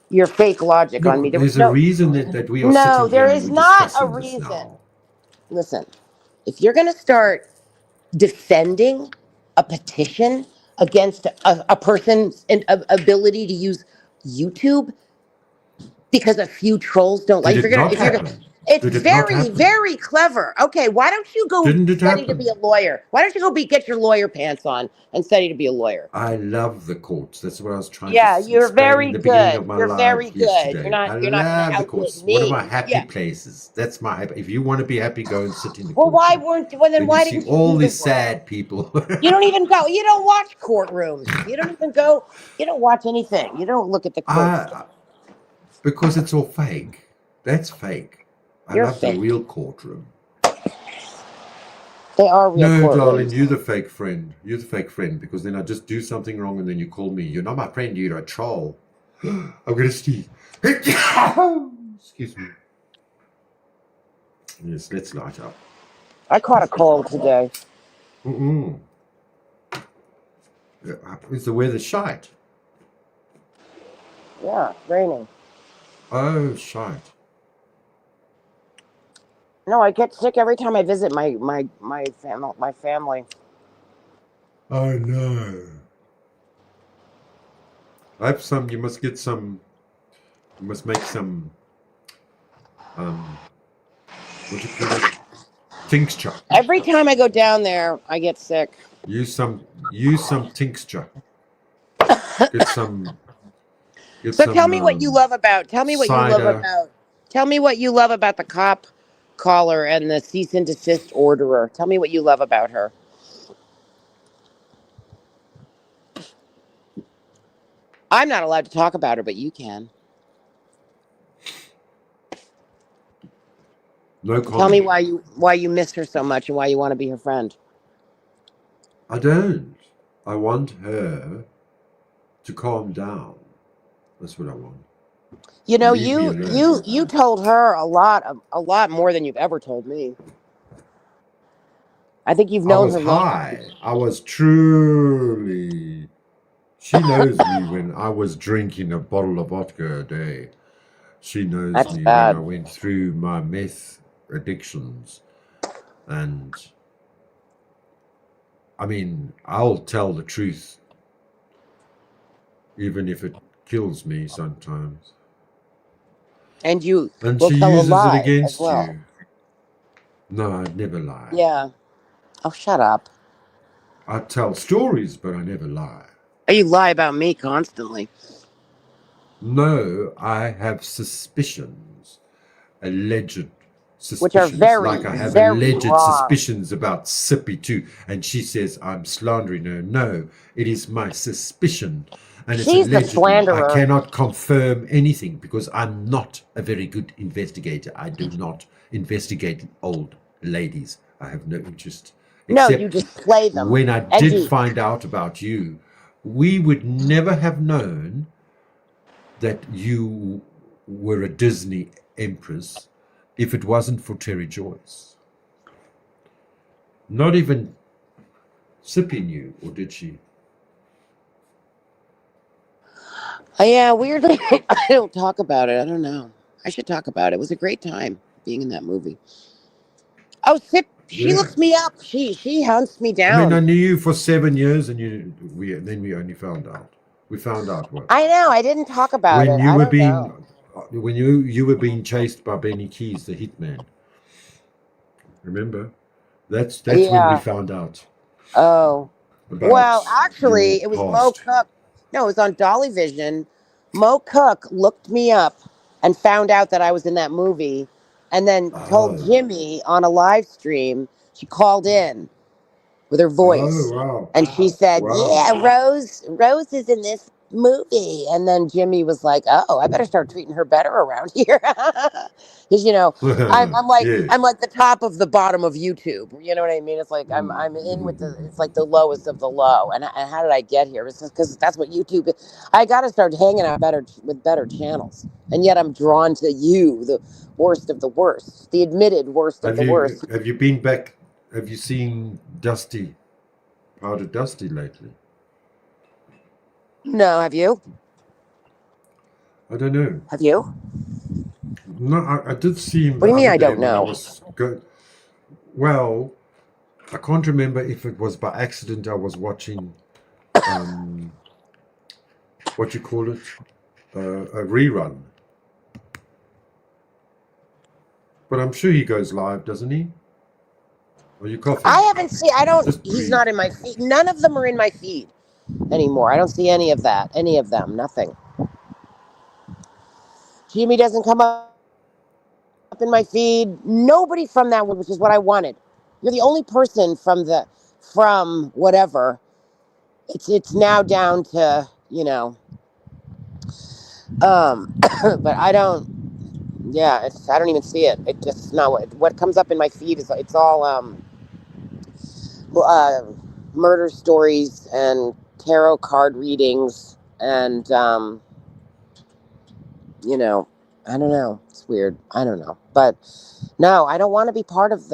Your fake logic on No, me. There was there's a no reason that we are No, sitting here there and is we're not a discussing this reason. now. Listen, if you're going to start defending a petition against a person's ability to use YouTube because a few trolls don't like, Did it not happen? it's Did it not very, happen? very clever. Okay, why don't you go Didn't it study to be happen? a lawyer? Why don't you go get your lawyer pants on and study to be a lawyer? I love the courts. That's what I was trying to Yeah, you're explain in very the beginning good. of my You're very live good. yesterday. I You're not going to love the outwit courts. One of my me. happy Yeah. places. That's my happy. If you want to be happy, go and sit in the Well, courtroom. then Then you why see didn't you all do the these work? sad people. You don't even go. You don't watch courtrooms. You don't even go. You don't watch anything. You don't look at the court stuff. Because it's all fake. That's fake. I You're love the fake. real courtroom. They are real No, courtrooms. darling, you're the fake friend. You're the fake friend because then I just do something wrong and then you call me. You're not my friend, you're a troll. I'm going to sneeze. Excuse me. Yes, let's light up. I caught a cold today. Is the weather shite? Yeah, raining. Oh, shite. No, I get sick every time I visit my family. Oh, no. I have some, you must get some, you must make some, what do you call it? Tincture. Every time I go down there, I get sick. Use some tincture. Get some. So tell me what you love about. Tell me what you love cider. about. Tell me what you love about the cop caller and the cease and desist orderer. Tell me what you love about her. I'm not allowed to talk about her, but you can. No comment. Tell me why you miss her so much and why you want to be her friend. I don't. I want her to calm down. That's what I want. You know, Leave me alone. you told her a lot more than you've ever told me. I think you've I known was her long. high. I was truly. She knows me when I was drinking a bottle of vodka a day. She knows That's me bad. when I went through my meth addictions. And I mean, I'll tell the truth, even if it kills me sometimes. And you And will she tell a uses lie it against as well. you. No, I'd never lie. Yeah. Oh, shut up. I tell stories, but I never lie. You lie about me constantly. No, I have suspicions, alleged which are suspicions, very, like I have very alleged wrong. suspicions about Sippy too, and she says I'm slandering her. No, it is my suspicion, and it's She's the allegedly. I slanderer. cannot confirm anything because I'm not a very good investigator. I do not investigate old ladies. I have no interest. No, Except you just play them. when I And did you, find out about you, we would never have known that you were a Disney empress if it wasn't for Terry Joyce. Not even Sippy knew, or did she? Yeah, weirdly, I don't talk about it. I don't know. I should talk about it. It was a great time being in that movie. Oh, Sip, she Yeah. looks me up. She hunts me I mean, I down. knew you for 7 years, and then we only found out. We found out what I know. I didn't talk about when it. you I were don't being know. when you were being chased by Benny Keys, the hitman. Remember? That's when we Yeah. found out Oh. Well, about your actually, it was Mo past. Cook. No, it was on Dolly Vision. Mo Cook looked me up and found out that I was in that movie, and then told Oh, Jimmy on a live stream. She called in with her oh, voice, wow, and she said, wow. "Yeah, Rose is in this movie." And then Jimmy was like, "Oh, I better start treating her better around here," because I'm like the top of the bottom of YouTube. You know what I mean? It's like I'm in with the it's like the lowest of the low. And how did I get here? It's just because that's what YouTube. I got to start hanging out better with better channels, and yet I'm drawn to you, the worst of the worst, the admitted worst of Have the worst. you been back? Have you seen Dusty, Powder Dusty lately? No, have you? I don't know. Have you? No, I did see him What the do you mean other I day don't when I know? was good. Well, I can't remember if it was by accident I was watching, um, what you call it, a rerun. But I'm sure he goes live, doesn't he? Are you coughing? I haven't seen. I don't. Just He's breathe. not in my feed. None of them are in my feed anymore. I don't see any of that. Any of them. Nothing. Jimmy doesn't come up in my feed. Nobody from that one, which is what I wanted. You're the only person from whatever. It's now down to but I don't. Yeah, I don't even see it. It just not what comes up in my feed is it's all uh, murder stories and tarot card readings and I don't know. It's weird. I don't know, but no, I don't want to be part of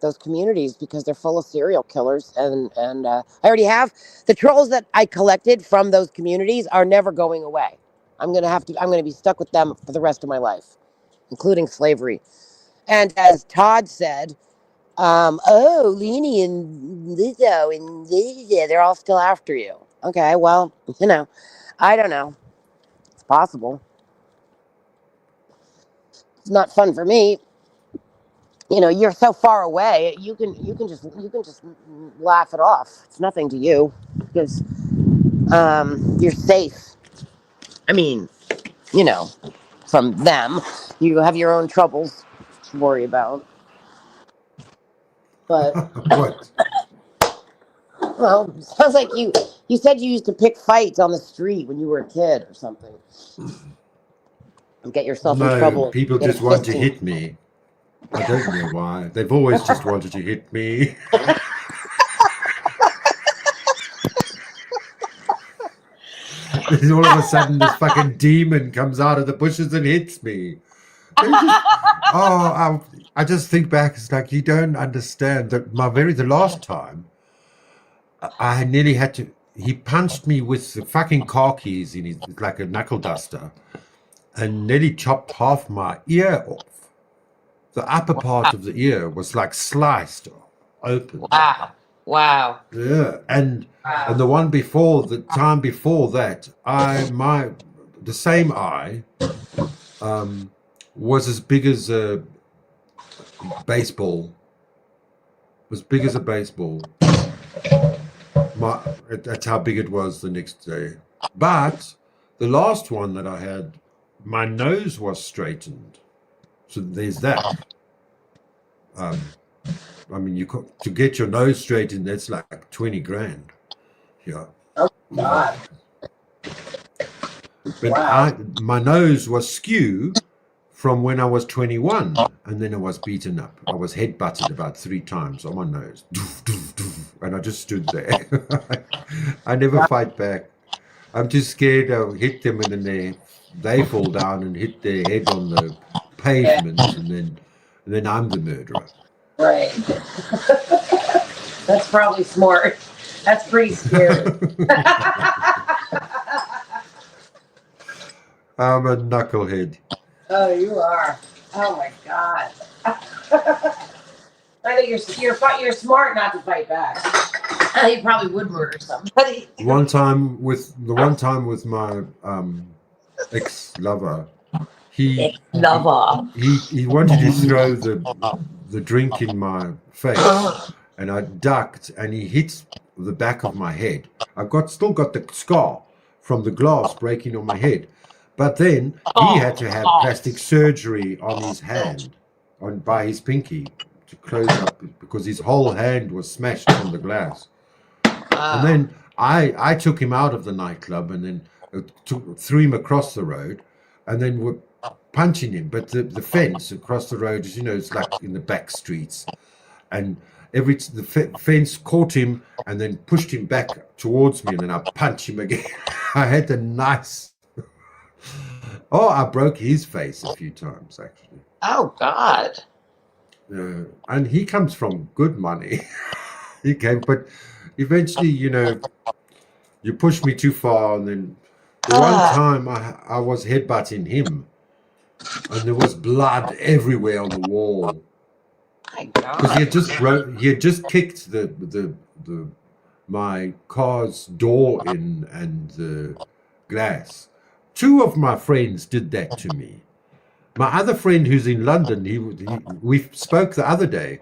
those communities because they're full of serial killers and I already have the trolls that I collected from those communities are never going away. I'm gonna be stuck with them for the rest of my life, including slavery. And as Todd said, Leanie and Lizzo and Lizzo, they're all still after you. Okay, well, I don't know. It's possible. It's not fun for me. You're so far away. You can just laugh it off. It's nothing to you because you're safe. I mean, you know, from them, you have your own troubles to worry about. But What? well, sounds like you said you used to pick fights on the street when you were a kid or something, and get yourself in No, trouble. people Get a just want to piston. hit me. I don't know why. They've always just wanted to hit me. Then all of a sudden, this fucking demon comes out of the bushes and hits me. They just, I just think back. It's like you don't understand that the last time I nearly had to. He punched me with the fucking car keys in his like a knuckle duster, and nearly chopped half my ear off. The upper part of the ear was like sliced open. Wow. Wow. Yeah, and the one before, the time before that, the same eye was as big as a baseball. As big as a baseball. That's how big it was the next day. But the last one that I had, my nose was straightened. So there's that. I mean, to get your nose straightened, that's like 20 grand. Yeah. Oh God! But Wow. my nose was skew from when I was 21, and then I was beaten up. I was headbutted about 3 times on my nose, and I just stood there. I never fight back. I'm too scared I'll hit them, and then they fall down and hit their head on the pavement, and then I'm the murderer. Right. That's probably smart. That's pretty scary. I'm a knucklehead. Oh, you are. Oh my God. I think you're smart not to fight back. You probably would murder somebody. One time with my ex-lover, he Lover. he wanted to throw the drink in my face, and I ducked, and he hit the back of my head. I've still got the scar from the glass breaking on my head, but then he had to have plastic surgery on his hand, by his pinky, to close up because his whole hand was smashed from the glass. And then I took him out of the nightclub, and then threw him across the road, and then were punching him. But the fence across the road is, it's like in the back streets, and the fence caught him and then pushed him back towards me, and then I punched him again. I had a nice. Oh, I broke his face a few times actually. Oh God. And he comes from good money. He came, but eventually, you push me too far, and then the one time I was headbutting him, and there was blood everywhere on the wall My because God. he had just kicked my car's door in and the glass. 2 of my friends did that to me. My other friend who's in London, we spoke the other day.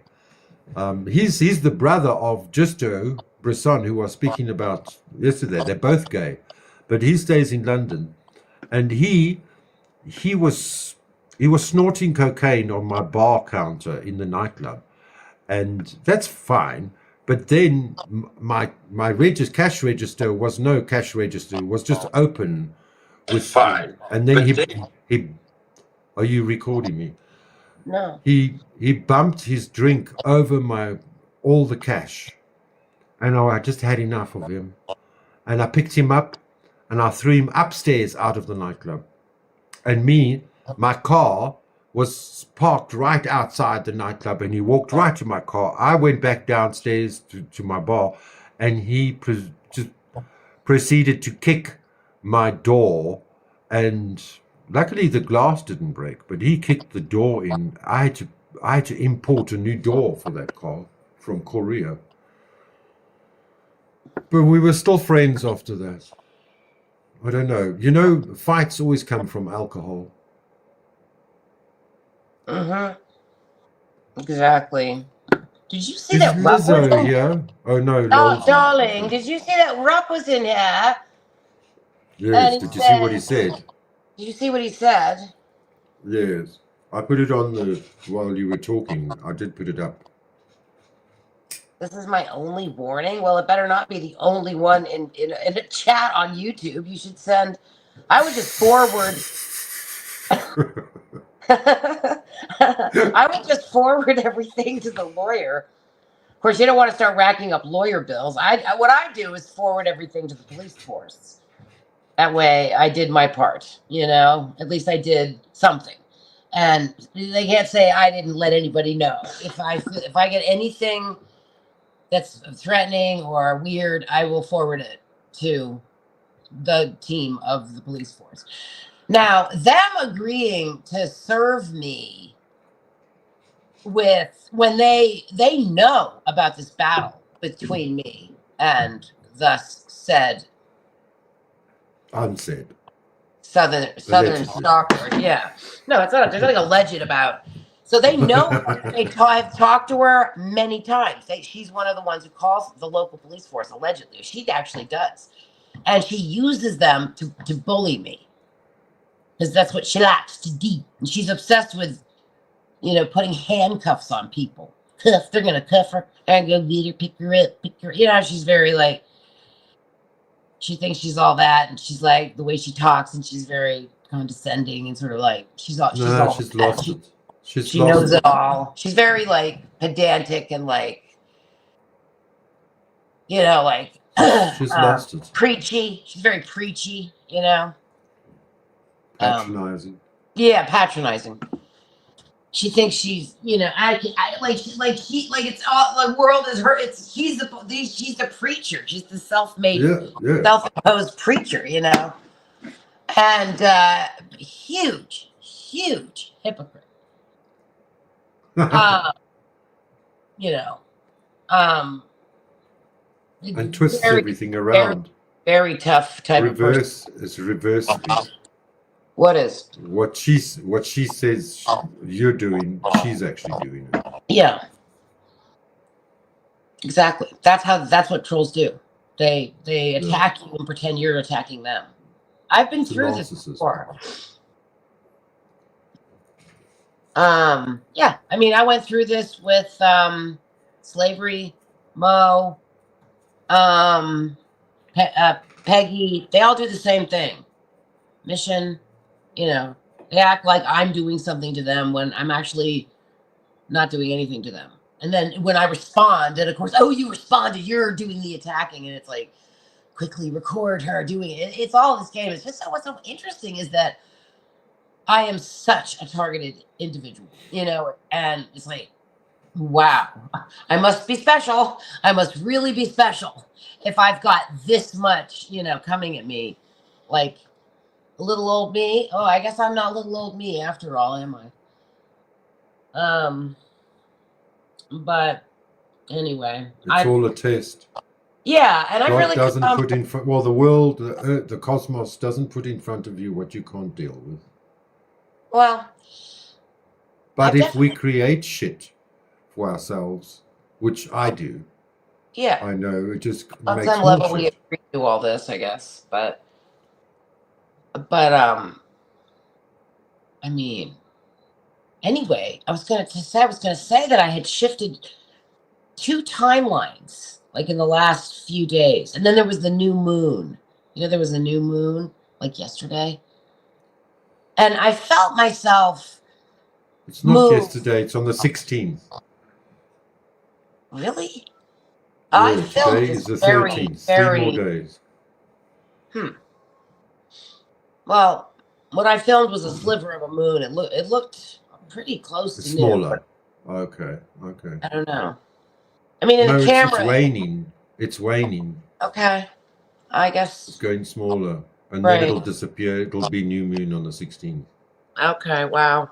He's the brother of Justo Brisson, who I was speaking about yesterday. They're both gay, but he stays in London, and he was snorting cocaine on my bar counter in the nightclub, and that's fine. But then my cash register was no cash register; it was just open with fine. And then he are you recording me? No. He bumped his drink over all the cash, and I just had enough of him, and I picked him up, and I threw him upstairs out of the nightclub, and my car was parked right outside the nightclub, and he walked right to my car. I went back downstairs to my bar, and he just proceeded to kick my door, and luckily the glass didn't break, but he kicked the door in. I had to import a new door for that car from Korea. But we were still friends after that. I don't know. Fights always come from alcohol. Mm-hmm. Exactly. Did you see Is that Rupp was Lizzo in? here? Oh no, Oh, Lol's darling, did you see that Rupp was in here? Yes. And Did you see what he said? Did you see what he said? Yes. I put it on while you were talking. I did put it up. This is my only warning. Well, it better not be the only one in a chat on YouTube. You should send. I would just forward. I would just forward everything to the lawyer. Of course, you don't want to start racking up lawyer bills. What I do is forward everything to the police force. That way, I did my part. At least I did something. And they can't say I didn't let anybody know. If I get anything that's threatening or weird, I will forward it to the team of the police force. Now, them agreeing to serve me when they know about this battle between me and thus said Unsaid. Southern stalker. Yeah. No, it's not. There's nothing alleged about. So they know her. I've talked to her many times. She's one of the ones who calls the local police force, allegedly. She actually does. And she uses them to bully me. Because that's what she likes to do. And she's obsessed with, putting handcuffs on people. Cuff, they're gonna cuff her and go get her, pick her up, pick her. She's very like, she thinks she's all that, and she's like the way she talks, and she's very condescending and sort of like she's all No, that. she's lost it. She knows it all. She's very like pedantic and like like She's lost it. preachy. She's very preachy. Patronizing. Yeah, patronizing. She thinks she's, it's all the world is her. She's the preacher. She's the self-made, self-imposed preacher, and huge hypocrite. And twists everything around. Very tough type of person. It's reverse. What is? What she says you're doing, she's actually doing it. Yeah. Exactly. That's what trolls do. They attack you and pretend you're attacking them. I've been through this before. Yeah. I mean, I went through this with Slavery, Mo, Peggy. They all do the same thing. Mission. They act like I'm doing something to them when I'm actually not doing anything to them. And then when I respond, and of course, oh, you responded, you're doing the attacking. And it's like, quickly record her doing it. It's all this game. It's just what's so interesting is that I am such a targeted individual, and it's like, wow, I must be special. I must really be special if I've got this much, coming at me. Like, little old me. Oh, I guess I'm not little old me after all, am I? But anyway, it's all a test. Yeah, and I really doesn't put in front. Well, the world, the earth, the cosmos doesn't put in front of you what you can't deal with. Well, but if we create shit for ourselves, which I do, yeah, I know it just on makes some level we agree to all this, I guess, but I mean, anyway, I was gonna say that I had shifted 2 timelines, like in the last few days, and then there was the new moon. There was a new moon, like yesterday, and I felt myself. It's not yesterday. It's on the 16th. Really? Yeah, I felt today is the 13th. 3 more days. Well, what I filmed was a sliver of a moon. It looked pretty close to smaller. Okay. I don't know. I mean, in the camera, it's waning. It's waning. Okay, I guess it's going smaller, and then it'll disappear. It'll be new moon on the 16th. Okay. Wow.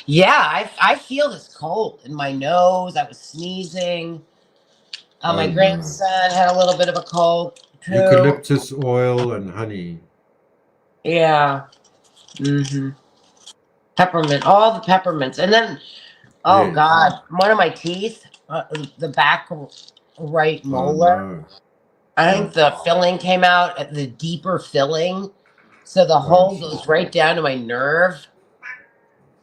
Yeah, I feel this cold in my nose. I was sneezing. My grandson had a little bit of a cold. Eucalyptus oil and honey. Yeah. Peppermint, all the peppermints. And then, God, one of my teeth, the back right molar, I think the filling came out at the deeper filling. So the hole goes right down to my nerve.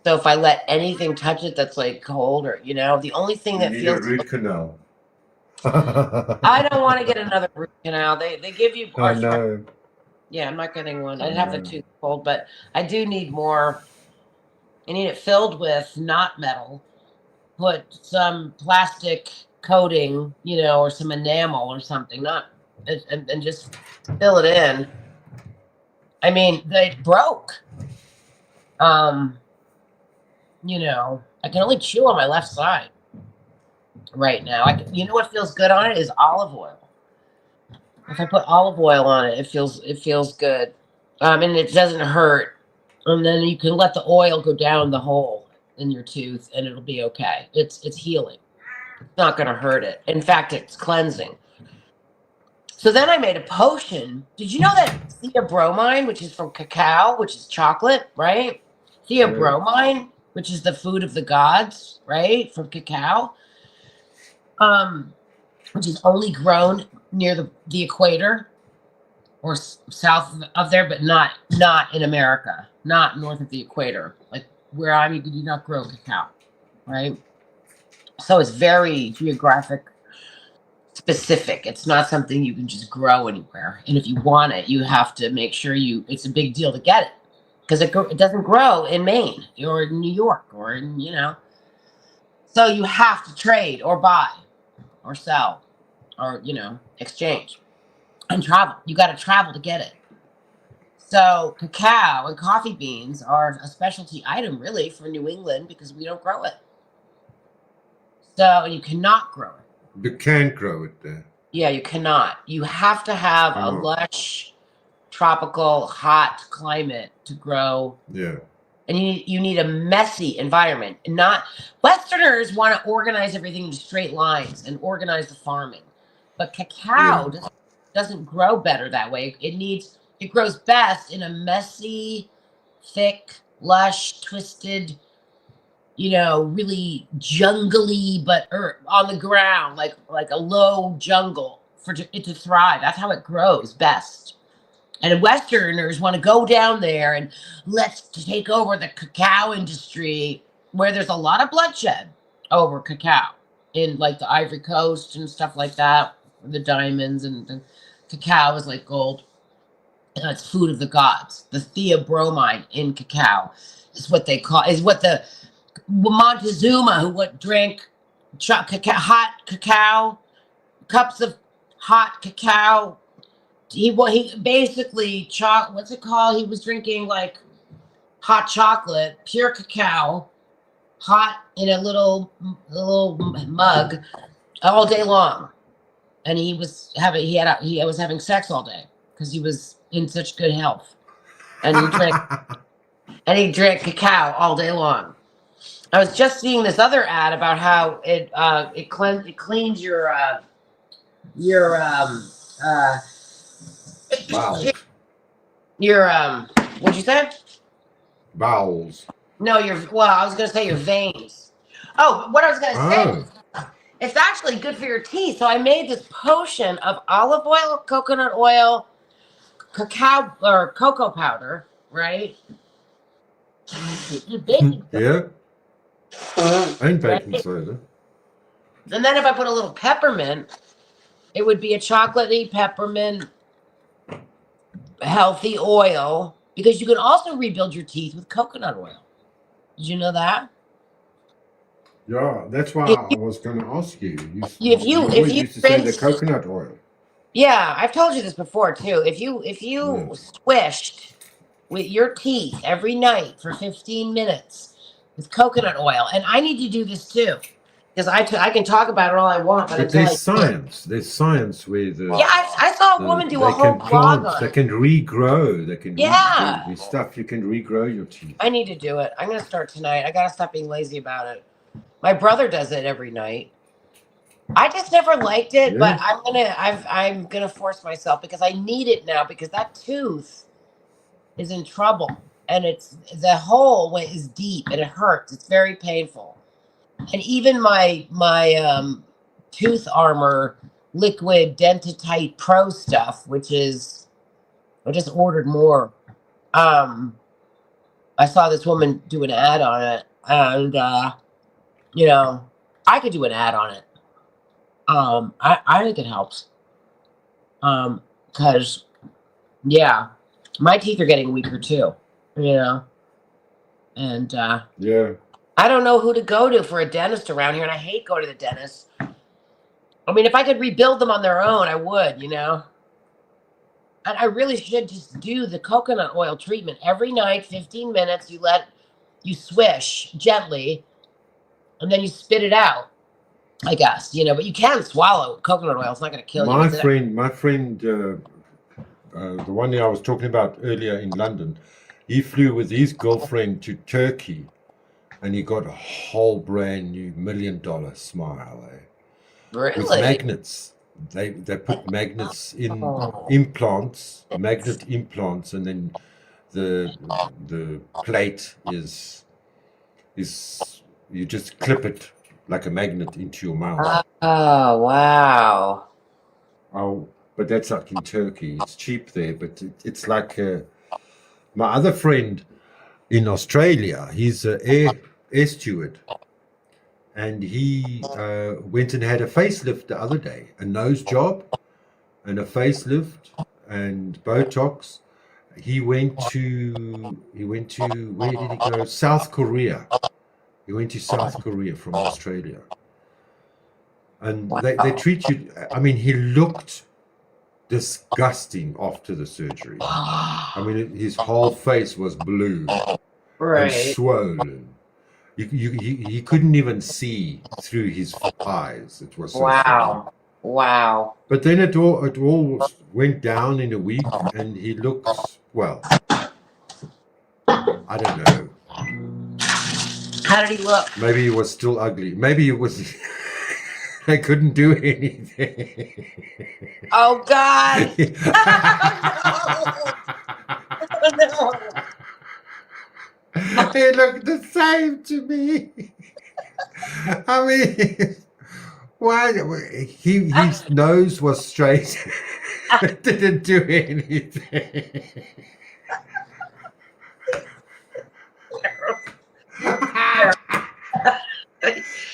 So if I let anything touch it that's like cold or, the only thing that feels... a root canal. I don't want to get another root canal. They give you... I know. Yeah, I'm not getting one. I'd have the tooth pulled, but I do need more. I need it filled with not metal. Put some plastic coating, or some enamel or something, and just fill it in. I mean, they broke. I can only chew on my left side right now. What feels good on it is olive oil. If I put olive oil on it, it feels good. And it doesn't hurt. And then you can let the oil go down the hole in your tooth and it'll be okay. It's healing. It's not going to hurt it. In fact, it's cleansing. So then I made a potion. Did you know that theobromine, which is from cacao, which is chocolate, right? Theobromine, which is the food of the gods, right? From cacao, which is only grown near the equator or south of there, but not in America, not north of the equator, like where I do not grow cacao, right? So it's very geographic specific. It's not something you can just grow anywhere. And if you want it, you have to make sure it's a big deal to get it because it doesn't grow in Maine or in New York or in, so you have to trade or buy or sell or, exchange and travel. You got to travel to get it. So cacao and coffee beans are a specialty item really for New England because we don't grow it. So you cannot grow it. You can't grow it there. Yeah, you cannot. You have to have a lush, tropical, hot climate to grow. Yeah. And you need a messy environment. Not Westerners want to organize everything into straight lines and organize the farming. But cacao doesn't grow better that way. It grows best in a messy, thick, lush, twisted, really jungly, but on the ground, like a low jungle for it to thrive. That's how it grows best. And Westerners want to go down there and let's take over the cacao industry where there's a lot of bloodshed over cacao in like the Ivory Coast and stuff like that. The diamonds and the cacao is like gold. And it's food of the gods. The theobromine in cacao is what the Montezuma, who drank hot cacao, cups of hot cacao. He basically what's it called? He was drinking like hot chocolate, pure cacao, hot in a little mug all day long, and he was having sex all day because he was in such good health, and he drank cacao all day long. I was just seeing this other ad about how it cleans your Bowels. What'd you say? Bowels. No, I was gonna say your veins. Oh, what I was gonna say is it's actually good for your teeth. So I made this potion of olive oil, coconut oil, cacao or cocoa powder, right? Yeah. And baking soda. And then if I put a little peppermint, it would be a chocolatey peppermint healthy oil, because you can also rebuild your teeth with coconut oil. Did you know that? Yeah, that's why I was going to ask you. If you used to say the coconut oil. Yeah, I've told you this before too. If you swished with your teeth every night for 15 minutes with coconut oil, and I need to do this too, because I can talk about it all I want, but there's science. There's science where I saw a woman do a whole blog on They it. can regrow. They can regrow stuff. You can regrow your teeth. I need to do it. I'm gonna start tonight. I gotta stop being lazy about it. My brother does it every night. I just never liked it, but I'm gonna force myself because I need it now, because that tooth is in trouble, and the hole is deep and it hurts. It's very painful. And even my Tooth Armor liquid Dentitite Pro stuff, which is, I just ordered more. I saw this woman do an ad on it, and I could do an ad on it. I think it helps. Because my teeth are getting weaker too, and I don't know who to go to for a dentist around here, and I hate going to the dentist. I mean, if I could rebuild them on their own, I would, And I really should just do the coconut oil treatment every night, 15 minutes. You swish gently, and then you spit it out, I guess, but you can swallow coconut oil. It's not going to kill you. My friend, the one that I was talking about earlier in London, he flew with his girlfriend to Turkey, and he got a whole brand new $1 million smile. Really? With magnets. They put magnets in implants, magnet implants, and then the plate is you just clip it like a magnet into your mouth. Oh, wow. Oh, but that's like in Turkey. It's cheap there, but it's like my other friend in Australia. He's an air steward, and he went and had a facelift the other day, a nose job and a facelift and Botox. He went to where did he go? South Korea. He went to South Korea from Australia, and they treat you. I mean, he looked disgusting after the surgery. I mean, his whole face was blue and Right. swollen. He couldn't even see through his eyes. It was so swollen. Wow. But then it all went down in a week, and he looks, well, I don't know. How did he look? Maybe he was still ugly. Maybe it was. They couldn't do anything. Oh God. No. He looked the same to me. I mean, why? His nose was straight. Didn't do anything.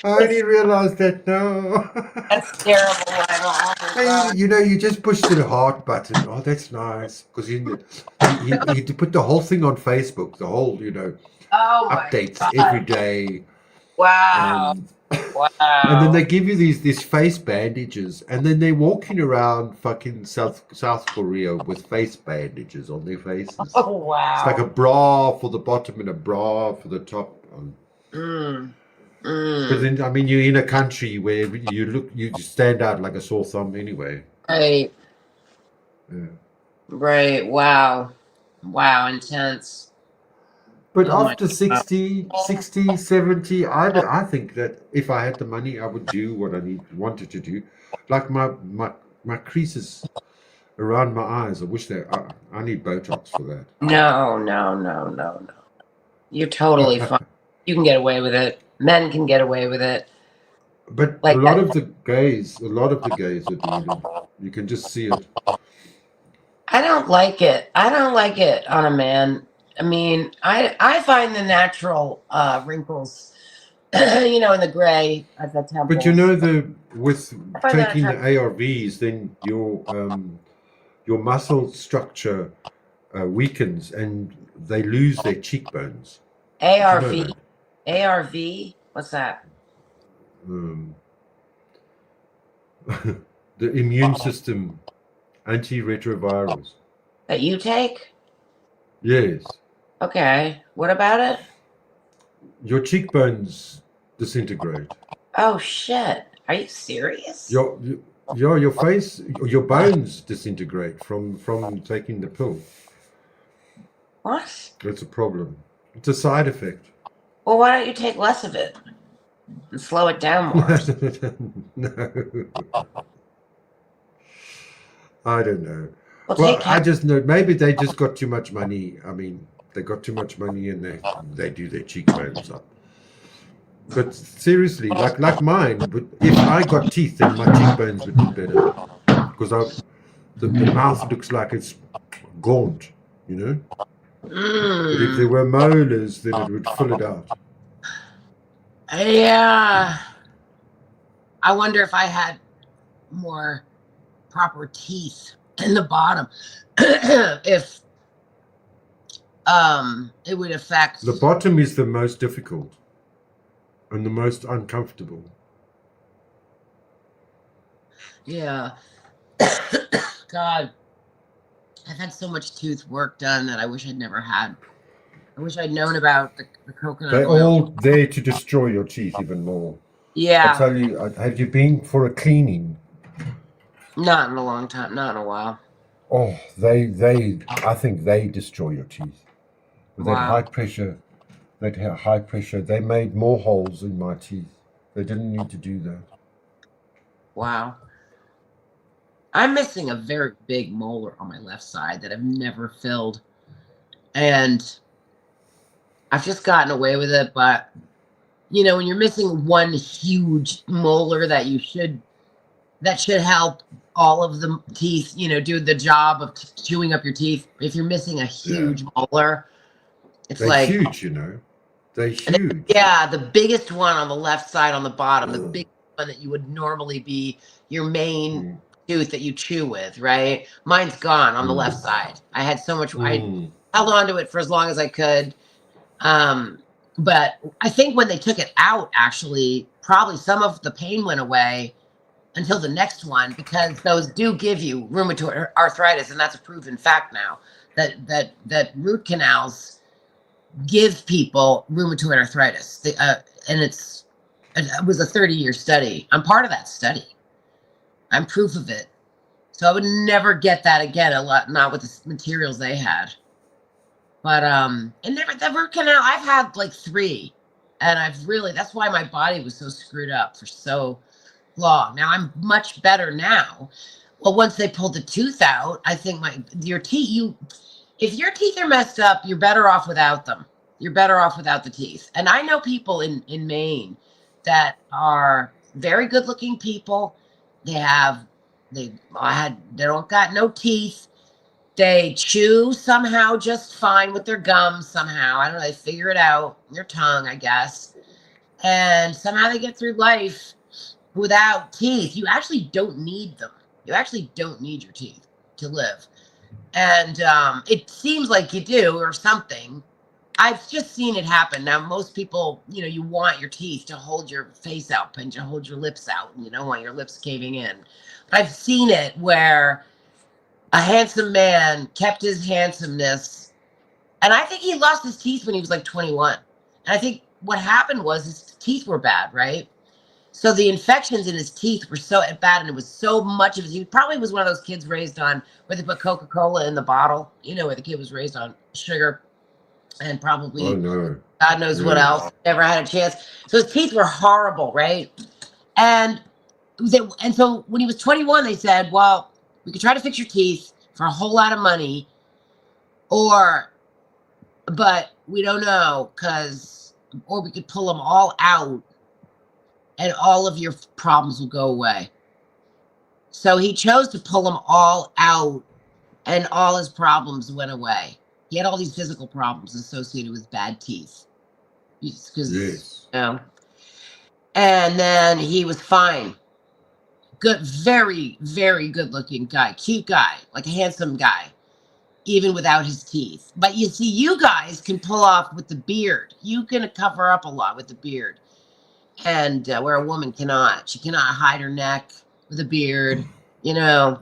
I only realized that now. That's terrible. Oh, Hey, you know, you just push the heart button. Oh, that's nice. Because he put the whole thing on Facebook, the whole, oh my updates God. every day. Wow. Wow. And then they give you these face bandages, and then they're walking around fucking South Korea with face bandages on their faces. Oh wow. It's like a bra for the bottom and a bra for the top. But then, I mean, you're in a country where you stand out like a sore thumb anyway. Right. Yeah. Right. Wow. Wow. Intense. But Oh my after 60, 70, I think that if I had the money, I would do what I wanted to do. Like my creases around my eyes. I wish I need Botox for that. No. You're totally fine. You can get away with it. Men can get away with it. But Like a lot of the gays are doing it. You can just see it. I don't like it. I don't like it on a man. I mean, I find the natural wrinkles, in the gray at the temples. But you know, with I find that taking the ARVs, then your muscle structure weakens and they lose their cheekbones. ARV. Did you know ARV? What's that? The immune system antiretrovirals. That you take? Yes. Okay. What about it? Your cheekbones disintegrate. Oh shit. Are you serious? Your face, your bones disintegrate from taking the pill. What? That's a problem. It's a side effect. Well, why don't you take less of it and slow it down more? No. I don't know. Well, I just know maybe they just got too much money. I mean, they got too much money and they do their cheekbones up. But seriously, like mine, but if I got teeth, then my cheekbones would be better. Because the mouth looks like it's gaunt, But if there were molars, then it would fill it out. Yeah. I wonder if I had more proper teeth in the bottom. If it would affect The bottom is the most difficult and the most uncomfortable. Yeah. God. I've had so much tooth work done that I wish I'd never had. I wish I'd known about the coconut They're oil. all there to destroy your teeth even more. I Yeah. tell you, have you been for a cleaning? Not in a long time. Not in a while. Oh, I think they destroy your teeth. With that Wow. high pressure, they made more holes in my teeth. They didn't need to do that. Wow. I'm missing a very big molar on my left side that I've never filled. And I've just gotten away with it. But, when you're missing one huge molar that should help all of the teeth, do the job of chewing up your teeth. If you're missing a huge molar, It's They're like, huge, you know. They're huge. yeah, the biggest one on the left side on the bottom, the big one that you would normally be your main tooth that you chew with, right? Mine's gone on the left side. I had so much, I held on to it for as long as I could. But I think when they took it out, actually, probably some of the pain went away until the next one, because those do give you rheumatoid arthritis, and that's a proven fact now, that root canals give people rheumatoid arthritis. And it was a 30-year study. I'm part of that study. I'm proof of it. So I would never get that again, not with the materials they had. But and never the root canal, I've had like 3, and that's why my body was so screwed up for so long. Now I'm much better now. Well, once they pulled the tooth out, I think if your teeth are messed up, you're better off without them. You're better off without the teeth. And I know people in Maine that are very good looking people. They don't got no teeth. They chew somehow just fine with their gums somehow. I don't know. They figure it out. Their tongue, I guess. And somehow they get through life without teeth. You actually don't need them. You actually don't need your teeth to live. And it seems like you do or something. I've just seen it happen. Now, most people, you want your teeth to hold your face out and to hold your lips out. You don't want your lips caving in. But I've seen it where a handsome man kept his handsomeness. And I think he lost his teeth when he was like 21. And I think what happened was his teeth were bad, right? So the infections in his teeth were so bad, and it was so much of it. He probably was one of those kids raised on where they put Coca-Cola in the bottle, where the kid was raised on sugar and probably God knows what else. Never had a chance. So his teeth were horrible, right? And so when he was 21, they said, well, we could try to fix your teeth for a whole lot of money, but we don't know, or we could pull them all out and all of your problems will go away. So he chose to pull them all out, and all his problems went away. He had all these physical problems associated with bad teeth. Yes. And then he was fine. Good, very, very good looking guy, cute guy, like a handsome guy, even without his teeth. But you see, you guys can pull off with the beard. You can cover up a lot with the beard. And where a woman cannot. She cannot hide her neck with a beard, Yeah.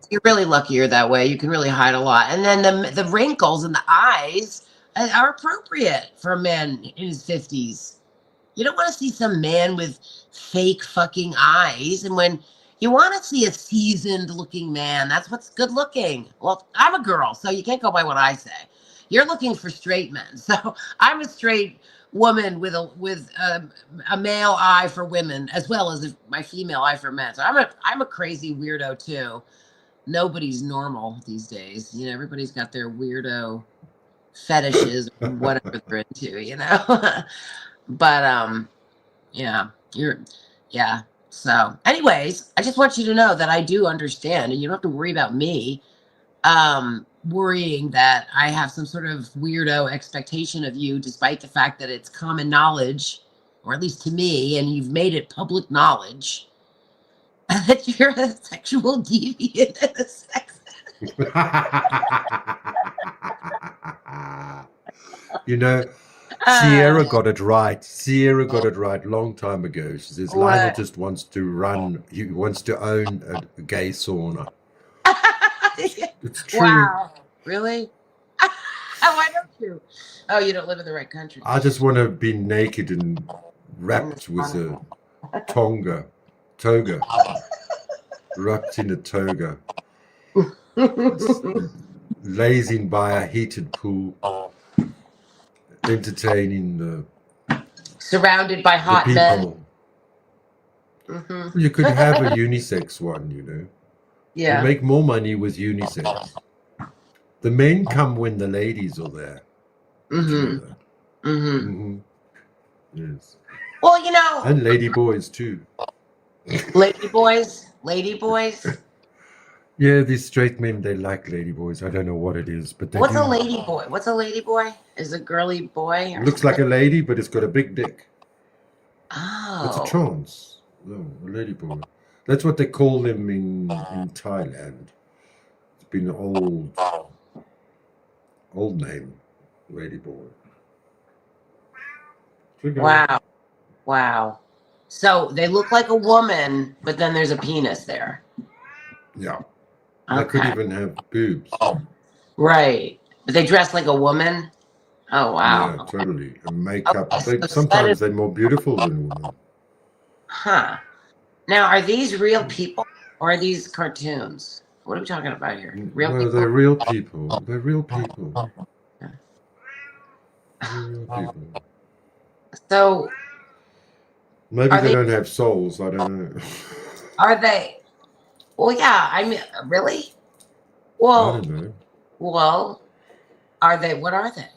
You're really luckier that way. You can really hide a lot. And then the wrinkles in the eyes are appropriate for a man in his 50s. You don't want to see some man with fake fucking eyes. And when you want to see a seasoned looking man, that's what's good looking. Well, I'm a girl, so you can't go by what I say. You're looking for straight men. So I'm a straight woman with a male eye for women, as well as my female eye for men. So I'm a crazy weirdo too. Nobody's normal these days. Everybody's got their weirdo fetishes, or whatever they're into. But yeah. So, anyways, I just want you to know that I do understand, and you don't have to worry about me worrying that I have some sort of weirdo expectation of you, despite the fact that it's common knowledge, or at least to me, and you've made it public knowledge, that you're a sexual deviant and a sex Sierra got it right. Sierra got it right long time ago. She says Lionel just wants to run. He wants to own a gay sauna. It's true. Wow. Really? Why don't you? Oh, you don't live in the right country. I just want to be naked and wrapped with a toga, wrapped in a toga, lazing by a heated pool, entertaining the surrounded by hot men. Mm-hmm. You could have a unisex one, Yeah. You make more money with unisex. The men come when the ladies are there. Yes. Well, and lady boys too. Lady boys. Yeah, these straight men, they like ladyboys. I don't know what it is, but they What's do. a lady boy? What's a lady boy? Is a girly boy? Or Looks like a lady, but it's got a big dick. It's a Oh. trans. No, a ladyboy. That's what they call them in Thailand. It's been an old name, ladyboy. Wow. Wow. So they look like a woman, but then there's a penis there. Yeah. They could Okay. even have boobs. Right. But they dress like a woman? Oh, wow. Yeah, totally. And makeup. Okay, so the Sometimes set they're more beautiful than women. Huh. Now, are these real people or are these cartoons? What are we talking about here? Real No, people? they're real people. They're real people. They're real people. So Maybe Are they they- don't have souls. I don't know. are they? Well, yeah. I mean, really? I Well, don't know. well, are they? What are they?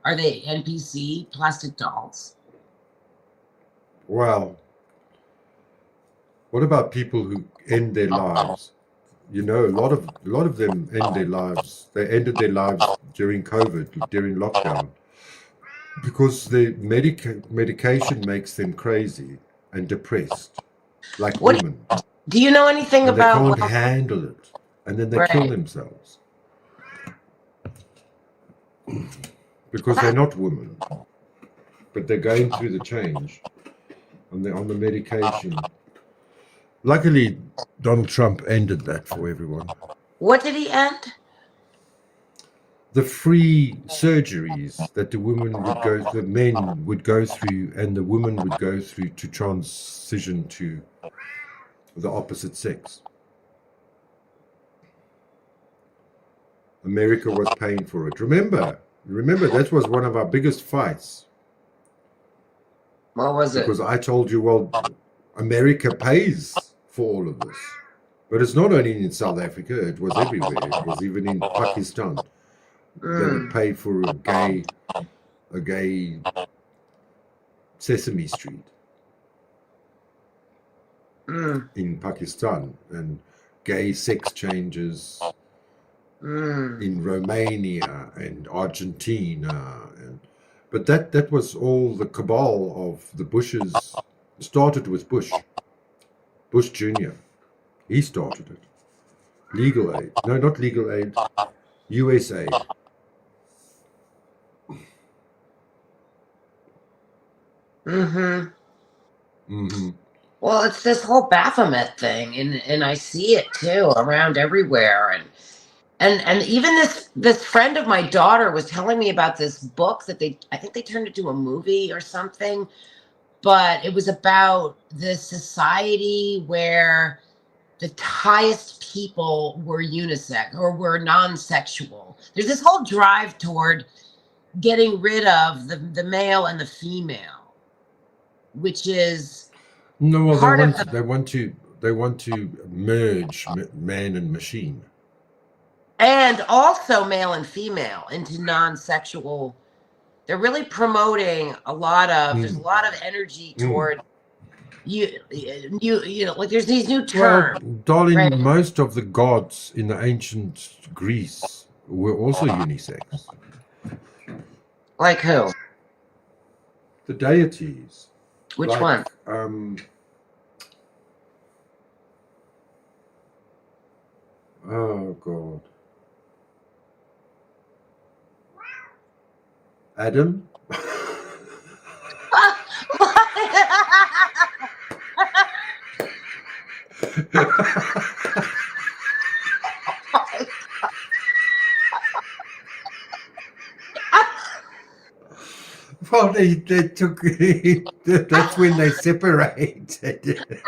Are they NPC plastic dolls? Well, what about people who end their lives? You know, a lot of them end their lives. They ended their lives during COVID, during lockdown, because the medication makes them crazy and depressed, like What- women, Do you know anything and they about? can't handle it, and then they kill Right. themselves because they're not women, but they're going through the change, and they're on the medication. Luckily, Donald Trump ended that for everyone. What did he end? The free surgeries that the men would go through, and the women would go through to transition to the opposite sex. America was paying for it. Remember, that was one of our biggest fights, What was it? because I told you, well, America pays for all of this. But it's not only in South Africa, it was everywhere. It was even in Pakistan. They would pay for a gay Sesame Street in Pakistan, and gay sex changes in Romania and Argentina, but that was all the cabal of the Bushes. Started with Bush Jr. He started it. Legal aid. No, not legal aid. USA. Well, it's this whole Baphomet thing, and I see it too around everywhere, and even this friend of my daughter was telling me about this book that I think they turned it into a movie or something, but it was about this society where the highest people were unisex or were non-sexual. There's this whole drive toward getting rid of the male and the female, which is No, well, part of they want to merge man and machine. and also male and female into non-sexual. They're really promoting a lot of there's a lot of energy toward you know, like there's these new terms. Well, darling, right? most of the gods in the ancient Greece were also unisex. Like who? The deities. Which like, one? Oh God. Adam. Well, they took that's when they separated.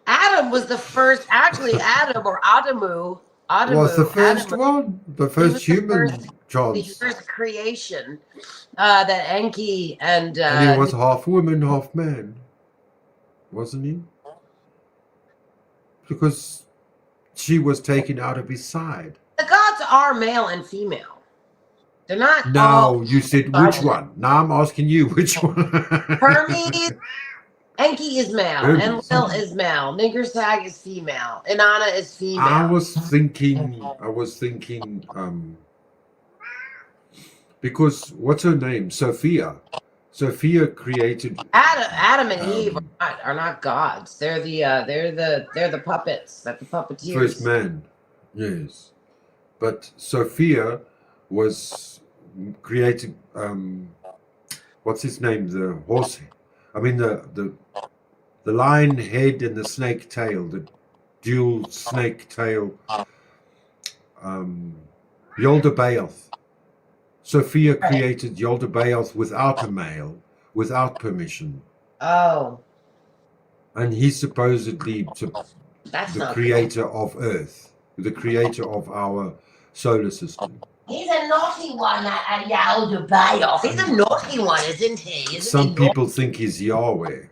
Adam was the first, actually Adam or Adamu Was the first Adamu, one, the was first the human the chance. first creation that Enki and And he was half woman, half man, wasn't he? Because she was taken out of his side. the gods are male and female. They're not No, all you said which one? Now I'm asking you which one. Hermes. Enki is male. Hermes. Enlil is male. Niggersag is female. Inanna is female. I was thinking, because what's her name? Sophia. Sophia created Adam and Eve um, are not gods. They're the puppets that the puppeteers. first man. Yes, but Sophia was created. What's his name? The horse. I mean the lion head and the snake tail. The dual snake tail. Yaldabaoth. Sophia created Yaldabaoth without a male, without permission. Oh, And he's supposedly that's the not creator of Earth, the creator of our solar system. He's a naughty one, Yaldabaoth. He's a naughty one, isn't he? Isn't Some he people think he's Yahweh.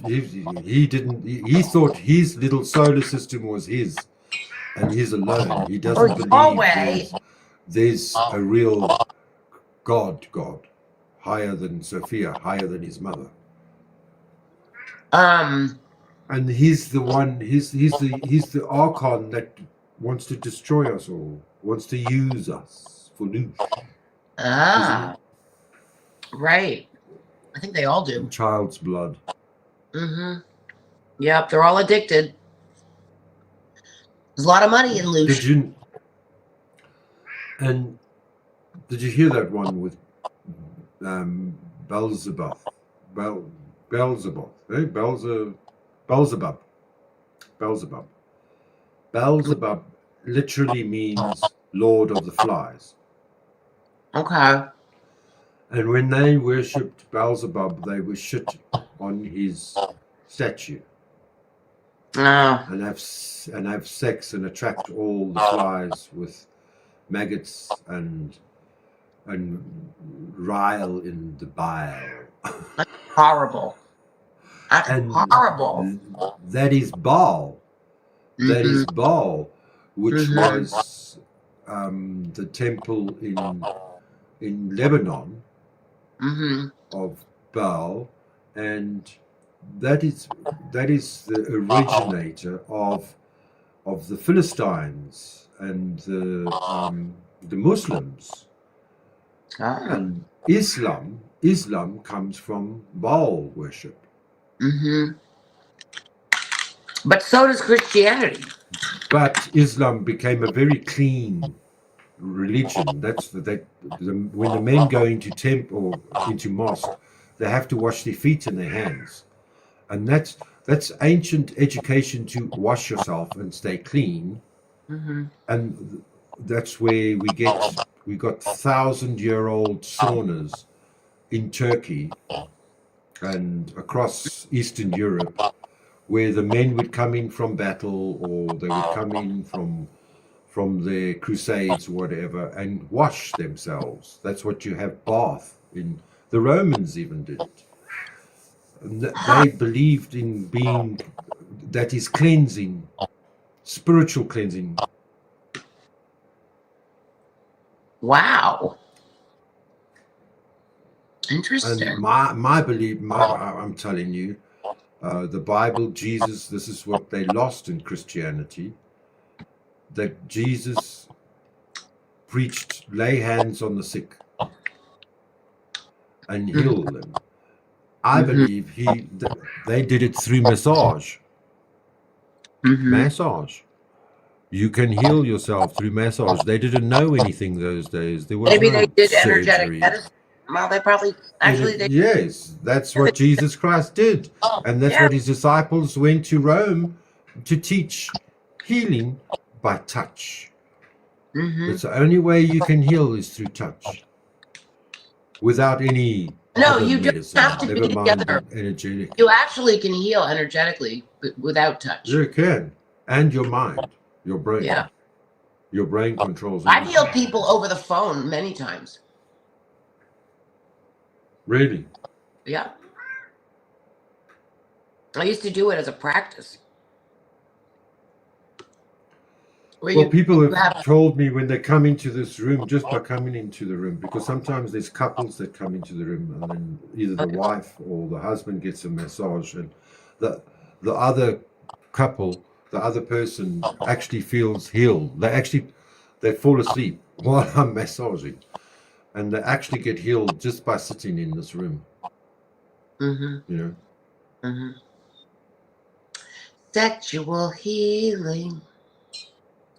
He thought his little solar system was his, and his alone. He doesn't believe Yahweh. there's a real God, higher than Sophia, higher than his mother. And he's the one. He's the Archon that wants to destroy us all, wants to use us for loot. Right. I think they all do. Child's blood. Mm-hmm. Yep, they're all addicted. There's a lot of money in loot. Did you hear that one with Beelzebub? Beelzebub. Beelzebub literally means Lord of the Flies. Okay. And when they worshipped Beelzebub, they were shit on his statue. And have sex and attract all the flies with maggots and rile in the bile. That's horrible. That's horrible. That is Baal. That is Baal, which was the temple in Lebanon of Baal, and that is the originator of the Philistines and the Muslims. And Islam comes from Baal worship. But so does Christianity. But Islam became a very clean religion. When the men go into temple or into mosque, they have to wash their feet and their hands, and that's ancient education to wash yourself and stay clean. And that's where we got 1,000-year-old saunas in Turkey and across Eastern Europe, where the men would come in from battle, or they would come in from their crusades or whatever, and wash themselves. That's what you have bath in. The Romans even did it. And they believed in being, that is cleansing, spiritual cleansing. Wow. Interesting. And my belief, I'm telling you, the Bible, Jesus, this is what they lost in Christianity, that Jesus preached, lay hands on the sick and heal them. I believe they did it through massage. Massage. You can heal yourself through massage. They didn't know anything those days. There was Maybe no they did surgery. energetic medicine. Well, they probably Yes, that's what Jesus Christ did. And that's what his disciples went to Rome to teach healing by touch. It's the only way you can heal is through touch. Without any you don't have to be together. Energetic. You actually can heal energetically without touch. You can. And your mind, your brain. Yeah. Your brain controls I've everything. healed people over the phone many times. Really? Yeah. I used to do it as a practice. Where Well, you people you have have told me when they come into this room, just by coming into the room, because sometimes there's couples that come into the room, and then either the wife or the husband gets a massage, and the the other couple, the other person actually feels healed. They fall asleep while I'm massaging, and they actually get healed just by sitting in this room. hmm You know. hmm sexual healing.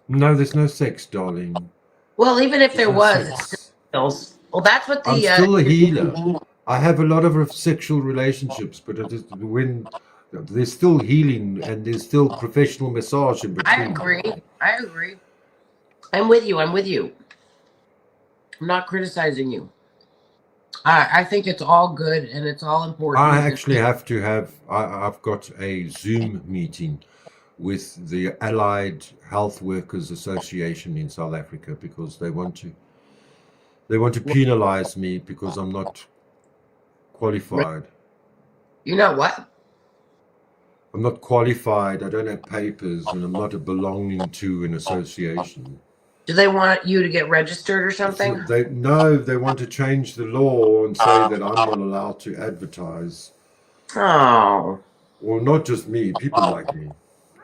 No, there's no sex, darling. Well, even if There's there no was, it still sex. feels. Well, that's what I'm the still a healer. I have a lot of sexual relationships, but it is when there's still healing and there's still professional massage in I between. agree. I agree. I'm with you. I'm with you. I'm not criticizing you. I think it's all good and it's all I important. actually have to have. I've got a Zoom meeting with the Allied Health Workers Association in South Africa because they want to penalize me because I'm not qualified. You know what? I'm not qualified. I don't have papers, and I'm not a belonging to an association. Do they want you to get registered or So something? they want to change the law and say that I'm not allowed to advertise. Oh. Well, not just me, people like me.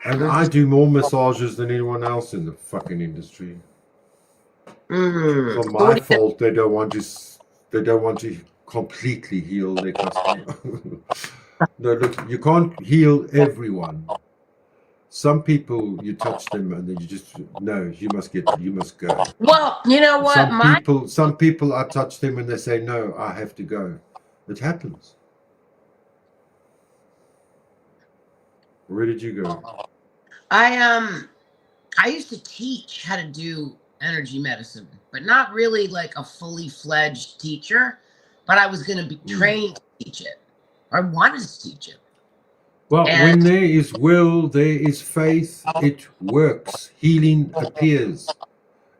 And I do more massages than anyone else in the fucking industry. It's not So my what do you, fault they don't want to completely heal their customer. No, look, you can't heal everyone. Some people you touch them and then you just no, you must go. well, you know what? Some people I touch them and they say no, I have to go. It happens. Where did you go? I used to teach how to do energy medicine, but not really like a fully fledged teacher. But I was going to be trained to teach it. I wanted to teach it, Well, and when there is will, there is faith, it works. Healing appears.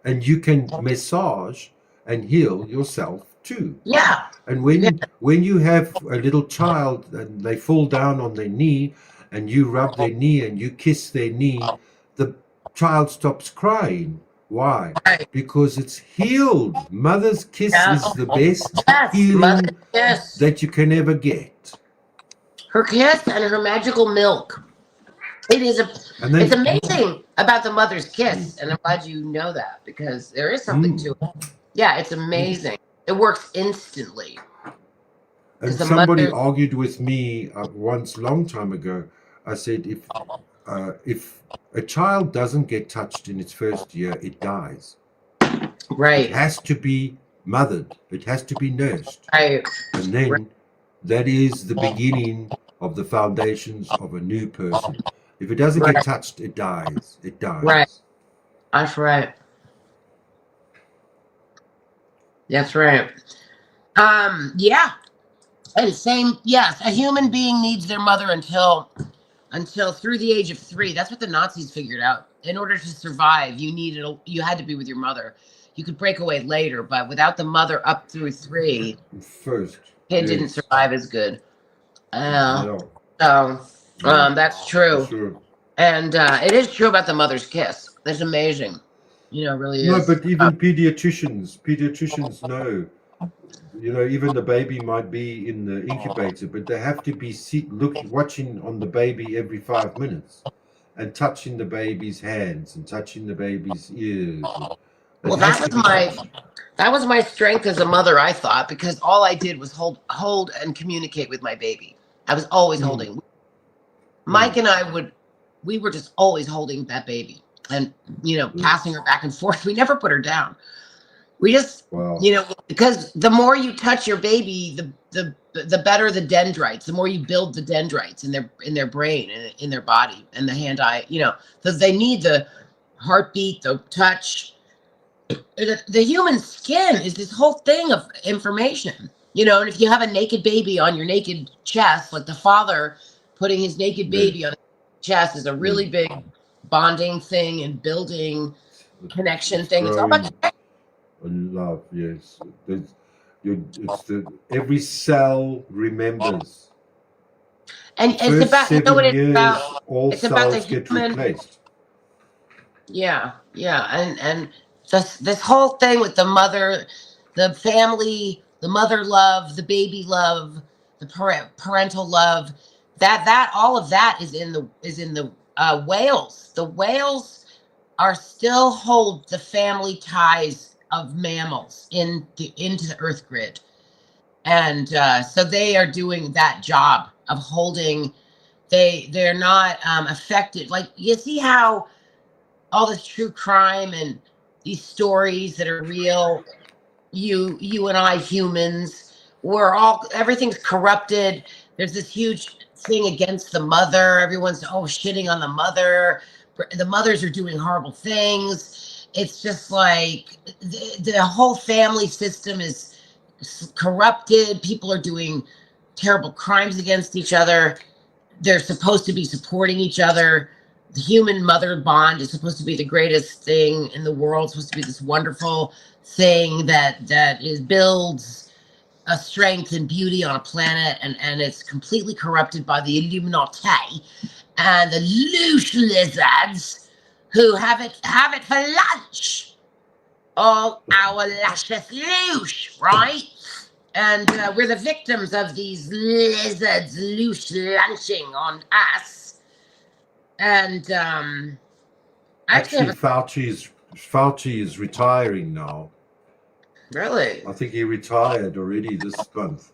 And you can massage and heal yourself too. yeah, And yeah, when you have a little child and they fall down on their knee and you rub their knee and you kiss their knee, the child stops crying. Why? right, Because it's healed. Mother's kiss yeah. is the best Yes, mother healing kiss, that you can ever get. her kiss, and her magical milk. It is a. And It's then amazing about the mother's kiss, and I'm glad you know that because there is something to it. Yeah, it's amazing. It works instantly and because the somebody mother. argued with me once, long time ago. I said, if a child doesn't get touched in its first year, it dies. It Right, has to be mothered. It has to be nursed, right, and then that is the beginning of the foundations of a new person. If it doesn't get right, touched, it dies. It right. dies. That's right. That's right. Yeah. And same, yes, a human being needs their mother until through the age of 3. That's what the Nazis figured out. In order to survive, you had to be with your mother. You could break away later, but without the mother up through 3, First, kid didn't yes, survive as good. yeah, So yeah, that's for true. sure. And it is true about the mother's kiss. That's amazing. It really No, is. but even pediatricians know. Even the baby might be in the incubator, but they have to be watching on the baby every 5 minutes and touching the baby's hands and touching the baby's ears. It Well, has to be touched. that was my strength as a mother, I thought, because all I did was hold and communicate with my baby. I was always holding. Mike and we were just always holding that baby and, passing her back and forth. We never put her down. We just, Wow. because the more you touch your baby, the better the dendrites, the more you build the dendrites in their brain and in their body and the hand-eye, because they need the heartbeat, the touch. The human skin is this whole thing of information, and if you have a naked baby on your naked chest, like the father putting his naked baby on his chest is a really big bonding thing and building connection thing. It's all about Love, yes. Every cell remembers. and it's First about, what 7 it's years, about. all It's about the cells get human. replaced. Yeah, yeah, and this whole thing with the mother, the family, the mother love, the baby love, the parental love, that all of that is in the whales. The whales are still hold the family ties of mammals into the earth grid, and so they are doing that job of holding. They're not affected. Like you see how all this true crime and these stories that are real, you and I humans, we're all, everything's corrupted. There's this huge thing against the mother. Everyone's shitting on the mother. The mothers are doing horrible things. It's just like the whole family system is corrupted. People are doing terrible crimes against each other. They're supposed to be supporting each other. The human mother bond is supposed to be the greatest thing in the world. It's supposed to be this wonderful thing that is builds a strength and beauty on a planet, and it's completely corrupted by the Illuminati and the loose lizards who have it for lunch. All our luscious loosh, right? And we're the victims of these lizards loose lunching on us. And I actually have Actually, Fauci is retiring now. really, I think he retired already this month.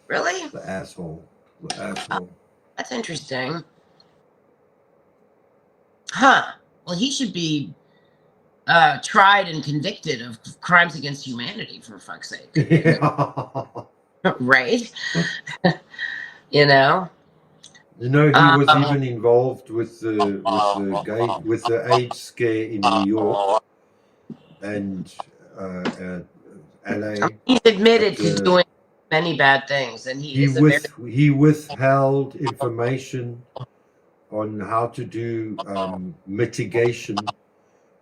really, The asshole. The asshole. that's interesting, huh? Well, he should be tried and convicted of crimes against humanity, for fuck's sake. Yeah. Right? You know. You know, he was even involved with the AIDS scare in New York and LA. He's admitted to doing many bad things, and he withheld information on how to do mitigation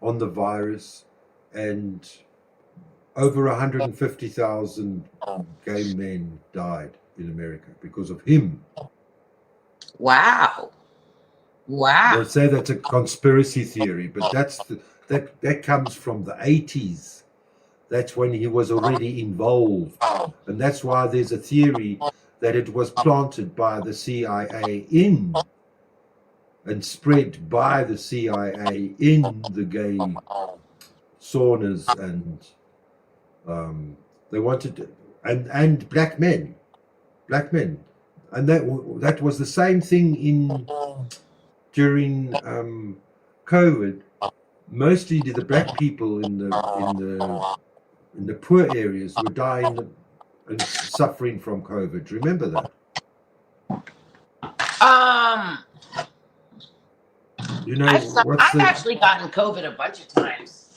on the virus, and over 150,000 gay men died in America because of him. Wow. They say that's a conspiracy theory, but that comes from the 80s. That's when he was already involved, and that's why there's a theory that it was planted by the CIA and spread by the CIA in the gay saunas, and they wanted to, and black men, and that was the same thing during COVID. Mostly the black people in the poor areas were dying and suffering from COVID. Remember that? You know, I've actually gotten COVID a bunch of times.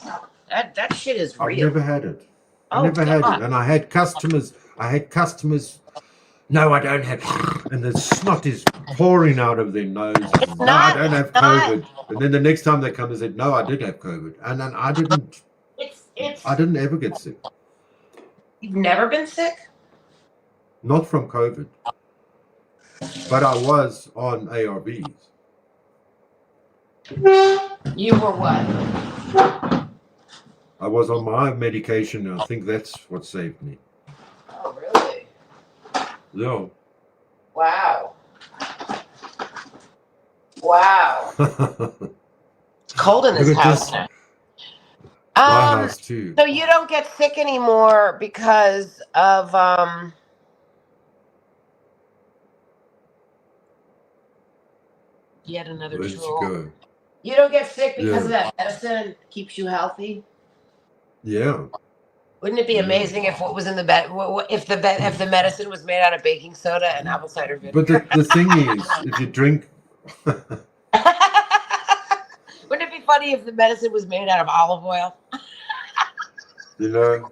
That shit is real. I've never had it. And I had customers. No, I don't have. And the snot is pouring out of their nose. No, I don't have COVID. And then the next time they come, they said, no, I did have COVID. And then I didn't. I didn't ever get sick. You've never been sick? Not from COVID. But I was on ARVs. You were what? I was on my medication, and I think that's what saved me. Oh, really? Yeah. Wow. Wow. It's cold in this house now. My house too. So you don't get sick anymore because of yet another Where did troll. you go? You don't get sick because of that medicine keeps you healthy? Yeah. Wouldn't it be amazing if what was in the if the medicine was made out of baking soda and apple cider vinegar? But the thing is, if you drink Wouldn't it be funny if the medicine was made out of olive oil? You know,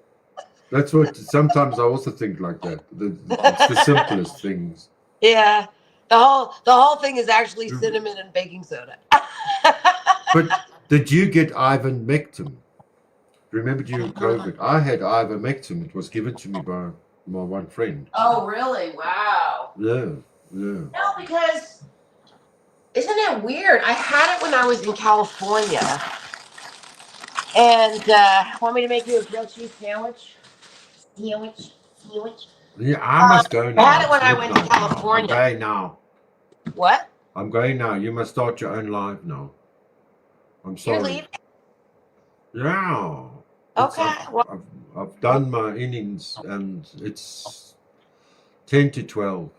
that's what sometimes I also think like that. It's the simplest things. Yeah, the whole thing is actually cinnamon and baking soda. But did you get ivermectin? Remember during COVID, I had ivermectin. It was given to me by my one friend. Oh, really? Wow. Yeah. No, because isn't it weird? I had it when I was in California, And want me to make you a grilled cheese sandwich? Sandwich. Yeah, I must go I now. had it when It's I went to midnight now. I'm California. going now. What? I'm going now. You must start your own live now. I'm You're sorry. leaving? Yeah. It's, Okay. Well, I've done my innings and it's 10 to 12.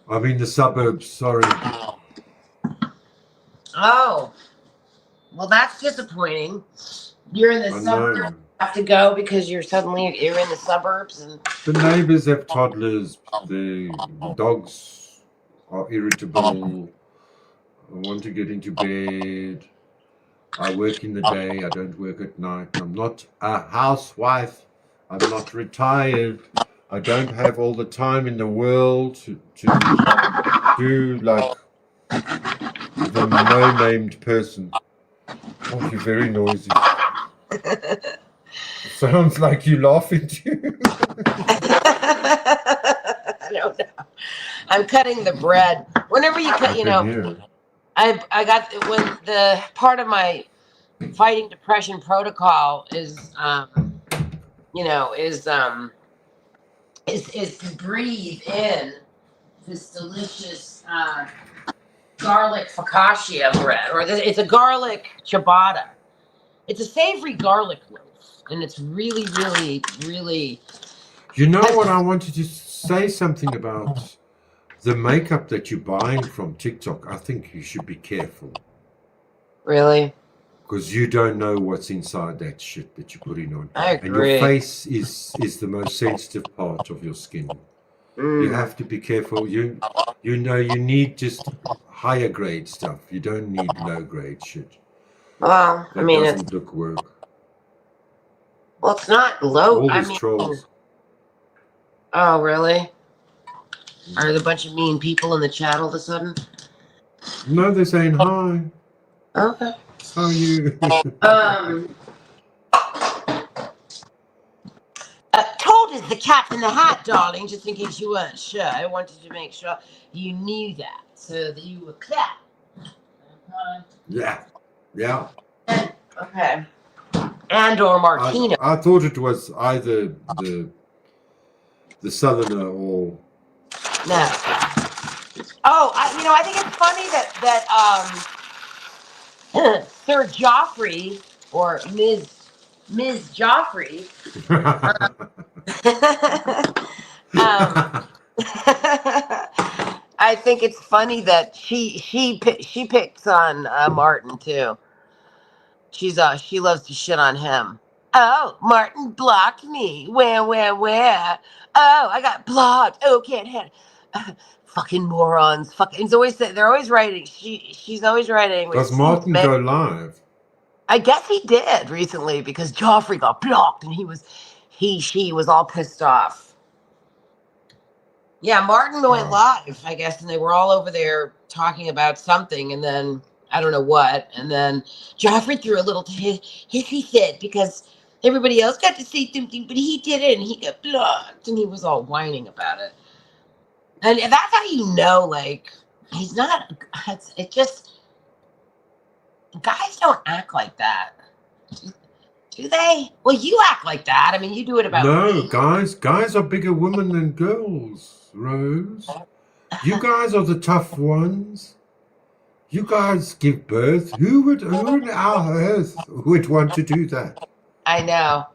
I'm in the suburbs, sorry. oh. Well, that's disappointing. You're in the I suburbs. know. You have to go because you're in the suburbs, and The neighbors have toddlers. The dogs are irritable. I want to get into bed. I work in the day. I don't work at night. I'm not a housewife. I'm not retired. I don't have all the time in the world to do like the no-named person. Oh, you're very noisy. Sounds like you laughing too. I don't know. I'm cutting the bread. Whenever you cut, I can hear. I got when the part of my fighting depression protocol is is to breathe in this delicious garlic focaccia bread, or it's a garlic ciabatta. It's a savory garlic loaf, and it's really, really, really. You know what I wanted to say something about the makeup that you're buying from TikTok. I think you should be careful Really? because you don't know what's inside that shit that you're putting on. I And your agree. face is the most sensitive part of your skin. You have to be careful. You know you need just higher grade stuff. You don't need low grade shit. Well, That doesn't look work. it's not low. All these trolls. Oh, really? Are there a bunch of mean people in the chat all of a sudden? No, they're saying hi. Okay. How are you? Toad is the cat in the hat, darling, just in case you weren't sure. I wanted to make sure you knew that, so that you were clear. Yeah. Yeah. Okay. And or Martino. I thought it was either the southerner or No. Oh, I think it's funny that Sir Joffrey or Ms. Joffrey. I think it's funny that she picks on Martin too. She loves to shit on him. Oh, Martin blocked me. Where? Oh, I got blocked. Oh, can't hit. Fucking morons. Fucking. They're always writing. She's always writing. Does Martin go live? I guess he did recently because Joffrey got blocked and she was all pissed off. Yeah, Martin went live, I guess, and they were all over there talking about something, and then I don't know what, and then Joffrey threw a little hissy fit because everybody else got to say something, but he didn't, and he got blocked, and he was all whining about it. And that's how you know, like, he's not, it just, guys don't act like that. Do they? Well, you act like that. I mean, you do it about No, me. guys are bigger women than girls, Rose. You guys are the tough ones. You guys give birth. Who in our earth would want to do that? I know.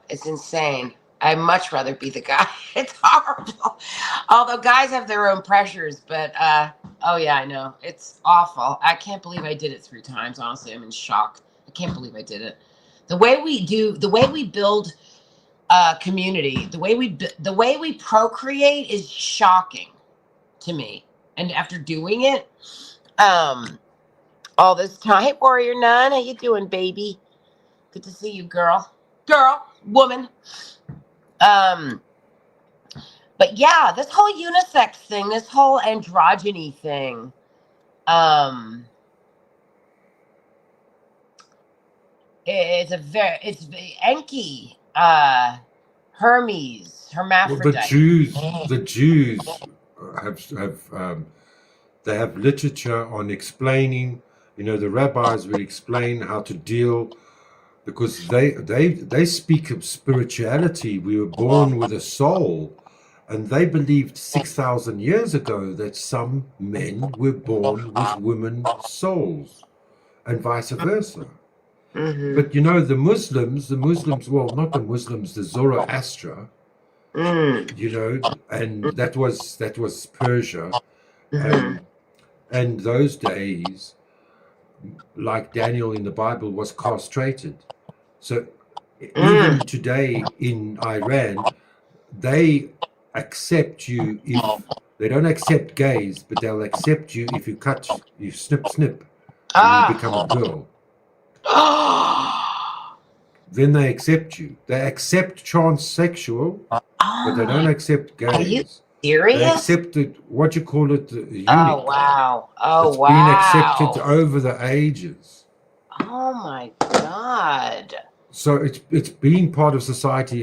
It's insane. I'd much rather be the guy. It's horrible. Although guys have their own pressures, but oh yeah, I know. It's awful. I can't believe I did it 3 times. Honestly, I'm in shock. I can't believe I did it. The way we build community, the way we procreate is shocking to me. And after doing it, all this time, hey Warrior Nun, how you doing, baby? Good to see you, woman. But yeah, this whole unisex thing, this whole androgyny thing, it's Enki, Hermes, hermaphrodite. Well, the Jews have they have literature on explaining The rabbis will explain how to deal, because they speak of spirituality. We were born with a soul, and they believed 6,000 years ago that some men were born with women's souls, and vice versa. Mm-hmm. But the Muslims, well, not the Muslims, the Zoroaster, and that was Persia, Mm-hmm. and those days, like Daniel in the Bible, was castrated. So even today in Iran, they accept you if they don't accept gays, but they'll accept you if you snip, and you become a girl. Then they accept you. They accept transsexual, but they don't accept gays. Are you They serious? accepted, what you call it, eunuch. Oh wow! Oh It's wow! been accepted over the ages. Oh my god! So it's being part of society.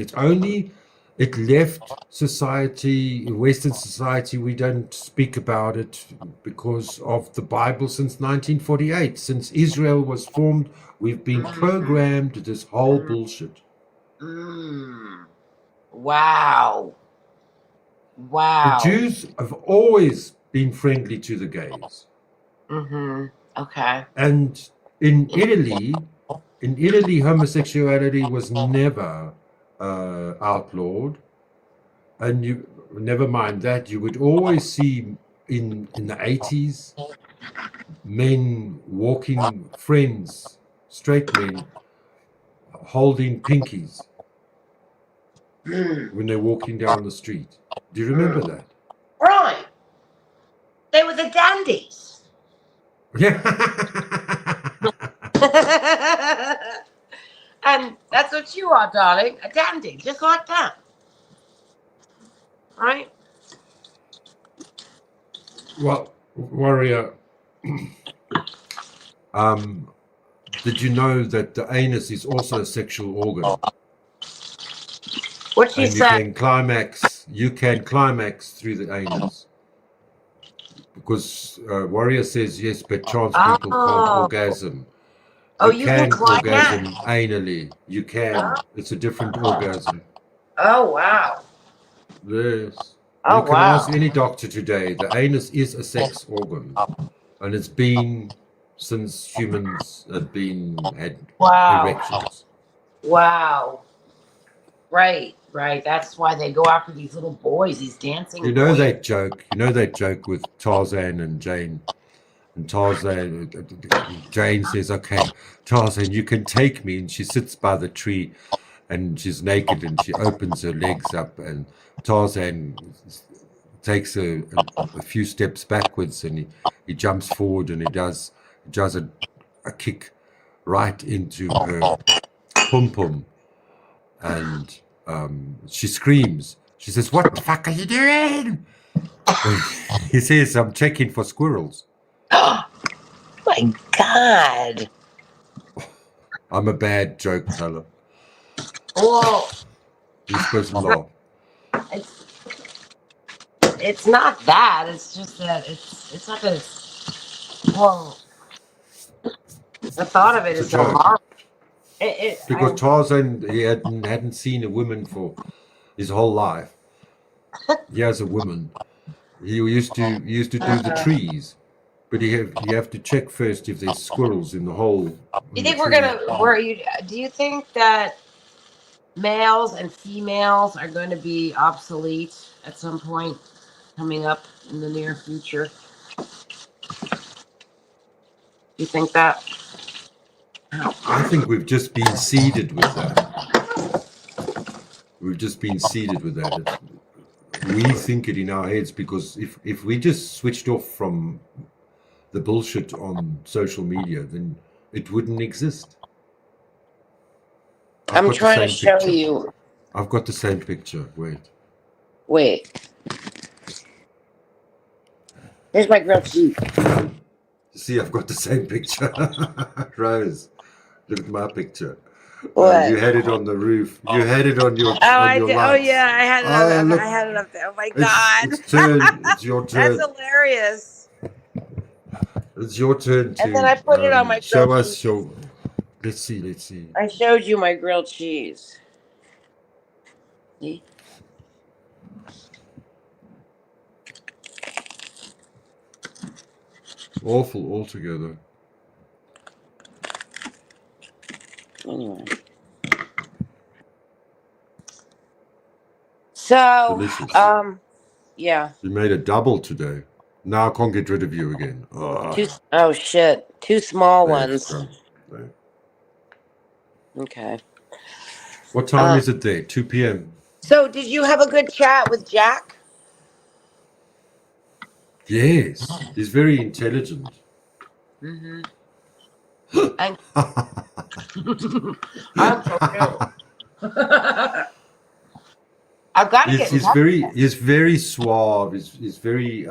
It left society, Western society. We don't speak about it because of the Bible since 1948. Since Israel was formed, we've been programmed to this whole bullshit. Wow! The Wow! Jews have always been friendly to the gays. Okay. And in Italy, homosexuality was never outlawed. And you never mind that, you would always see in the 80s men walking, friends, straight men, holding pinkies when they're walking down the street. Do you remember that? Right. They were the dandies. Yeah. And that's what you are, darling. A dandy, just like that. Right? Well, Warrior, did you know that the anus is also a sexual organ? What she And said. you can climax through the anus. Because Warrior says yes, but trans people can't orgasm. You can orgasm climax anally. You can. It's a different orgasm. Oh wow. Yes. Oh, You can wow. ask any doctor today. The anus is a sex organ, and it's been since humans had Wow. erections. Wow. Right. That's why they go after these little boys, these dancing boys. That joke. That joke with Tarzan and Jane. And Jane says, "Okay, Tarzan, you can take me." And she sits by the tree, and she's naked, and she opens her legs up, and Tarzan takes a few steps backwards, and he jumps forward, and he does a kick right into her pum pum, and she screams. She says, "What the fuck are you doing?" He says, "I'm checking for squirrels." My God. I'm a bad joke teller. Well, You're supposed to laugh. it's not that. It's just that it's not that it's, well, the thought of it It's is a so joke. horrible. Because Tarzan, he hadn't seen a woman for his whole life. He has a woman. He used to do the trees, but you have to check first if there's squirrels in the hole. Do you think do you think that males and females are going to be obsolete at some point coming up in the near future? You think that? I think we've just been seeded with that. We think it in our heads, because if we just switched off from the bullshit on social media, then it wouldn't exist. I'm trying to show you. I've got the same picture. Wait. Here's my grilled cheese. See, I've got the same picture. Rose, look at my picture. What? You had it on the roof. You had it on your. I your did. lights. Oh yeah, I had it. Look, I had it up there. Oh my God. It's your turn. That's hilarious. It's your turn And then I to put it on my show grilled us cheese. your. Let's see. I showed you my grilled cheese. See? Awful altogether. Anyway. So, Delicious. yeah. You made a double today. Now I can't get rid of you again. Oh shit. 2 small There, ones. there. Okay. What time is it there? 2 p.m. So, did you have a good chat with Jack? Yes, he's very intelligent. Mm-hmm. And I'm so too. I've got to get in touch. He's very suave. He's very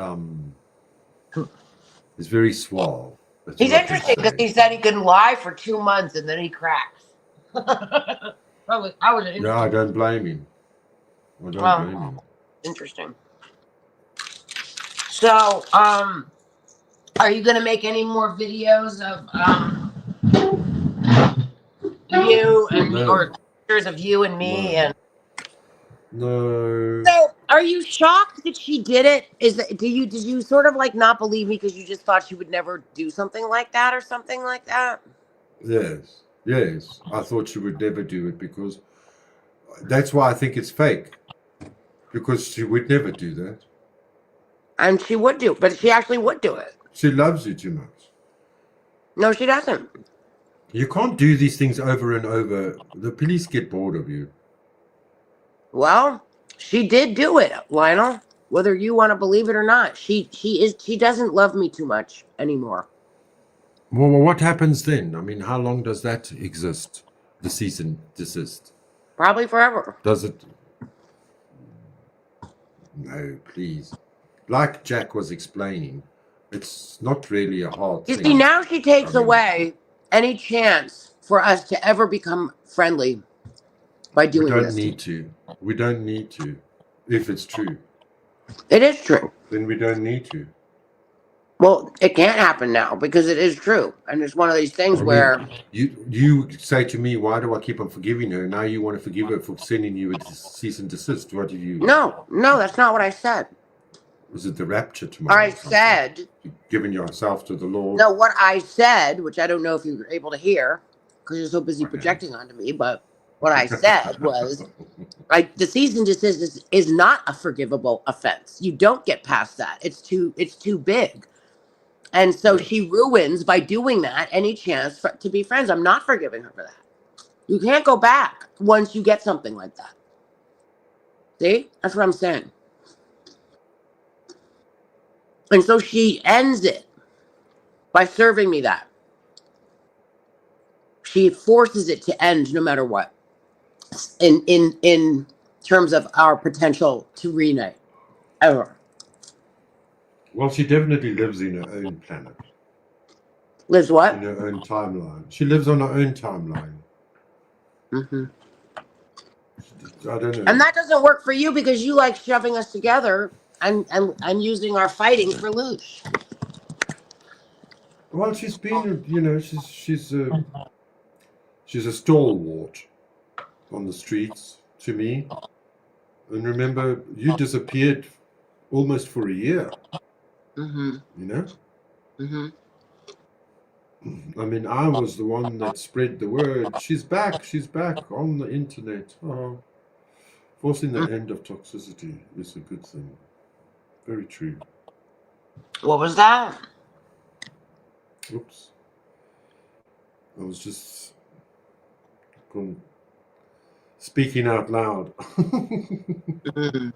suave. That's He's all I can interesting because say. he said he can lie for 2 months and then he cracks. I was Yeah, I don't blame him. I don't blame him. Interesting. So, are you gonna make any more videos of you and me, or pictures of you and me? And no. so, are you shocked that she did it? Did you sort of like not believe me because you just thought she would never do something like that or something like that? Yes. I thought she would never do it because that's why I think it's fake. Because she would never do that. And she would do, but she actually would do it. She loves you too much. No, she doesn't. You can't do these things over and over. The police get bored of you. Well, she did do it, Lionel. Whether you want to believe it or not, she doesn't love me too much anymore. Well, what happens then? I mean, how long does that exist? The cease and desist. Probably forever. Does it? No, please. Like Jack was explaining, it's not really a hard You thing. see, now she takes away any chance for us to ever become friendly by doing this. We don't need to. If it's true. It is true. Then we don't need to. Well, it can't happen now because it is true. And it's one of these things where you say to me, why do I keep on forgiving her? Now you want to forgive her for sending you a cease and desist. What did you? No, that's not what I said. Was it the rapture tomorrow? I said you've given yourself to the Lord. No, what I said, which I don't know if you were able to hear because you're so busy projecting onto me, but what I said was, like, the cease and desist is not a forgivable offense. You don't get past that. It's too big. And so she ruins, by doing that, any chance to be friends. I'm not forgiving her for that. You can't go back once you get something like that. See? That's what I'm saying. And so she ends it by serving me that. She forces it to end no matter what. In terms of our potential to reunite. Ever. Well, she definitely lives in her own planet. Lives what? In her own timeline. She lives on her own timeline. Mm-hmm. I don't know. And that doesn't work for you because you like shoving us together and using our fighting for loot. Well, she's been, she's a stalwart on the streets to me. And remember, you disappeared almost for a year. Mm-hmm. You know? Mm-hmm. I mean, I was the one that spread the word. She's back on the internet. Oh, forcing the end of toxicity is a good thing. Very true. What was that? Oops. I was just speaking out loud. Mm-hmm.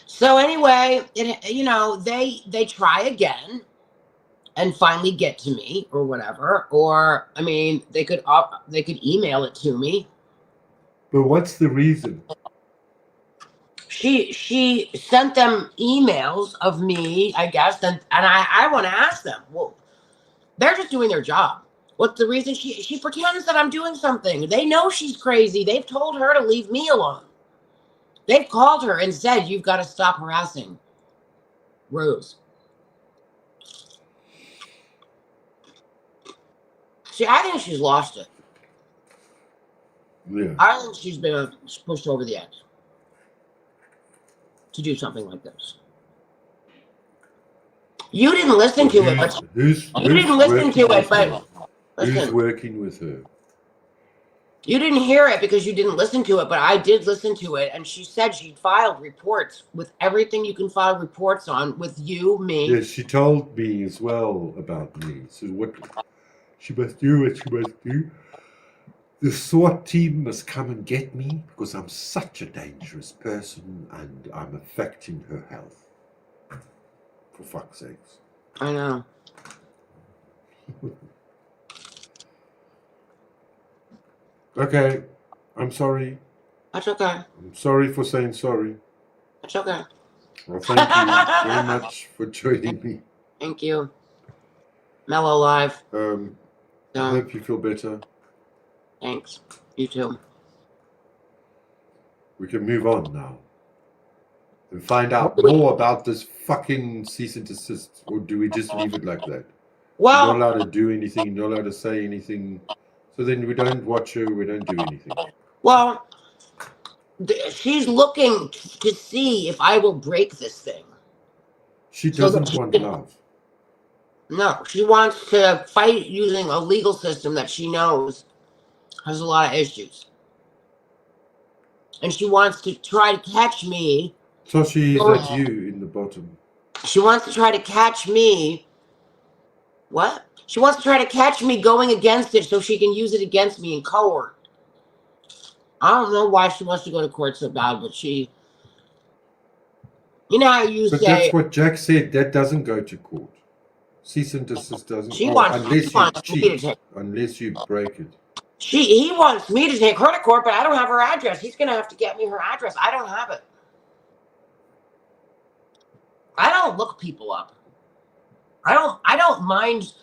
So anyway, they try again and finally get to me or whatever. Or I mean, they could email it to me. But what's the reason? She sent them emails of me, I guess, and I want to ask them. Well, they're just doing their job. What's the reason? She pretends that I'm doing something. They know she's crazy. They've told her to leave me alone. They've called her and said, you've got to stop harassing Rose. See, I think she's lost it. Yeah. I think she's been pushed over the edge to do something like this. You didn't listen to it, but Who's you didn't listen working to it, with her? but Who's listen. working with her? You didn't hear it because you didn't listen to it, but I did listen to it, and she said she'd filed reports with everything you can file reports on with you, me. Yes, she told me as well about me. So what she must do, what she must do. The SWAT team must come and get me because I'm such a dangerous person and I'm affecting her health. For fuck's sakes. I know. Okay, I'm sorry. That's okay. I'm sorry for saying sorry. That's okay. Well, thank you very much for joining me. Thank you. Mellow Live. I hope you feel better. Thanks. You too. We can move on now and find out more about this fucking cease and desist, or do we just leave it like that? Well, You're not allowed to do anything, you're not allowed to say anything. So then we don't watch her, we don't do anything. well, she's looking to see if I will break this thing. She So that doesn't she want can- love. No, she wants to fight using a legal system that she knows has a lot of issues. And she wants to try to catch me. Toshi, is that you in the bottom? She wants to try to catch me. What? She wants to try to catch me going against it so she can use it against me in court. I don't know why she wants to go to court so bad, but she... You know how you But say... that's what Jack said, that doesn't go to court. Cease and desist doesn't. She wants unless me you to cheat, take... unless you break it. He wants me to take her to court, but I don't have her address. He's going to have to get me her address. I don't have it. I don't look people up. I don't mind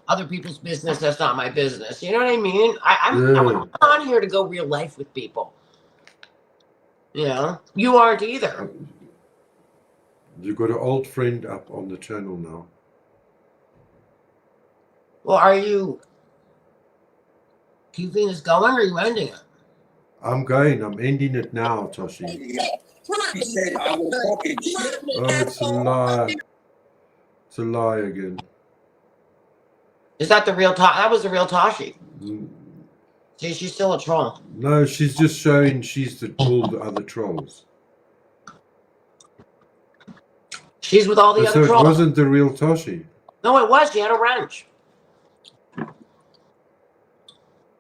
other people's business. That's not my business. You know what I mean? I'm on here to go real life with people. You know? You aren't either. You've got an old friend up on the channel now. Well, are you keeping this going or are you ending it? I'm going. I'm ending it now, Toshi. He said I was talking shit. Oh, it's a lie. It's a lie again. Is that the real That was the real Tashi. Mm, See, she's still a troll. No, she's just showing she's all the other trolls. She's with all the So other it trolls. wasn't the real Toshi. No, it was. She had a wrench.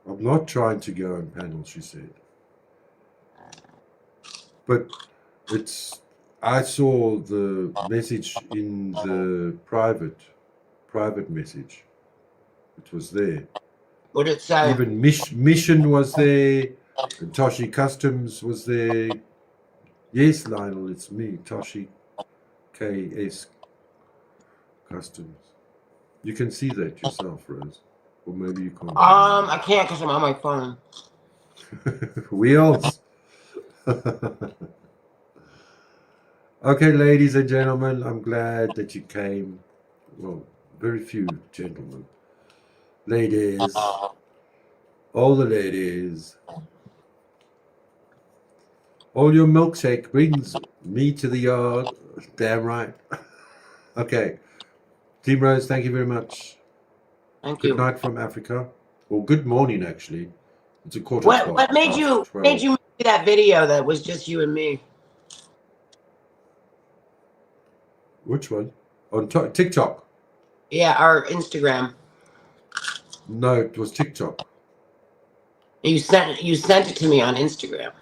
I'm not trying to go on panel, she said. But I saw the message in the private message. It was there. What did it say? Even Mission was there. And Toshi Customs was there. Yes, Lionel, it's me, Toshi KS Customs. You can see that yourself, Rose. Or maybe you can't. I can't because I'm on my phone. Wheels. Okay, ladies and gentlemen, I'm glad that you came. Well, very few gentlemen. Ladies. All the ladies. All your milkshake brings me to the yard. Damn right. Okay. Team Rose, thank you very much. Thank Good you. night from Africa. Or good morning, actually. It's a quarter What made past you 12. make that video that was just you and me? Which one? On TikTok? Yeah, or Instagram. No, it was TikTok. You sent it to me on Instagram.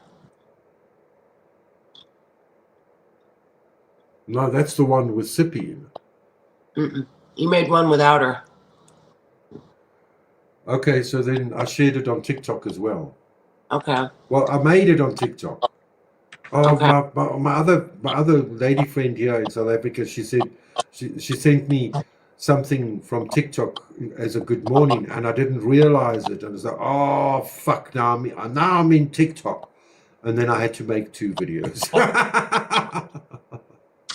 No, that's the one with Sippy in it. Mm-mm. You made one without her. Okay, so then I shared it on TikTok as well. Okay. Well, I made it on TikTok. Oh, Okay. my other lady friend here in South Africa, she said she sent me something from TikTok as a good morning, and I didn't realize it. And I was like, oh fuck! Now I'm in TikTok, and then I had to make 2 videos.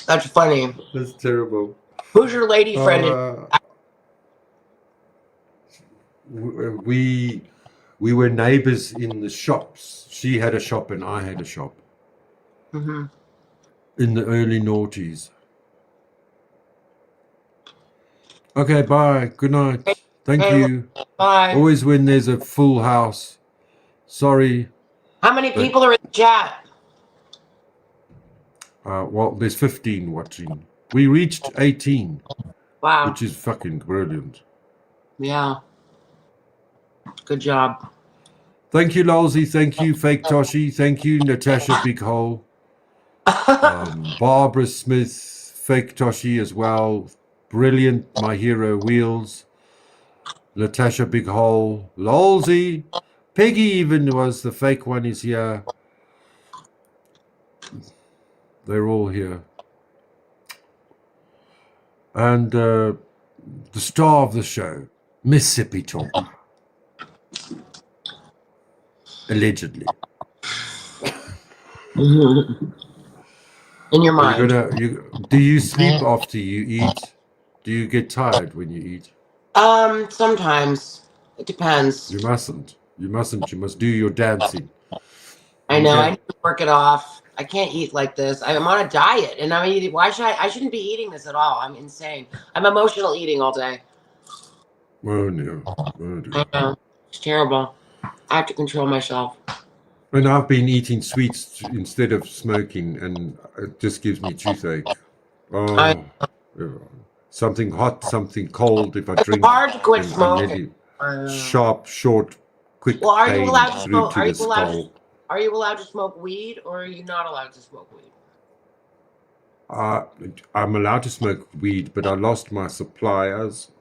That's funny. That's terrible. Who's your lady friend? we were neighbors in the shops. She had a shop and I had a shop Mm-hmm. in the early noughties. Okay, bye. Good night. Thank Hey, you. bye. Always when there's a full house. Sorry. How many But- people are in the chat? Well, there's 15 watching. We reached 18, Wow. which is fucking brilliant. Yeah. Good job. Thank you, Lolsey. Thank you, Fake Toshi. Thank you, Natasha Big Hole. Barbara Smith, Fake Toshi as well. Brilliant, My Hero Wheels. Natasha Big Hole. Lolsey. Peggy even was the fake one is here. They're all here. And the star of the show, Mississippi Talker. Allegedly. In your mind. Do you sleep after you eat? Do you get tired when you eat? Sometimes. It depends. You mustn't. You mustn't. You must do your dancing. I know. Okay. I need to work it off. I can't eat like this. I'm on a diet, and I'm eating. Why should I shouldn't be eating this at all. I'm insane. I'm emotional eating all day. Oh no. Oh, dear. I know. It's terrible. I have to control myself. And I've been eating sweets instead of smoking, and it just gives me toothache. Oh, yeah. Something hot, something cold. If I It's drink, hard to quit then smoking. immediately sharp, short, quick Well, are you pain allowed to through smoke? to Are the you allowed? skull. Are you allowed to smoke weed, or are you not allowed to smoke weed? I'm allowed to smoke weed, but I lost my suppliers.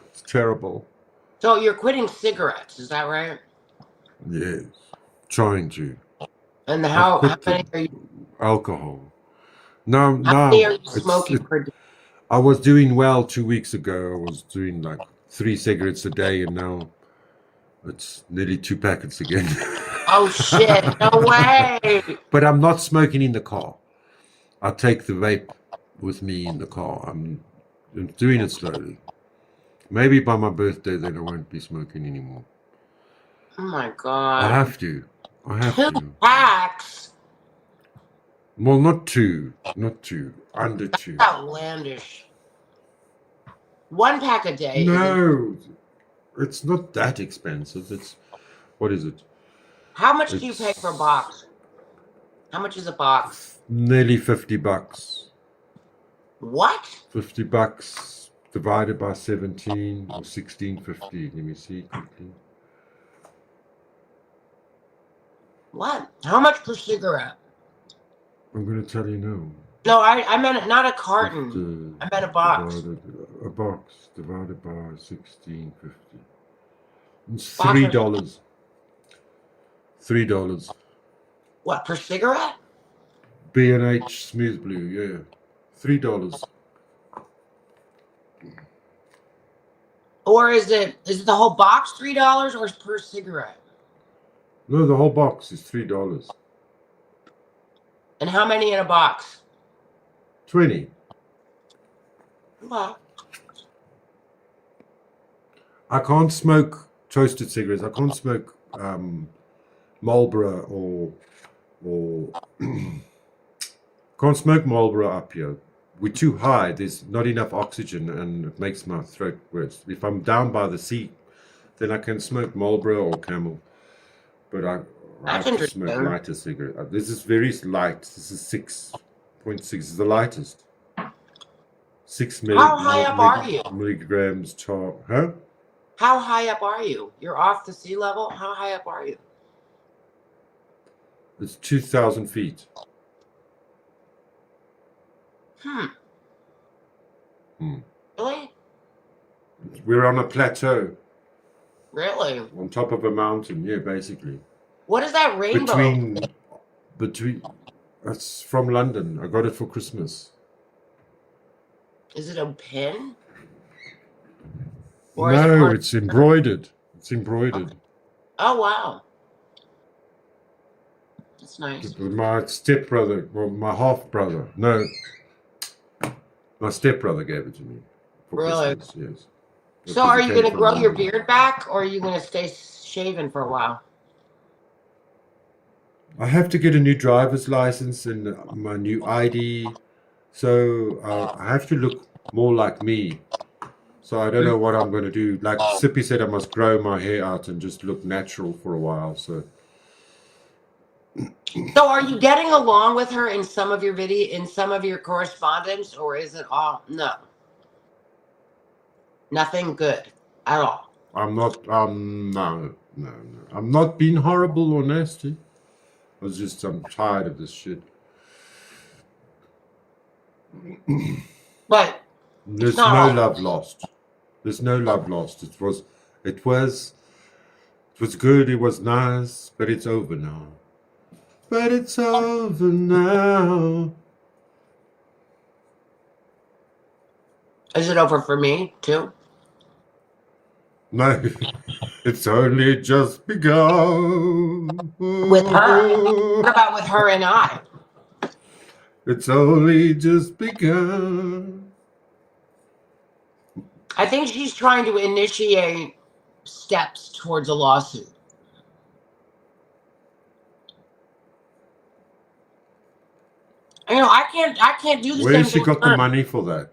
It's terrible. So you're quitting cigarettes, is that right? Yes, trying to. And I've how quit many the are you? alcohol. No, How many are you it's- smoking per day? I was doing well 2 weeks ago. I was doing like 3 cigarettes a day, and now it's nearly 2 packets again. Oh shit! No way! But I'm not smoking in the car. I take the vape with me in the car. I'm doing it slowly. Maybe by my birthday, then I won't be smoking anymore. Oh my I god! have to. I have 2 to. packs? Well, not two. Not two. Under 2. Outlandish. 1 pack a day. No, it's not that expensive. It's, what is it? How much do you pay for a box? How much is a box? Nearly $50. What? $50 divided by 17 or 16.50. Let me see quickly. What? How much per cigarette? I'm going to tell you now. No, I meant not a carton. I meant a box. A box divided by 16.50. It's Box $3. $3. What, per cigarette? B&H Smooth Blue, yeah. $3. Or is it the whole box $3 or is per cigarette? No, the whole box is $3. And how many in a box? 20. What? I can't smoke toasted cigarettes. I can't smoke Marlboro or can't smoke Marlboro up here. We're too high. There's not enough oxygen, and it makes my throat worse. If I'm down by the sea, then I can smoke Marlboro or Camel, but I have to smoke interesting. lighter cigarette. This is very light. This is 6.6. It's the lightest. 6 How high up are you? milligrams tar. Huh? How high up are you? You're off the sea level? How high up are you? It's 2,000 feet. Hmm. Hmm. Really? We're on a plateau Really? on top of a mountain. Yeah, basically. What is that rainbow? Between. That's from London. I got it for Christmas. Is it a pin? Or is No, it part- it's embroidered. It's embroidered. Oh wow. That's nice. My stepbrother, well, my half brother. No, my stepbrother gave it to me for Really? Christmas. Yes. So are you came going to from grow your London. beard back, or are you going to stay shaven for a while? I have to get a new driver's license and my new ID, so I have to look more like me. So I don't know what I'm going to do. Like Sippy said, I must grow my hair out and just look natural for a while. So So are you getting along with her in some of your in some of your correspondence, or is it all no? Nothing good at all. I'm not. No. I'm not being horrible or nasty. I'm tired of this shit. But it's There's not no all. love lost. There's no love lost. It was good. It was nice, but it's over now. But it's over now. Is it over for me too? No, it's only just begun. With her? What about with her and I? It's only just begun. I think she's trying to initiate steps towards a lawsuit. I can't do the Where same has she thing got with the her. money for that?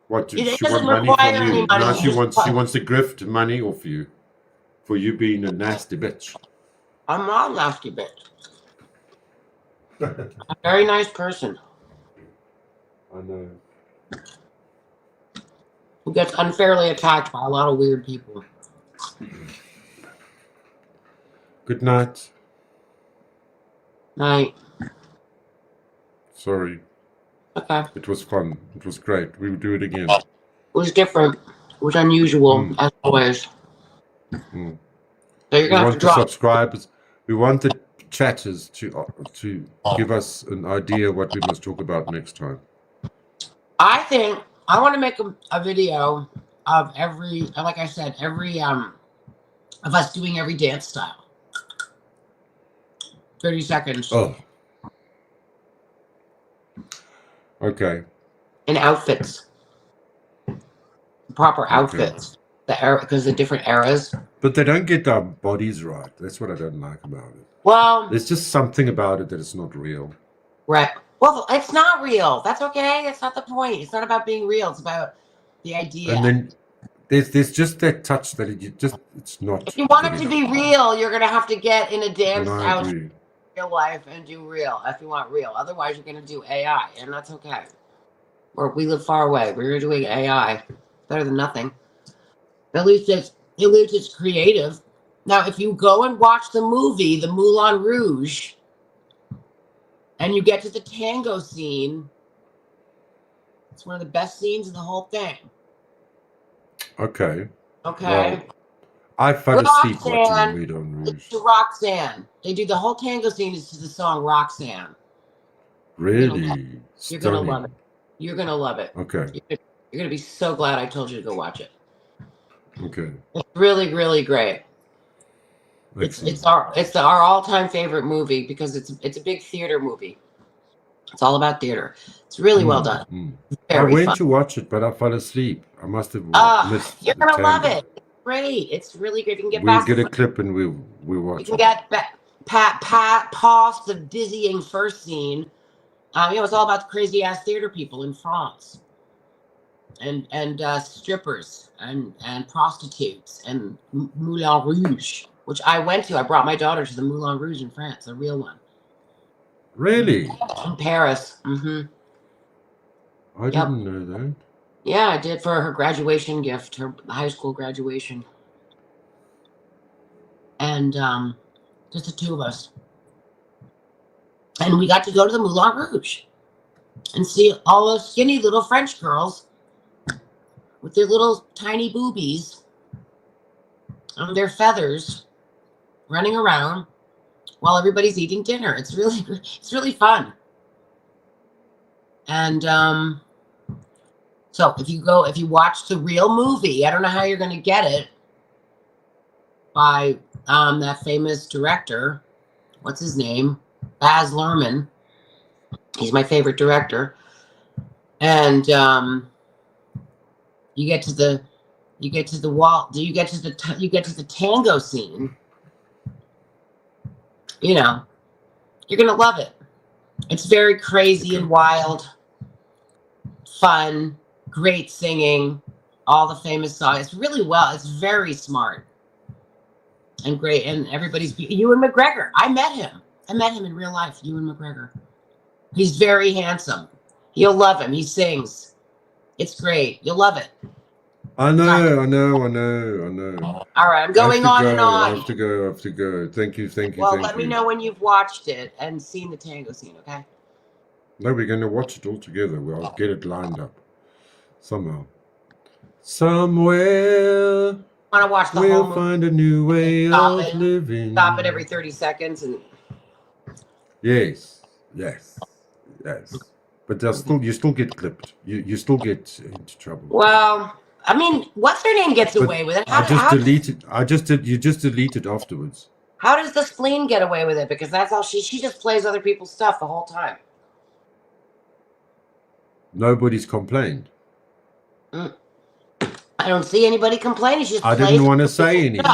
What does It she doesn't want money from require any you? money. No, You just she wants to grift money off you for you being a nasty bitch. I'm not a nasty bitch. I'm a very nice person I know. who gets unfairly attacked by a lot of weird people. Good night. Night. Sorry. Okay. It was fun. It was great. We will do it again. It was different. It was unusual, as always. Mm. So you're We gonna have to want the drop. subscribers. We want the chatters to give us an idea what we must talk about next time. I think I want to make a video of every, like I said, every of us doing every dance style. 30 seconds. Oh. Okay. And outfits. Proper outfits. The era, because the different eras. But they don't get our bodies right. That's what I don't like about it. Well, There's just something about it that is not real. right. Well, it's not real. That's okay. That's not the point. It's not about being real. It's about the idea. And then there's just that touch that it's not. If you want it good to be enough. real, you're gonna have to get in a dance And I out agree. real life and do real if you want real. Otherwise, you're gonna do AI, and that's okay. Or we live far away. We're doing AI. Better than nothing. At least it's creative. Now, if you go and watch the movie, the Moulin Rouge, and you get to the tango scene, it's one of the best scenes in the whole thing. Okay. Okay. Well, I fell asleep watching Roxanne, the Moulin Rouge. it's to Roxanne. They do the whole tango scene is to the song Roxanne. Really? You're gonna love Stunning. it. You're gonna love it. Okay. You're gonna be so glad I told you to go watch it. Okay. It's really, really great. Excellent. It's our all-time favorite movie because it's a big theater movie. It's all about theater. It's really well done. I Very went fun. to watch it, but I fell asleep. I must have missed. You're the gonna love tango. it. It's great. It's really great. You can get We'll past get the, a clip and we'll you watch can it. get past the dizzying first scene. It's all about the crazy ass theater people in France, and strippers and prostitutes and Moulin Rouge, which I went to. I brought my daughter to the Moulin Rouge in France, the real one. Really? In Paris. I didn't know that. Yeah, I did for her graduation gift, her high school graduation. And just the two of us. And we got to go to the Moulin Rouge and see all those skinny little French girls with their little tiny boobies and their feathers running around while everybody's eating dinner. It's really fun. And so if you watch the real movie, I don't know how you're going to get it, by that famous director, what's his name? Baz Luhrmann. He's my favorite director. And you get to You get to the wall. You get to the tango scene. You know, you're gonna love it. It's very crazy and wild, fun, great singing, all the famous songs. It's really well. It's very smart and great. And everybody's Ewan McGregor. I met him in real life. Ewan McGregor. He's very handsome. You'll love him. He sings. It's great. You'll love it. I know. All right, I'm going on and on. I have to go. Thank you. Well, let me know when you've watched it and seen the tango scene, okay? No, we're going to watch it all together. We'll get it lined up somehow. Somewhere Want to watch the we'll whole movie? find a new way of living. Stop it every 30 seconds and. Yes. But you still get clipped. You still get into trouble. Well, I mean, what's her name gets away with it? You just deleted afterwards. How does the spleen get away with it? Because that's all she just plays other people's stuff the whole time. Nobody's complained. I don't see anybody complaining. She just I plays didn't want to say anything.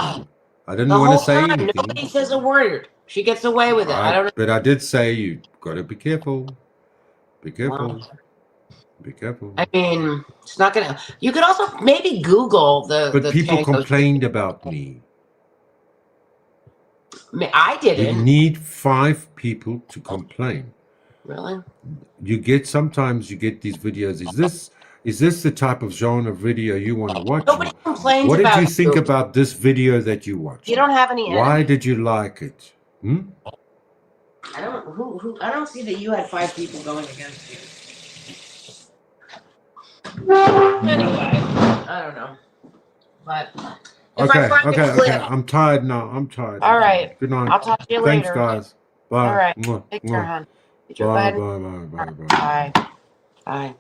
Anything. Nobody says a word. She gets away with it. I don't know. But I did say you got to be careful. Be careful. Be careful. I mean, it's not gonna. You could also maybe Google the. But the people tango. complained about me. I didn't. You need 5 people to complain. Really? Sometimes you get these videos. Is this the type of genre video you want to watch? Nobody complains What about did you think you. about this video that you watched? You don't have any. Why did you like it? I don't. I don't see that you had 5 people going against you. Anyway, I don't know, but if I find a clip, I'm tired now. All right. Good night. I'll talk to you Thanks, later. guys. Bye. All right. Mwah, Take care, mwah. hon. Get your Bye. bed. Bye. Bye. Bye.